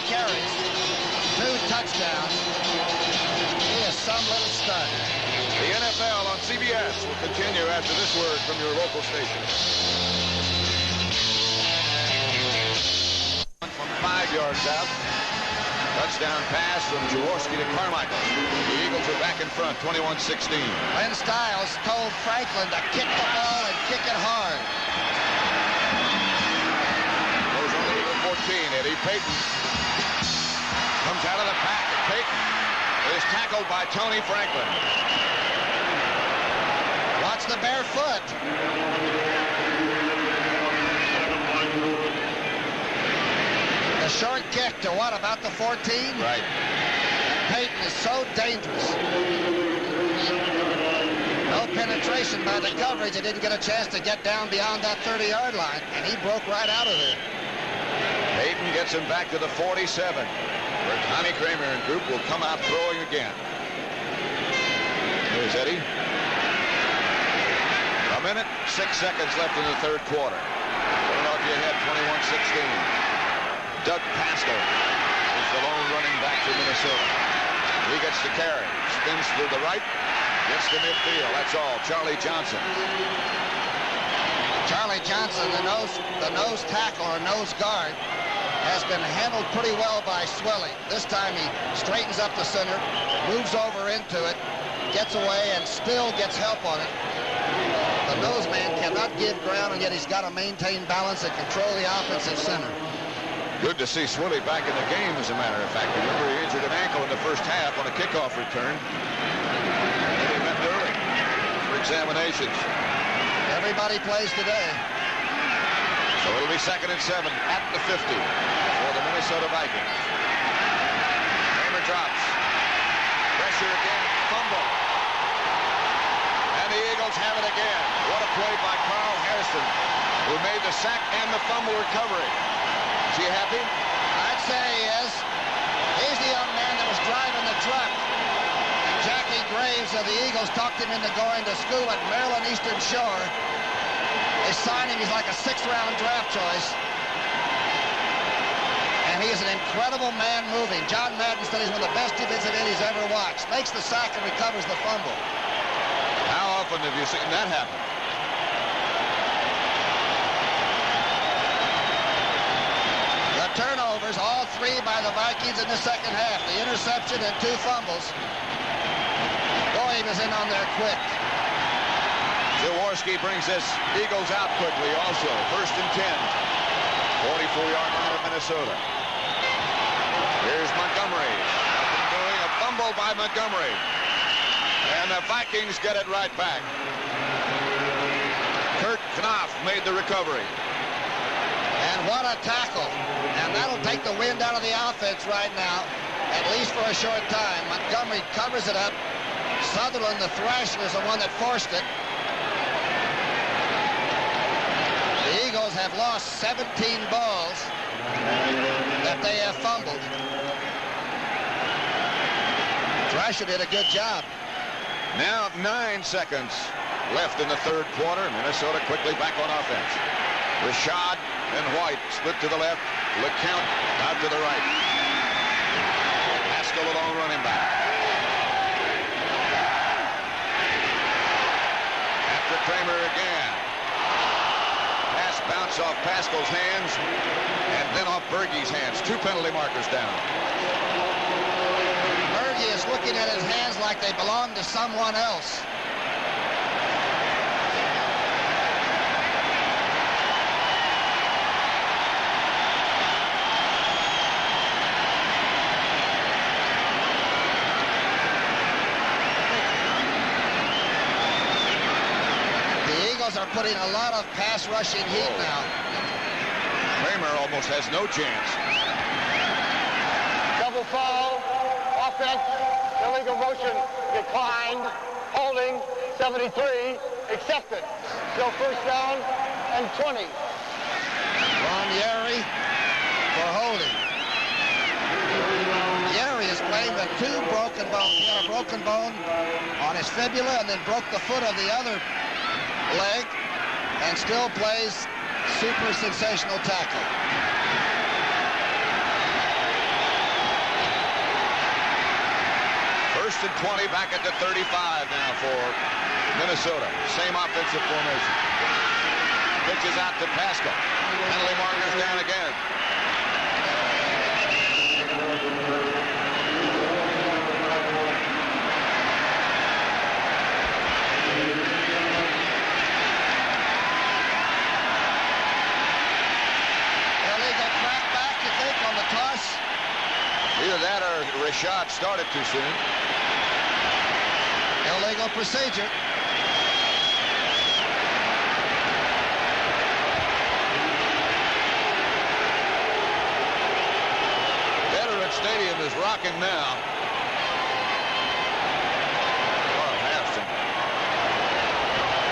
carries, 2 touchdowns. He is some little stud. The NFL on CBS will continue after this word from your local station. From 5 yards out. Touchdown pass from Jaworski to Carmichael. The Eagles are back in front, 21-16. Len Stiles told Franklin to kick the ball and kick it hard. Goes on to Eagle 14. Eddie Payton comes out of the pack, and Payton is tackled by Tony Franklin. the bare foot. The short kick to what, about the 14? Right. Peyton is so dangerous. No penetration by the coverage. He didn't get a chance to get down beyond that 30-yard line, and he broke right out of there. Peyton gets him back to the 47, where Tommy Kramer and group will come out throwing again. Here's Eddie. A minute, 6 seconds left in the third quarter. Philadelphia ahead 21-16. Doug Pascal is the lone running back for Minnesota. He gets the carry, spins to the right, gets to midfield. That's all. Charlie Johnson. Charlie Johnson, the nose tackle or nose guard, has been handled pretty well by Swilly. This time he straightens up the center, moves over into it, gets away, and still gets help on it. The nose man cannot give ground, and yet he's got to maintain balance and control the offensive center. Good to see Swilly back in the game, as a matter of fact. Remember, he injured an ankle in the first half on a kickoff return. And he went early for examinations. Everybody plays today. So it'll be 2nd and 7 at the 50 for the Minnesota Vikings. Kramer drops. Pressure again. Fumble. And the Eagles have it again. What a play by Carl Hairston, who made the sack and the fumble recovery. Is he happy? I'd say he is. He's the young man that was driving the truck. And Jackie Graves of the Eagles talked him into going to school at Maryland Eastern Shore. They signed him. He's like a 6th-round draft choice. And he is an incredible man moving. John Madden said he's one of the best defensive ends he's ever watched. Makes the sack and recovers the fumble. How often have you seen that happen? Turnovers, all 3 by the Vikings in the second half. The interception and 2 fumbles. Boy, he was in on there quick. Jaworski brings this Eagles out quickly also. 1st and 10. 44-yard line of Minnesota. Here's Montgomery. Nothing doing. A fumble by Montgomery. And the Vikings get it right back. Kurt Knopf made the recovery. And what a tackle. And that'll take the wind out of the offense right now, at least for a short time. Montgomery covers it up. Sutherland, the Thrasher, is the one that forced it. The Eagles have lost 17 balls that they have fumbled. Thrasher did a good job. Now 9 seconds left in the third quarter. Minnesota quickly back on offense. Rashad and White split to the left. LeCount out to the right. Pascal alone running back. After Kramer again. Pass bounce off Pascal's hands and then off Bergey's hands. 2 penalty markers down. Bergey is looking at his hands like they belong to someone else. Are putting a lot of pass rushing heat now. Kramer almost has no chance. Double foul, offense, illegal motion declined, holding, 73, accepted. Still 1st down and 20. Ron Yeri for holding. Yeri is playing with 2 broken bones. He had a broken bone on his fibula and then broke the foot of the other leg, and still plays super sensational tackle. First and 20 back at the 35 now for Minnesota. Same offensive formation. Pitches out to Pascal. Penalty markers down again. Either that or Rashad started too soon. Illegal procedure. Stadium is rocking now. Carl Harrison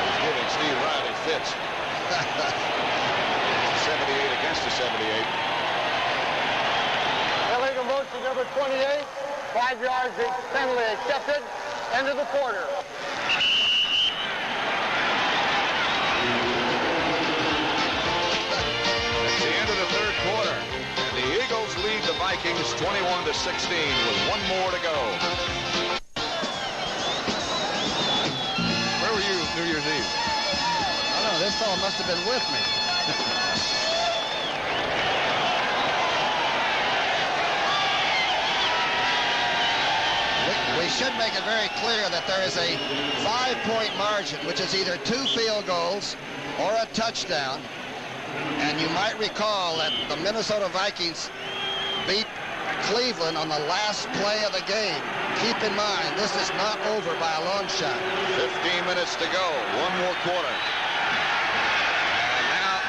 is giving Steve Riley fits. 78 against the 78. Illegal motion number 28. 5 yards penalty accepted. End of the quarter. It's the end of the third quarter. And the Eagles lead the Vikings 21-16 with one more to go. Where were you New Year's Eve? I don't know. This fellow must have been with me. We should make it very clear that there is a 5-point margin, which is either 2 field goals or a touchdown. And you might recall that the Minnesota Vikings beat Cleveland on the last play of the game. Keep in mind, this is not over by a long shot. 15 minutes to go. One more quarter. And now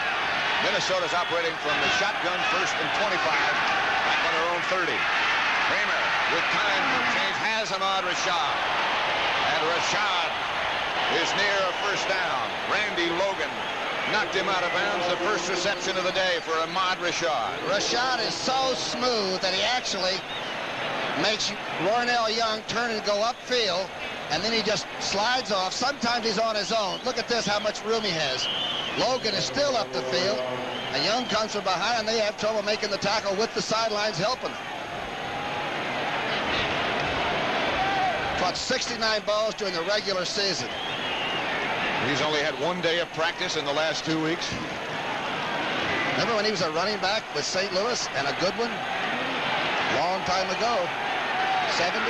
Minnesota's operating from the shotgun, 1st and 25, back on their own 30. Kramer with time for change has Ahmad Rashad. And Rashad is near a first down. Randy Logan knocked him out of bounds. The first reception of the day for Ahmad Rashad. Rashad is so smooth that he actually makes Roynell Young turn and go upfield, and then he just slides off. Sometimes he's on his own. Look at this, how much room he has. Logan is still up the field, and Young comes from behind, and they have trouble making the tackle with the sidelines helping him. Caught 69 balls during the regular season. He's only had 1 day of practice in the last 2 weeks. Remember when he was a running back with St. Louis, and a good one? Long time ago. 70?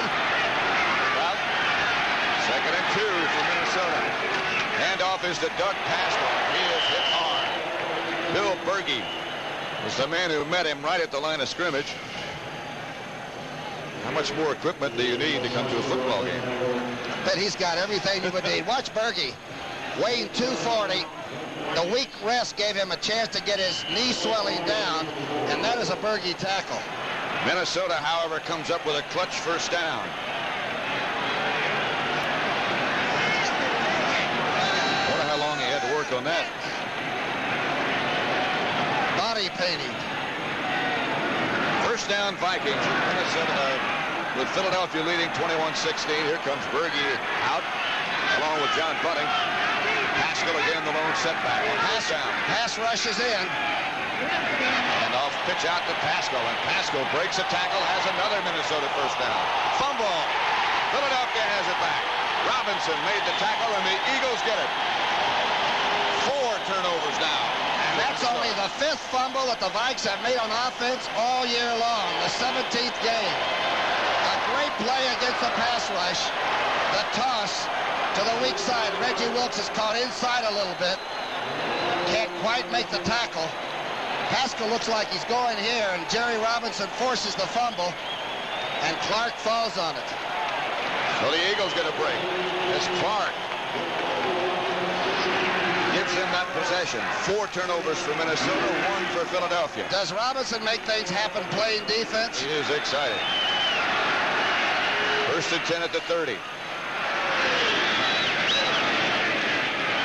Well, 2nd and 2 for Minnesota. Handoff is to Doug Pascal. He is hit hard. Bill Berge was the man who met him right at the line of scrimmage. How much more equipment do you need to come to a football game? I bet he's got everything you would need. Watch Berge, weighing 240. The weak rest gave him a chance to get his knee swelling down, and that is a Berge tackle. Minnesota, however, comes up with a clutch first down. Wonder how long he had to work on that. Body painting. First down Vikings. Minnesota with Philadelphia leading 21-16. Here comes Berge out along with John Bunting. Pascal again, the lone setback. Pass rushes in. And off pitch out to Pascal, and Pascal breaks a tackle, has another Minnesota first down. Fumble. Philadelphia has it back. Robinson made the tackle, and the Eagles get it. 4 turnovers now. That's only the 5th fumble that the Vikes have made on offense all year long, the 17th game. A great play against the pass rush. The toss to the weak side. Reggie Wilkes is caught inside a little bit. Can't quite make the tackle. Pascal looks like he's going here, and Jerry Robinson forces the fumble, and Clark falls on it. So the Eagles get a break. As Clark gives them that possession. 4 turnovers for Minnesota, 1 for Philadelphia. Does Robinson make things happen playing defense? He is excited. 1st and 10 at the 30.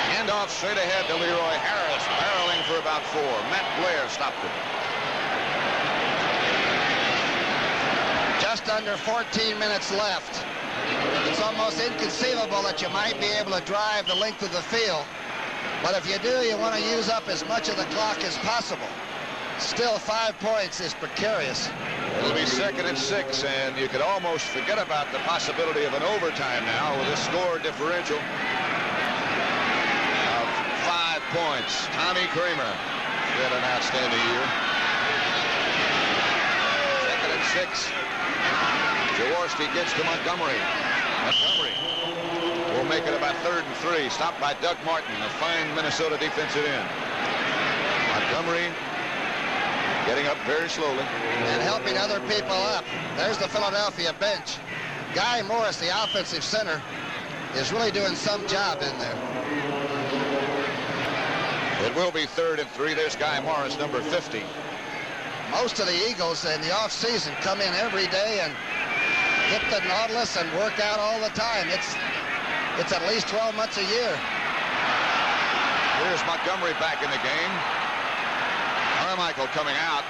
Handoff straight ahead to Leroy Harris, barreling for about 4. Matt Blair stopped it. Just under 14 minutes left. It's almost inconceivable that you might be able to drive the length of the field. But if you do, you want to use up as much of the clock as possible. Still, 5 points is precarious. It'll be 2nd and 6, and you could almost forget about the possibility of an overtime now with a score differential of 5 points. Tommy Kramer had an outstanding year. 2nd and 6. Jaworski gets to Montgomery. Montgomery will make it about 3rd and 3. Stopped by Doug Martin, a fine Minnesota defensive end. Montgomery getting up very slowly. And helping other people up. There's the Philadelphia bench. Guy Morris, the offensive center, is really doing some job in there. It will be 3rd and 3. There's Guy Morris, number 50. Most of the Eagles in the off-season come in every day and hit the Nautilus and work out all the time. It's at least 12 months a year. Here's Montgomery back in the game. Carmichael coming out.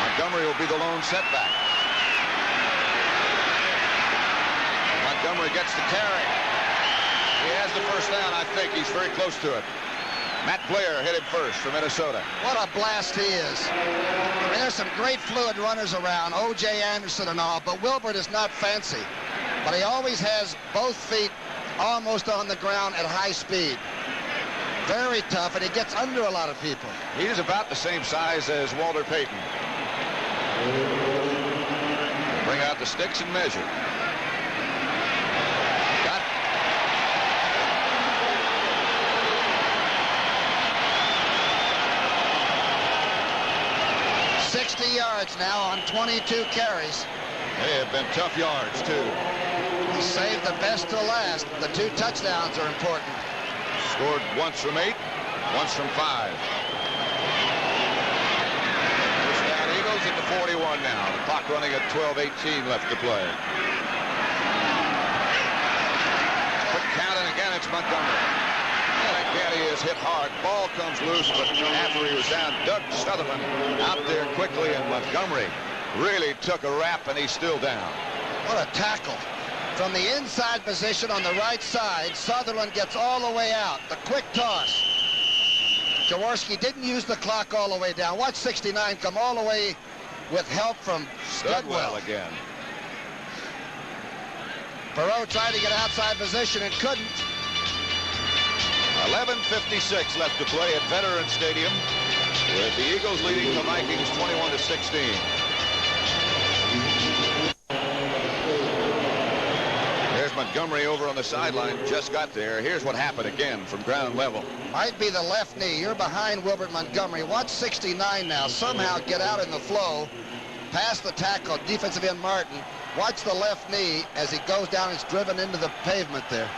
Montgomery will be the lone setback. Montgomery gets the carry. He has the first down, I think. He's very close to it. Matt Blair hit him first for Minnesota. What a blast he is. I mean, there's some great fluid runners around, O.J. Anderson and all, but Wilbert is not fancy. But he always has both feet almost on the ground at high speed. Very tough, and he gets under a lot of people. He's about the same size as Walter Payton. Bring out the sticks and measure. Got 60 yards now on 22 carries. They have been tough yards, too. He saved the best to last. The 2 touchdowns are important. Scored once from 8, once from 5. First down, Eagles at the 41 now. The clock running at 12:18 left to play. Quick count, and again it's Montgomery. And again he is hit hard. Ball comes loose, but after he was down, Doug Sutherland out there quickly, and Montgomery really took a rap, and he's still down. What a tackle. From the inside position on the right side, Sutherland gets all the way out. The quick toss. Jaworski didn't use the clock all the way down. Watch 69 come all the way with help from Studwell again. Perot tried to get outside position and couldn't. 11:56 left to play at Veterans Stadium, with the Eagles leading the Vikings 21-16. Montgomery over on the sideline just got there. Here's what happened again from ground level. Might be the left knee. You're behind Wilbert Montgomery. Watch 69 now. Somehow get out in the flow. Past the tackle, defensive end Martin. Watch the left knee as he goes down. It's driven into the pavement there.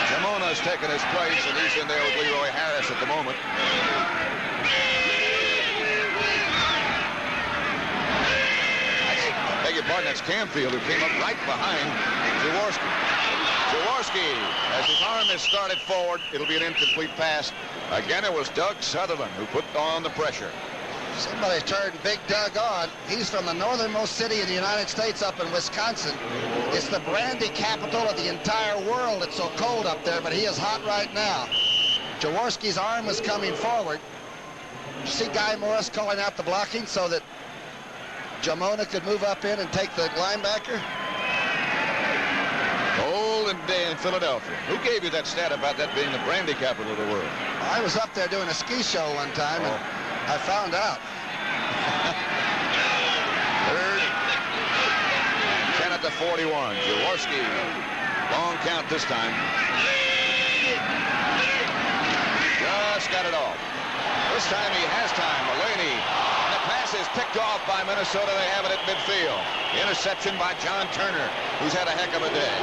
Jamona's taken his place, and he's in there with Leroy Harris at the moment. Beg your pardon, that's Canfield who came up right behind Jaworski. Jaworski, as his arm is started forward, it'll be an incomplete pass. Again, it was Doug Sutherland who put on the pressure. Somebody turned Big Doug on. He's from the northernmost city in the United States, up in Wisconsin. It's the brandy capital of the entire world. It's so cold up there, but he is hot right now. Jaworski's arm was coming forward. You see Guy Morris calling out the blocking so that Jamona could move up in and take the linebacker. Golden day in Philadelphia. Who gave you that stat about that being the brandy capital of the world? I was up there doing a ski show one time, and I found out. Third. 10 at the 41. Jaworski. Long count this time. Just got it off. This time he has time. Mullaney. Pass is picked off by Minnesota. They have it at midfield. Interception by John Turner, who's had a heck of a day.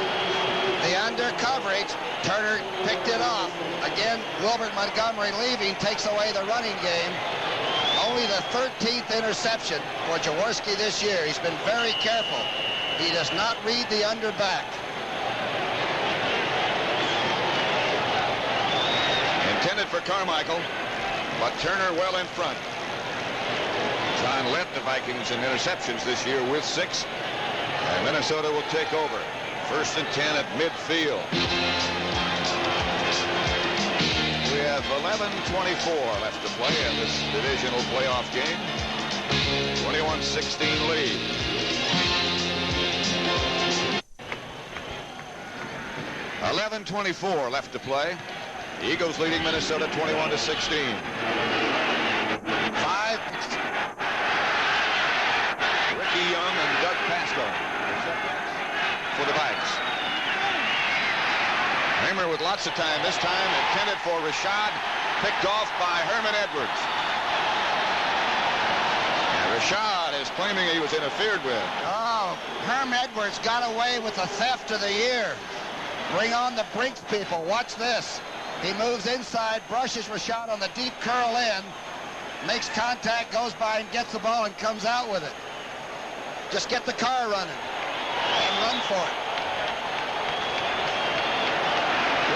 The under coverage. Turner picked it off. Again, Wilbert Montgomery leaving takes away the running game. Only the 13th interception for Jaworski this year. He's been very careful. He does not read the under back. Intended for Carmichael, but Turner well in front. John led the Vikings in interceptions this year with 6, and Minnesota will take over. 1st and 10 at midfield. We have 11:24 left to play in this divisional playoff game. 21-16 lead. $11:24 left to play. The Eagles leading Minnesota 21-16. 5. Ricky Young and Doug Pasco for the Vikes. Kramer with lots of time this time, intended for Rashad, picked off by Herman Edwards. And Rashad is claiming he was interfered with. Oh, Herm Edwards got away with the theft of the year. Bring on the Brinks people. Watch this. He moves inside, brushes Rashad on the deep curl in. makes contact, goes by and gets the ball and comes out with it. Just get the car running and run for it.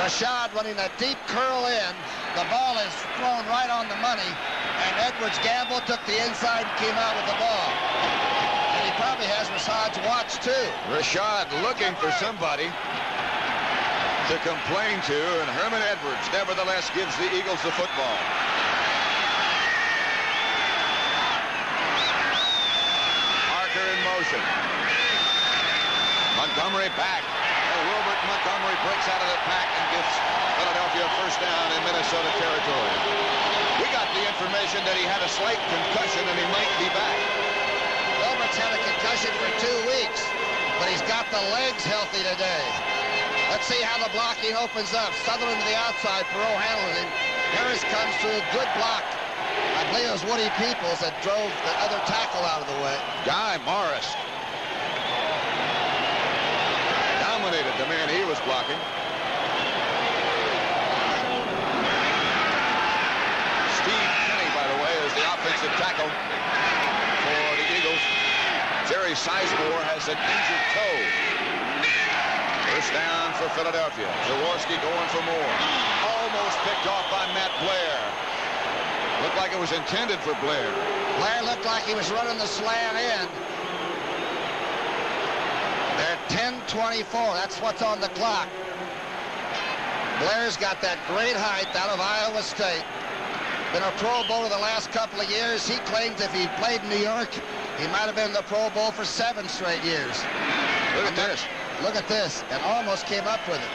Rashad running a deep curl in. The ball is thrown right on the money, and Edwards gambled, took the inside, and came out with the ball. And he probably has Rashad's watch, too. Rashad looking for somebody to complain to, and Herman Edwards nevertheless gives the Eagles the football. Parker in motion. Montgomery back. Wilbert Montgomery breaks out of the pack and gives Philadelphia a first down in Minnesota territory. We got the information that he had a slight concussion and he might be back. Wilbert's had a concussion for 2 weeks, but he's got the legs healthy today. Let's see how the blocking opens up. Sutherland to the outside. Perot handles him. Harris comes through. Good block. I believe it was Woody Peoples that drove the other tackle out of the way. Guy Morris dominated the man he was blocking. Steve Kenny, by the way, is the offensive tackle for the Eagles. Jerry Sizemore has an injured toe. First down for Philadelphia. Jaworski going for more. Almost picked off by Matt Blair. Looked like it was intended for Blair. Blair looked like he was running the slant end. They're 10:24. That's what's on the clock. Blair's got that great height out of Iowa State. Been a Pro Bowler the last couple of years. He claims if he played in New York, he might have been in the Pro Bowl for 7 straight years. Look at this. Look at this, and almost came up with it.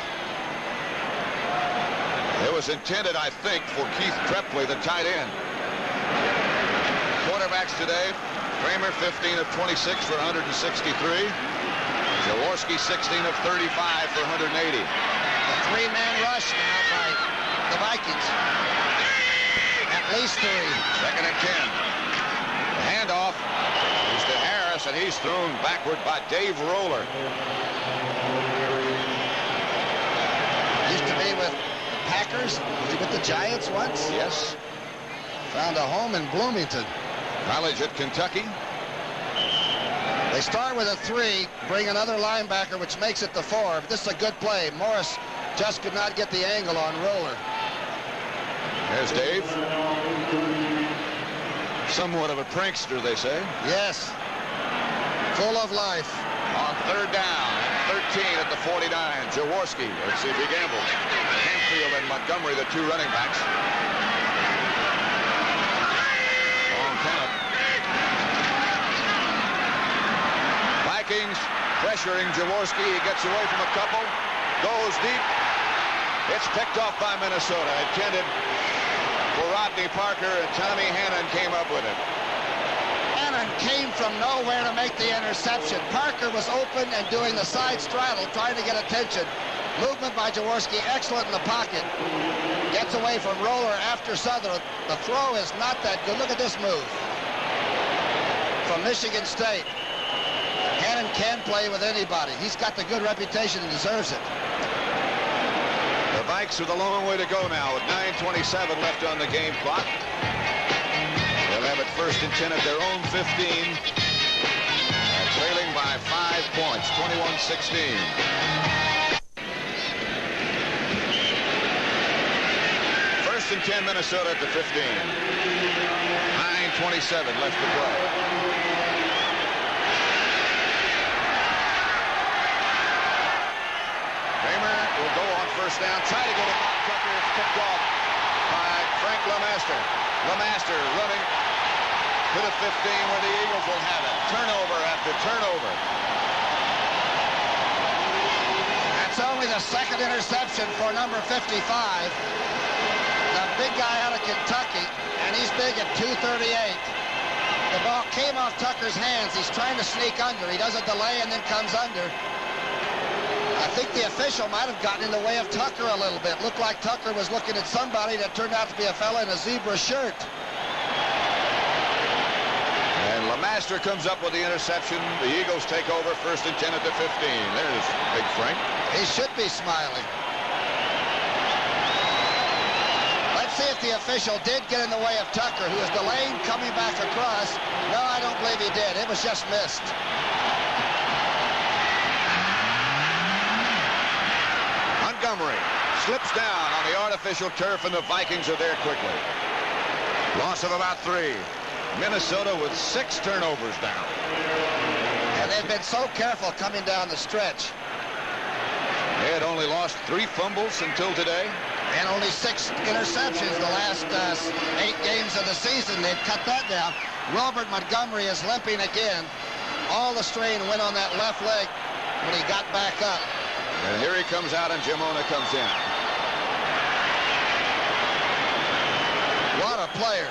It was intended, I think, for Keith Trepley, the tight end. Quarterbacks today, Kramer 15 of 26 for 163. Jaworski 16 of 35 for 180. A 3-man rush now by the Vikings. At least 3. Second and 10. The handoff is to Harris, and he's thrown backward by Dave Roller. Used to be with the Packers. Was he with the Giants once? Yes. Found a home in Bloomington. College at Kentucky. They start with a 3, bring another linebacker, which makes it the 4. But this is a good play. Morris just could not get the angle on Roller. There's Dave. Somewhat of a prankster, they say. Yes. Full of life. On third down, 13 at the 49. Jaworski, let's see if he gambles. Canfield and Montgomery, the 2 running backs. Long count. Vikings pressuring Jaworski. He gets away from a couple. Goes deep. It's picked off by Minnesota. Intended for Rodney Parker, and Tommy Hannon came up with it. Hannon came from nowhere to make the interception. Parker was open and doing the side straddle, trying to get attention. Movement by Jaworski, excellent in the pocket. Gets away from Roller after Sutherland. The throw is not that good. Look at this move. From Michigan State. Hannon can play with anybody. He's got the good reputation and deserves it. The Vikes with a long way to go now with 9:27 left on the game clock. They'll have it 1st and 10 at their own 15. Trailing by 5 points, 21-16. First and 10, Minnesota at the 15. 9:27 left to play. Kramer will go on first down, try to get it off Tucker. It's picked off by Frank LeMaster. LeMaster running to the 15 where the Eagles will have it. Turnover after turnover. That's only the 2nd interception for number 55. The big guy out of Kentucky, and he's big at 238. The ball came off Tucker's hands. He's trying to sneak under. He does a delay and then comes under. I think the official might have gotten in the way of Tucker a little bit. Looked like Tucker was looking at somebody that turned out to be a fella in a zebra shirt. And LeMaster comes up with the interception. The Eagles take over 1st and 10 at the 15. There's Big Frank. He should be smiling. Let's see see if the official did get in the way of Tucker, who was delayed coming back across. No, I don't believe he did. It was just missed. Montgomery slips down on the artificial turf, and the Vikings are there quickly. Loss of about 3. Minnesota with 6 turnovers down. And they've been so careful coming down the stretch. They had only lost 3 fumbles until today. And only 6 interceptions the last 8 games of the season. They've cut that down. Robert Montgomery is limping again. All the strain went on that left leg when he got back up. And here he comes out, and Jamona comes in. What a player.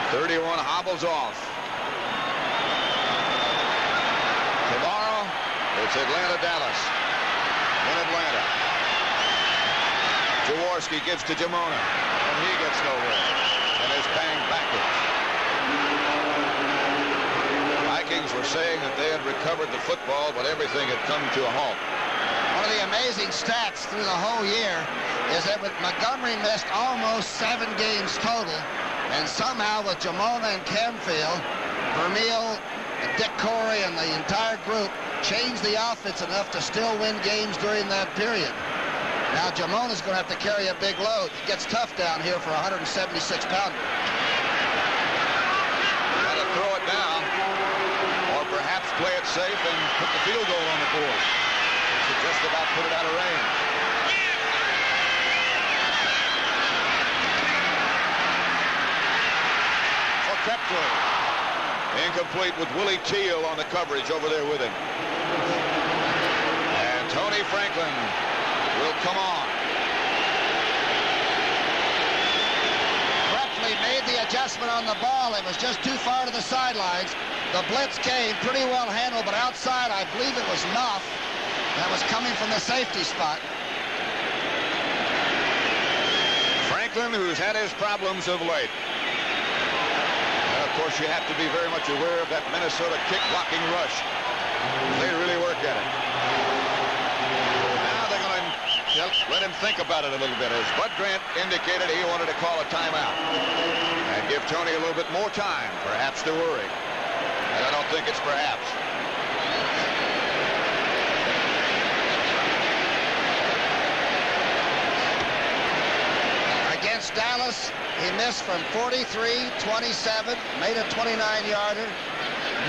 31 hobbles off. Tomorrow, it's Atlanta-Dallas in Atlanta. Jaworski gives to Jamona, and he gets nowhere, and is banged backwards. The Vikings were saying that they had recovered the football, but everything had come to a halt. One of the amazing stats through the whole year is that with Montgomery missed almost 7 games total, and somehow with Jamona and Camfield, Vermeil, and Dick Corey, and the entire group changed the offense enough to still win games during that period. Now Jamona's going to have to carry a big load. It gets tough down here for a 176-pounder. Got to throw it now, or perhaps play it safe and put the field goal on the board. He should just about put it out of range. For Crabtree. Incomplete with Willie Teal on the coverage over there with him. And Tony Franklin will come on. Crabtree made the adjustment on the ball. It was just too far to the sidelines. The blitz came pretty well handled, but outside, I believe it was Knopf that was coming from the safety spot. Franklin, who's had his problems of late. And of course, you have to be very much aware of that Minnesota kick blocking rush. They really work at it. Now they're going to let him think about it a little bit. As Bud Grant indicated, he wanted to call a timeout and give Tony a little bit more time, perhaps to worry. And I don't think it's perhaps. Against Dallas, he missed from 43, 27, made a 29-yarder,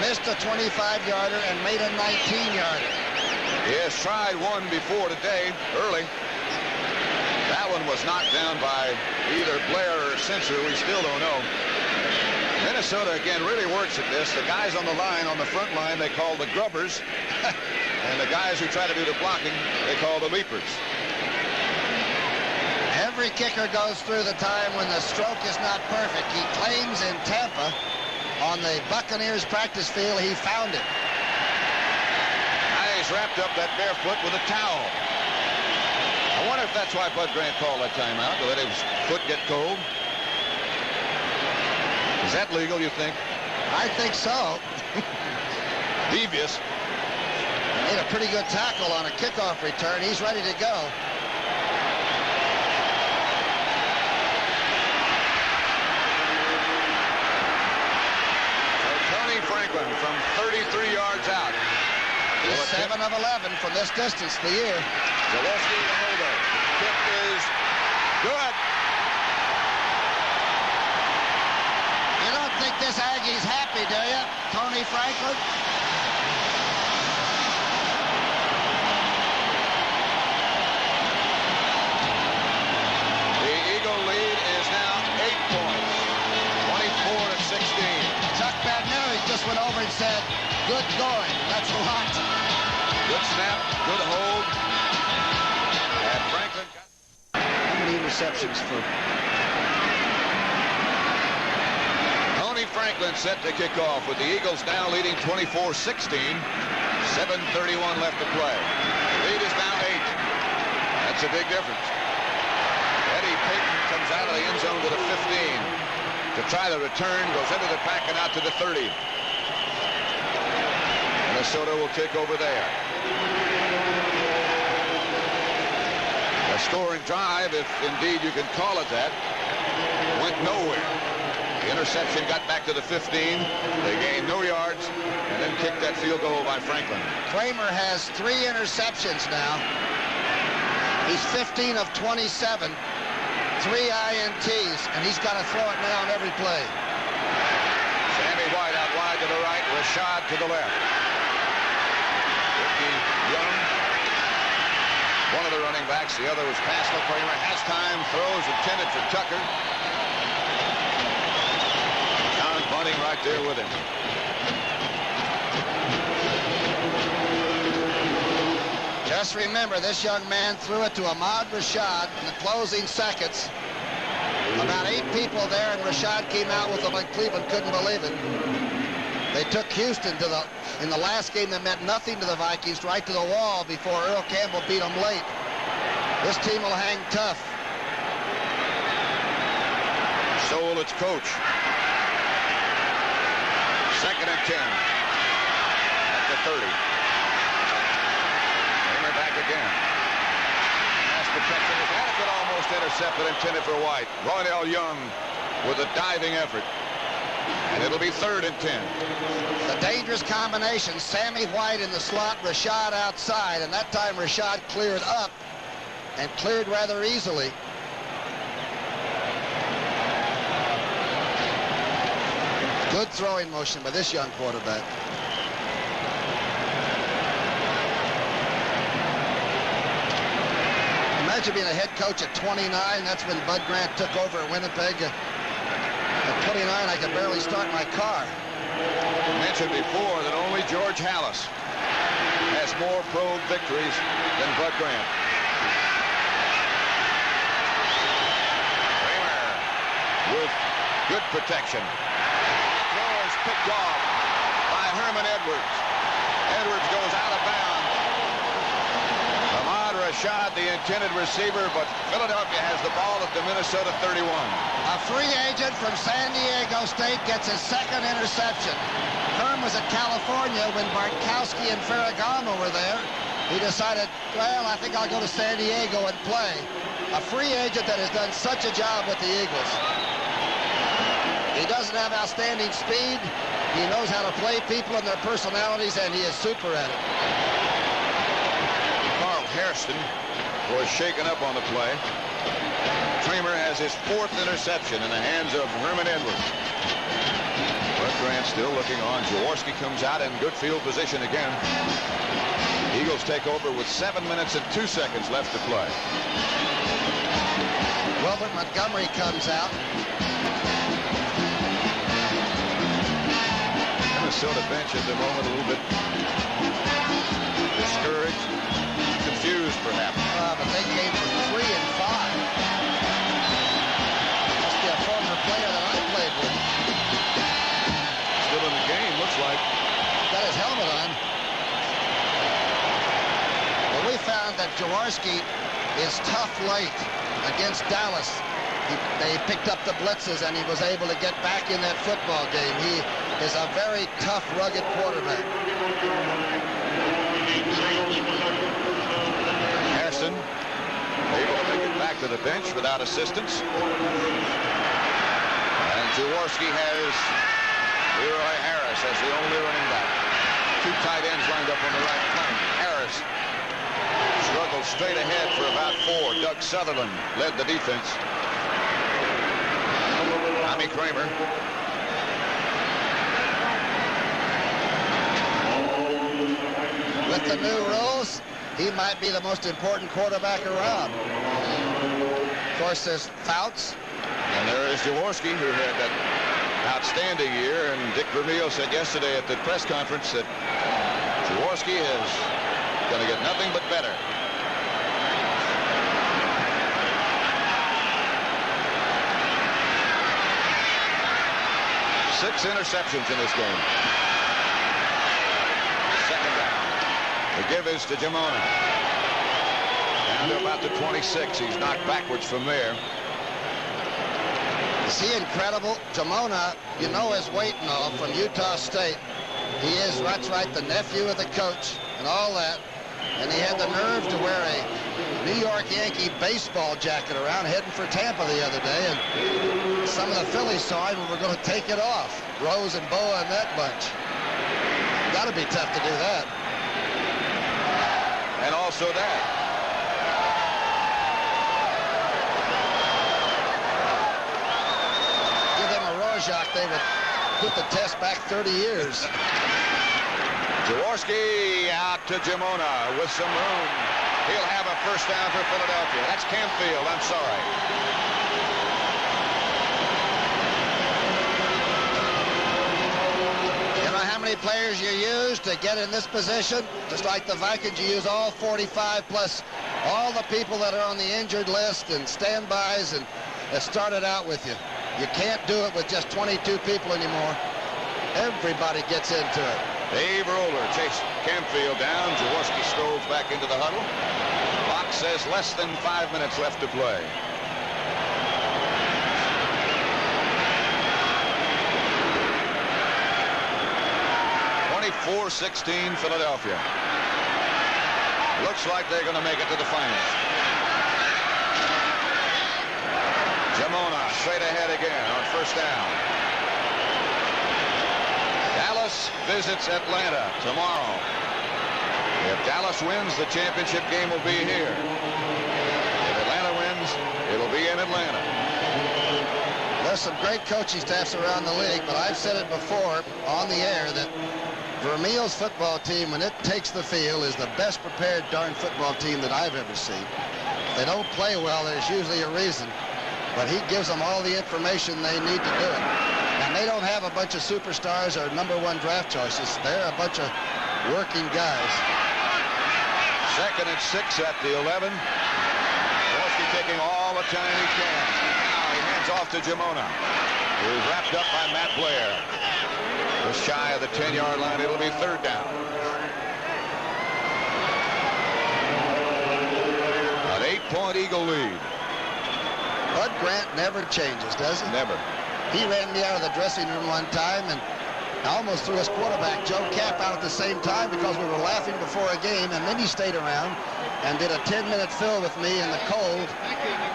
missed a 25-yarder, and made a 19-yarder. He has tried one before today, early. That one was knocked down by either Blair or Sensor. We still don't know. Minnesota, again, really works at this. The guys on the line, on the front line, they call the grubbers. And the guys who try to do the blocking, they call the leapers. Every kicker goes through the time when the stroke is not perfect. He claims in Tampa on the Buccaneers practice field he found it. He's wrapped up that bare foot with a towel. I wonder if that's why Bud Grant called that timeout, to let his foot get cold. Is that legal, you think? I think so. Devious. Made a pretty good tackle on a kickoff return. He's ready to go. Franklin from 33 yards out. He's 7 of 11 from this distance the year. Jaworski to Holder. Kick is good. You don't think this Aggie's happy, do you, Tony Franklin? The Eagle lead is now 8 points. 24-16. Chuck Badneri just went over and said, good going. That's a lot. Good snap, good hold. And Franklin got... How many interceptions for... Tony Franklin set to kick off with the Eagles now leading 24-16. 7:31 left to play. Lead is now 8. That's a big difference. Eddie Payton comes out of the end zone with a 15. To try the return, goes into the pack and out to the 30. Minnesota will kick over there. The scoring drive, if indeed you can call it that, went nowhere. The interception got back to the 15. They gained no yards and then kicked that field goal by Franklin. Kramer has 3 interceptions now. He's 15 of 27, 3 INTs, and he's got to throw it now on every play. Sammy White out wide to the right, Rashad to the left. Ricky Young, one of the running backs, the other was Pascal. Kramer has time, throws intended for Tucker. John Bunting right there with him. Just remember, this young man threw it to Ahmad Rashad in the closing seconds. About 8 people there, and Rashad came out with them, and Cleveland couldn't believe it. They took Houston to in the last game that meant nothing to the Vikings, right to the wall before Earl Campbell beat them late. This team will hang tough. So will its coach. 2nd and 10 at the 30. Kramer back again. Pass protection is adequate, almost intercepted, intended for White. Roydell Young with a diving effort. And it'll be 3rd and 10. The dangerous combination, Sammy White in the slot, Rashad outside, and that time Rashad cleared up and cleared rather easily. Good throwing motion by this young quarterback. Imagine being a head coach at 29. That's when Bud Grant took over at Winnipeg. At 29, I could barely start my car. I mentioned before that only George Halas has more pro victories than Bud Grant. Kramer with good protection. Throws picked off by Herman Edwards. Edwards goes out of bounds. Ahmad Rashad, the intended receiver, but Philadelphia has the ball at the Minnesota 31. A free agent from San Diego State gets his 2nd interception. Herm was at California when Bartkowski and Ferragamo were there. He decided, well, I think I'll go to San Diego and play. A free agent that has done such a job with the Eagles. He doesn't have outstanding speed. He knows how to play people and their personalities, and he is super at it. Carl Hairston was shaken up on the play. Kramer has his 4th interception in the hands of Herman Edwards. Bud Grant still looking on. Jaworski comes out in good field position again. Eagles take over with 7 minutes and 2 seconds left to play. Wilbert Montgomery comes out. Minnesota bench at the moment a little bit discouraged, confused perhaps. But they came from 3 and 5. Must be a former player that I played with. Still in the game, looks like. Got his helmet on. Well, we found that Jaworski is tough late against Dallas. They picked up the blitzes, and he was able to get back in that football game. He is a very tough, rugged quarterback. Harrison able to make it back to the bench without assistance. And Jaworski has Leroy Harris as the only running back. 2 tight ends lined up on the right flank. Harris struggled straight ahead for about 4. Doug Sutherland led the defense. Tommy Kramer. With the new rules, he might be the most important quarterback around. Of course, there's Fouts. And there is Jaworski, who had that outstanding year. And Dick Vermeil said yesterday at the press conference that Jaworski is going to get nothing but better. Six interceptions in this game. Second down. The give is to Jamona. Down to about the 26. He's knocked backwards from there. Is he incredible? Jamona, you know his weight and all, from Utah State. He is, that's right, the nephew of the coach and all that. and he had the nerve to wear a New York Yankee baseball jacket around heading for Tampa the other day, and some of the Phillies saw him and were going to take it off. Rose and Boa and that bunch. Got to be tough to do that. And also that. Give them a Rorschach, they would put the test back 30 years. Jaworski out to Jamona with some room. He'll have a first down for Philadelphia. That's Campfield, I'm sorry. You know how many players you use to get in this position? Just like the Vikings, you use all 45 plus all the people that are on the injured list and standbys and that started out with you. You can't do it with just 22 people anymore. Everybody gets into it. Dave Roller chased Campfield down. Jaworski strolls back into the huddle. Fox says less than 5 minutes left to play. .24-16 Philadelphia. Looks like they're going to make it to the finals. Jamona straight ahead again on first down. Dallas visits Atlanta tomorrow. If Dallas wins, the championship game will be here. If Atlanta wins, it'll be in Atlanta. There's some great coaching staffs around the league, but I've said it before on the air that Vermeil's football team, when it takes the field, is the best prepared darn football team that I've ever seen. If they don't play well, there's usually a reason, but he gives them all the information they need to do it. And they don't have a bunch of superstars or #1 draft choices. They're a bunch of working guys. 2nd and 6 at the 11. Jaworski taking all the time he can. Now he hands off to Jamona, who's wrapped up by Matt Blair. Just shy of the 10-yard line. It'll be third down. An 8-point Eagle lead. Bud Grant never changes, does he? Never. He ran me out of the dressing room one time and almost threw his quarterback, Joe Kapp, out at the same time because we were laughing before a game, and then he stayed around and did a 10-minute fill with me in the cold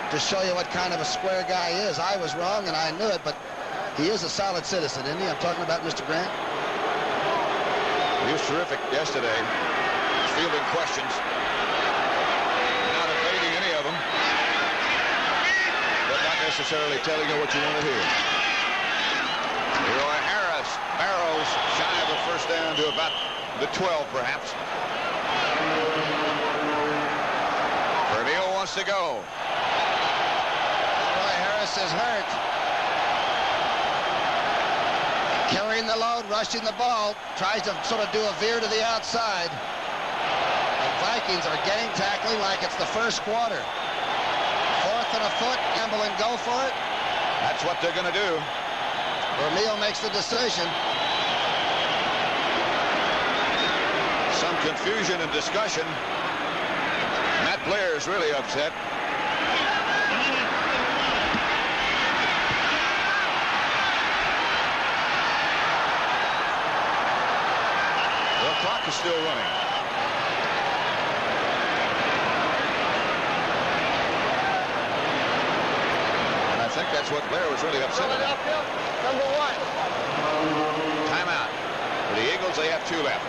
to show you what kind of a square guy he is. I was wrong, and I knew it, but he is a solid citizen, isn't he? I'm talking about Mr. Grant. He was terrific yesterday, fielding questions, not evading any of them, but not necessarily telling you what you want to hear. Leroy Harris barrels shy of the first down to about the 12, perhaps. Vermeil wants to go. Leroy Harris is hurt. Carrying the load, rushing the ball, tries to sort of do a veer to the outside. The Vikings are getting tackling like it's the first quarter. 4th and a foot, gamble and go for it. That's what they're going to do. Vermeil makes the decision. Some confusion and discussion. Matt Blair is really upset. The clock is still running. And I think that's what Blair was really upset about. Philadelphia, #1. Timeout. For the Eagles, they have 2 left.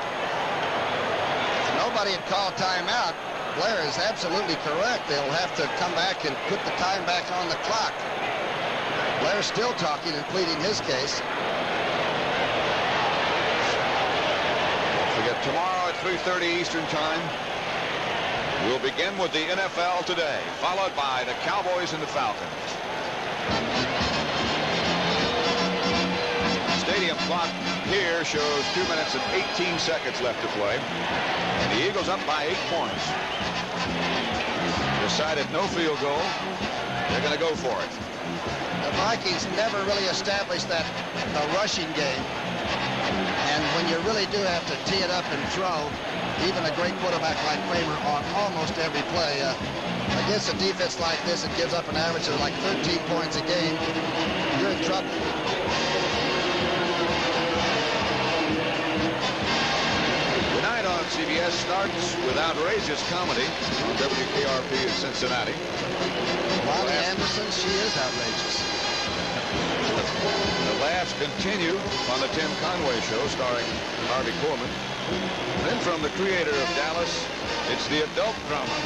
If nobody had called timeout, Blair is absolutely correct. They'll have to come back and put the time back on the clock. Blair's still talking and pleading his case. Don't forget, tomorrow at 3:30 Eastern Time, we'll begin with the NFL Today, followed by the Cowboys and the Falcons. Stadium clock here shows 2 minutes and 18 seconds left to play. And the Eagles up by 8 points. Decided no field goal. They're going to go for it. The Vikings never really established that rushing game. And when you really do have to tee it up and throw, even a great quarterback like Kramer on almost every play, against a defense like this, it gives up an average of like 13 points a game. You're in trouble. Tonight on CBS starts with outrageous comedy on WKRP in Cincinnati. Lonnie Anderson, she is outrageous. The laughs continue on the Tim Conway Show starring Harvey Korman. Then from the creator of Dallas, it's the adult drama,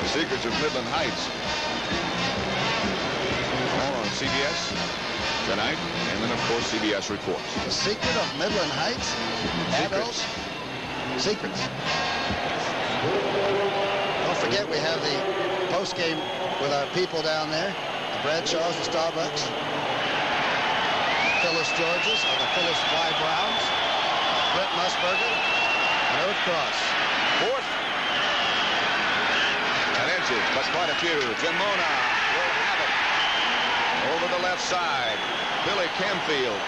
The Secrets of Midland Heights. All on CBS tonight, and then of course CBS Reports. The Secret of Midland Heights? Adult Secrets. Don't forget we have the post-game with our people down there. The Bradshaws, the Starbucks, Phyllis Georges, or the Phyllis Fly Browns, Brett Musburger, and Earth Cross. Fourth. And inches, but quite a few. Jamona will have it. Over the left side. Billy Camfield.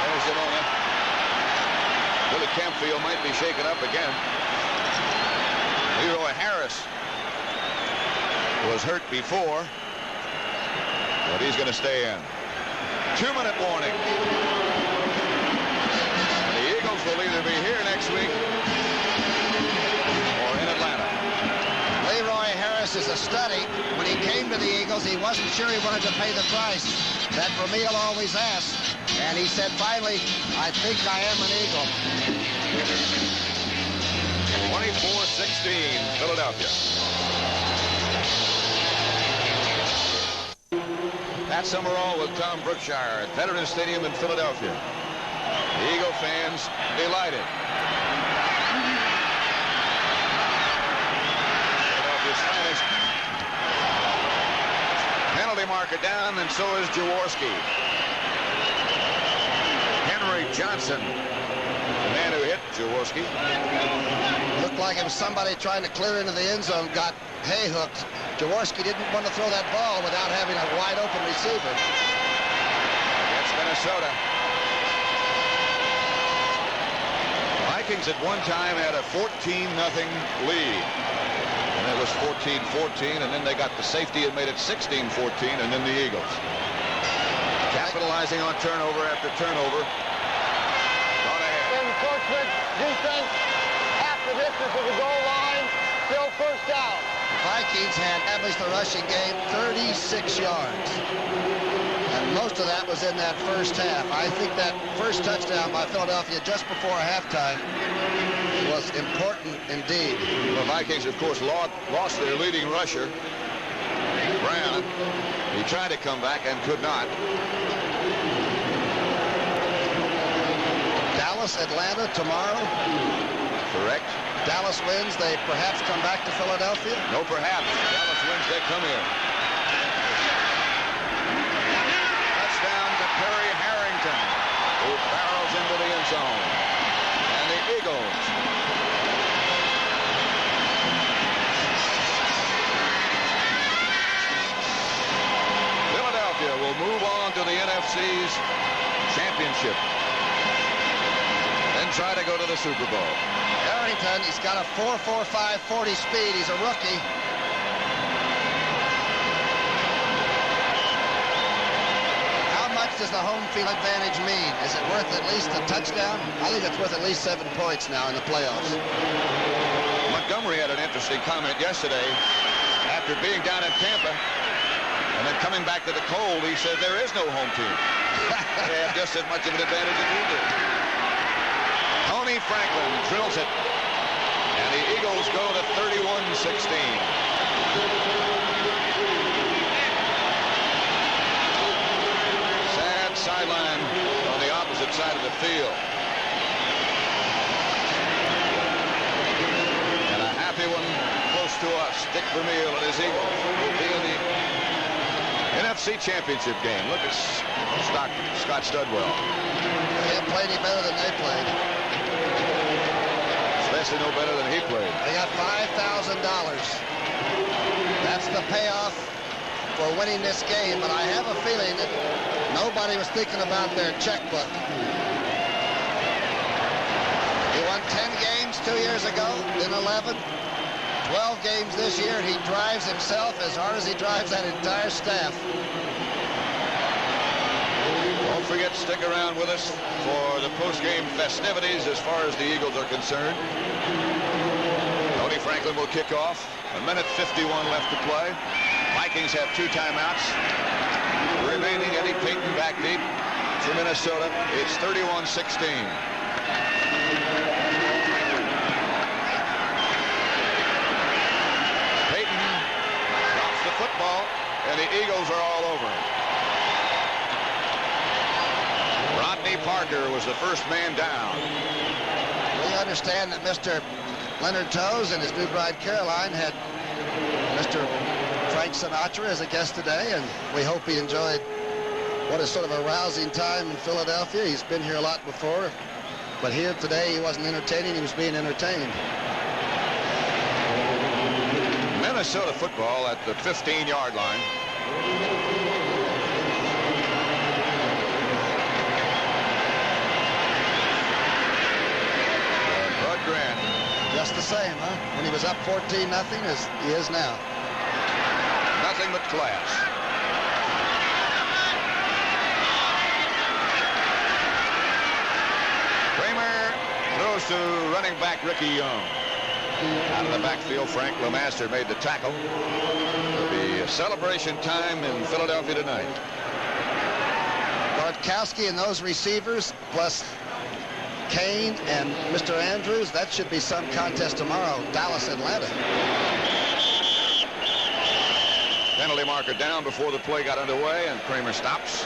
There's Jamona. Billy Camfield might be shaken up again. Leroy Harris was hurt before, but he's going to stay in. 2-minute warning. And the Eagles will either be here next week or in Atlanta. Leroy Harris is a study. When he came to the Eagles, he wasn't sure he wanted to pay the price that Vermeil always asked. And he said, finally, I think I am an Eagle. 24-16, Philadelphia. Pat Summerall with Tom Brookshier at Veterans Stadium in Philadelphia. The Eagle fans delighted. Philadelphia's finest. Penalty marker down, and so is Jaworski. Henry Johnson, the man who hit Jaworski. Looked like it was somebody trying to clear into the end zone, got hay-hooked. Jaworski didn't want to throw that ball without having a wide-open receiver. Against Minnesota. Vikings at one time had a 14-0 lead. And it was 14-14, and then they got the safety and made it 16-14, and then the Eagles. Capitalizing on turnover after turnover. Enforcement, defense, half the distance of the goal line, still first down. The Vikings had established the rushing game 36 yards. And most of that was in that first half. I think that first touchdown by Philadelphia just before halftime was important indeed. The Vikings, of course, lost their leading rusher, Brown. He tried to come back and could not. Dallas, Atlanta tomorrow. Correct. Dallas wins, they perhaps come back to Philadelphia. No, perhaps. Dallas wins, they come here. Touchdown to Perry Harrington, who barrels into the end zone. And the Eagles Philadelphia will move on to the NFC's championship. Then try to go to the Super Bowl. Harrington, he's got a 4.45 40 speed. He's a rookie. How much does the home field advantage mean? Is it worth at least a touchdown? I think it's worth at least 7 points now in the playoffs. Montgomery had an interesting comment yesterday after being down in Tampa and then coming back to the cold. He said there is no home team. They have just as much of an advantage as we do. Tony Franklin drills it, and the Eagles go to 31-16. Sad sideline on the opposite side of the field. And a happy one close to us. Dick Vermeil and his Eagles will be in the NFC Championship game. Look at Scott Studwell. They can't play any better than they played. Especially no better than he played. They got $5,000. That's the payoff for winning this game, but I have a feeling that nobody was thinking about their checkbook. He won 10 games 2 years ago, then 11. 12 games this year, and he drives himself as hard as he drives that entire staff. Don't forget to stick around with us for the post-game festivities as far as the Eagles are concerned. Tony Franklin will kick off. 1:51 left to play. Vikings have 2 timeouts remaining. Eddie Payton back deep for Minnesota. It's 31-16. Payton drops the football, and the Eagles are all over him. Rodney Parker was the first man down. We understand that Mr. Leonard Toes and his new bride Caroline had Mr. Frank Sinatra as a guest today, and we hope he enjoyed what is sort of a rousing time in Philadelphia. He's been here a lot before, but here today he wasn't entertaining, he was being entertained. Minnesota football at the 15-yard line. Bud Grant. Just the same, huh? When he was up 14-0 as he is now. Nothing but class. Kramer throws to running back Ricky Young. Out of the backfield, Frank LeMaster made the tackle. It'll be a celebration time in Philadelphia tonight. Bartkowski and those receivers, plus Kane and Mr. Andrews, that should be some contest tomorrow. Dallas, Atlanta. Penalty marker down before the play got underway, and Kramer stops.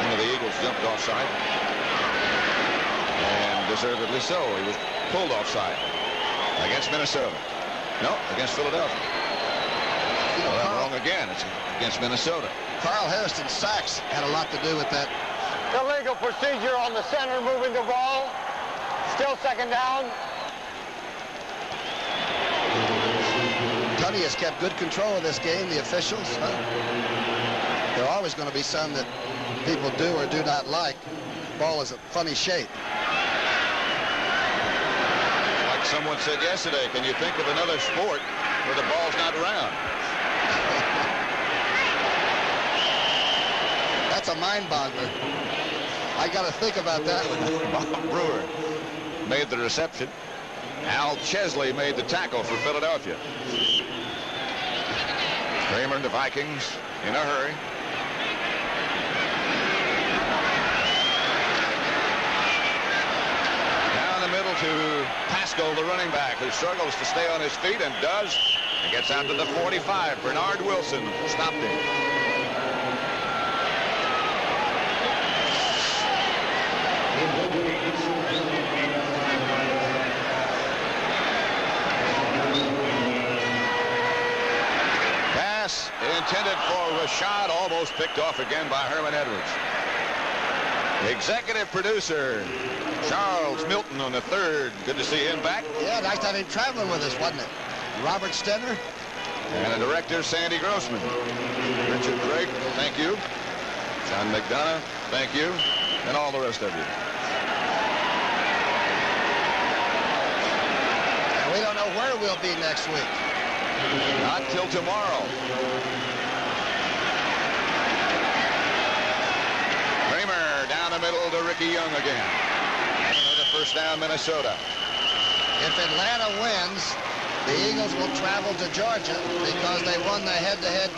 One of the Eagles jumped offside. And deservedly so. He was pulled offside against Minnesota. No, against Philadelphia. Well, I'm wrong again. It's against Minnesota. Carl Hairston sacks had a lot to do with that. Illegal procedure on the center moving the ball. Still second down. Tunney has kept good control of this game, the officials. Huh? There are always going to be some that people do or do not like. The ball is a funny shape. Like someone said yesterday, can you think of another sport where the ball's not round? That's a mind-boggler. I got to think about that one. Bob Brewer made the reception. Al Chesley made the tackle for Philadelphia. Kramer and the Vikings in a hurry. Down the middle to Pascal, the running back, who struggles to stay on his feet and does. And gets out to the 45. Bernard Wilson stopped him. Pass intended for Rashad, almost picked off again by Herman Edwards. Executive producer Charles Milton on the third. Good to see him back. Yeah, nice to have him traveling with us, wasn't it? Robert Stenner. And the director, Sandy Grossman. Richard Craig, thank you. John McDonough, thank you. And all the rest of you. And we don't know where we'll be next week. Not till tomorrow. Kramer down the middle to Ricky Young again. Another first down, Minnesota. If Atlanta wins, the Eagles will travel to Georgia because they won the head-to-head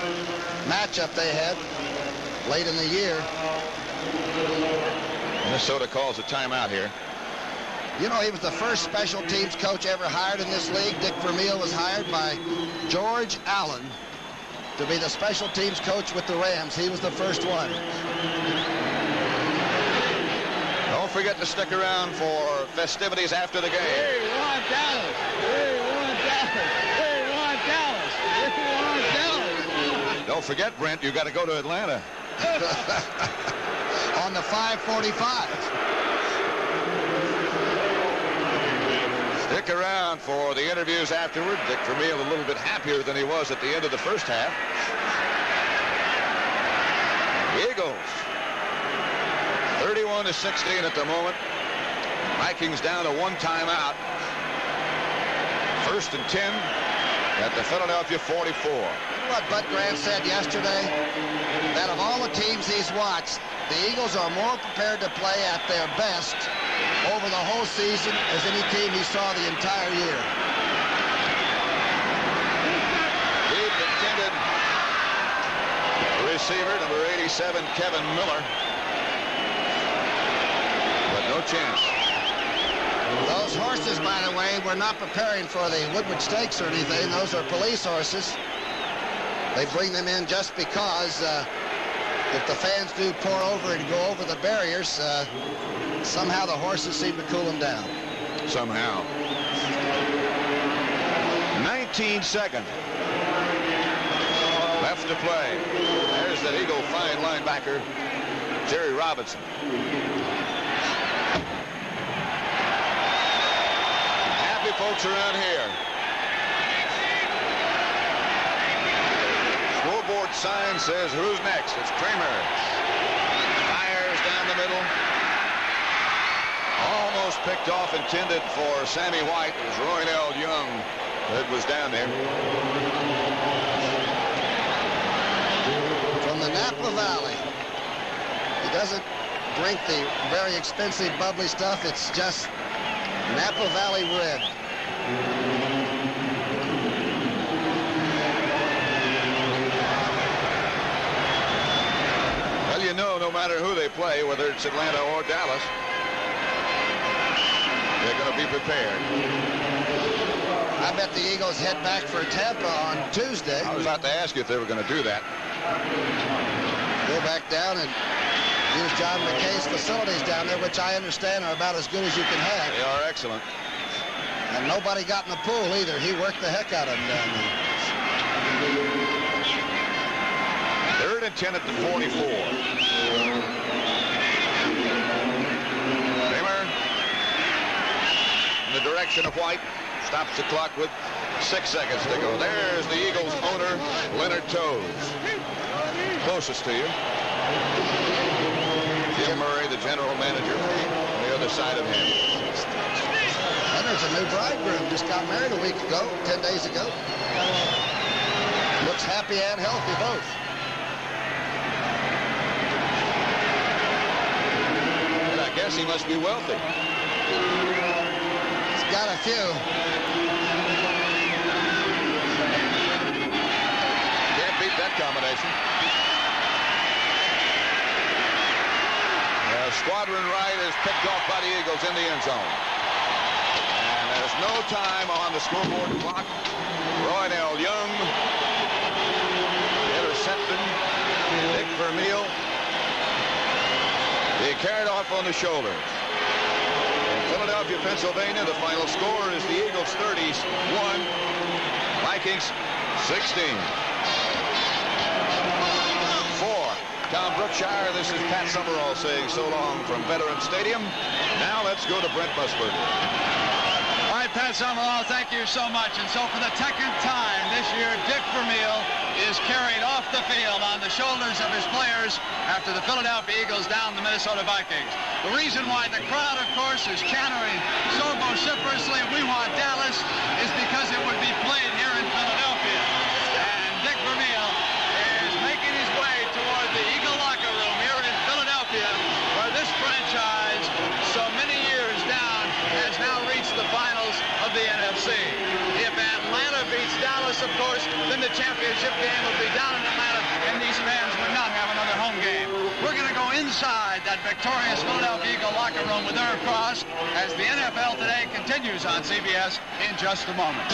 matchup they had late in the year. Minnesota calls a timeout here. You know, he was the first special teams coach ever hired in this league. Dick Vermeil was hired by George Allen to be the special teams coach with the Rams. He was the first one. Don't forget to stick around for festivities after the game. Hey, we want Dallas. Hey, we want Dallas. Hey, we want Dallas. Hey, we want Dallas. Don't forget, Brent, you got to go to Atlanta. On the 5:45. Stick around for the interviews afterward. Dick Vermeil a little bit happier than he was at the end of the first half. The Eagles 31-16 at the moment. Vikings down to one timeout. 1st and 10. at the Philadelphia 44. You know what Bud Grant said yesterday? That of all the teams he's watched, the Eagles are more prepared to play at their best over the whole season as any team he saw the entire year. Deep intended. Receiver, number 87, Kevin Miller. But no chance. Those horses, by the way, we're not preparing for the Woodward Stakes or anything. Those are police horses. They bring them in just because if the fans do pour over and go over the barriers, somehow the horses seem to cool them down. Somehow. 19 seconds left to play. There's that Eagle fine linebacker, Jerry Robinson. Happy folks around here. Scoreboard sign says, who's next? It's Kramer. Fires down the middle. Almost picked off, intended for Sammy White. It was Roynell Young that was down there. From the Napa Valley. He doesn't drink the very expensive bubbly stuff. It's just Napa Valley red. Well, you know, no matter who they play, whether it's Atlanta or Dallas, they're going to be prepared. I bet the Eagles head back for Tampa on Tuesday. I was about to ask you if they were going to do that. Go back down and use John McKay's facilities down there, which I understand are about as good as you can have. They are excellent. And nobody got in the pool either. He worked the heck out of them down there. 3rd and 10 at the 44. Kramer in the direction of White. Stops the clock with 6 seconds to go. There's the Eagles owner, Leonard Toews. Closest to you. Jim Murray, the general manager, on the other side of him. Leonard's a new bridegroom. Just got married a week ago, 10 days ago. Looks happy and healthy both. And I guess he must be wealthy. He's got a few. Can't beat that combination. Squadron right is picked off by the Eagles in the end zone. And there's no time on the scoreboard clock. Roynell Young intercepted. Dick Vermeil. He carried off on the shoulders. In Philadelphia, Pennsylvania, the final score is the Eagles 31, Vikings 16. Tom Brookshier, this is Pat Summerall saying so long from Veterans Stadium. Now let's go to Brent Musburger. All right, Pat Summerall, thank you so much. And so for the second time this year, Dick Vermeil is carried off the field on the shoulders of his players after the Philadelphia Eagles down the Minnesota Vikings. The reason why the crowd, of course, is chanting so vociferously, "We want Dallas," is because it would be played here in Philadelphia. And Dick Vermeil is making his way toward the Eagle locker room here in Philadelphia, where this franchise, so many years down, has now reached the finals of the NFC. If Atlanta beats Dallas, of course, then the championship game will be down in Atlanta, and these fans would not have another home game. We're going to go inside that victorious Philadelphia Eagle locker room with Irv Cross as the NFL Today continues on CBS in just a moment.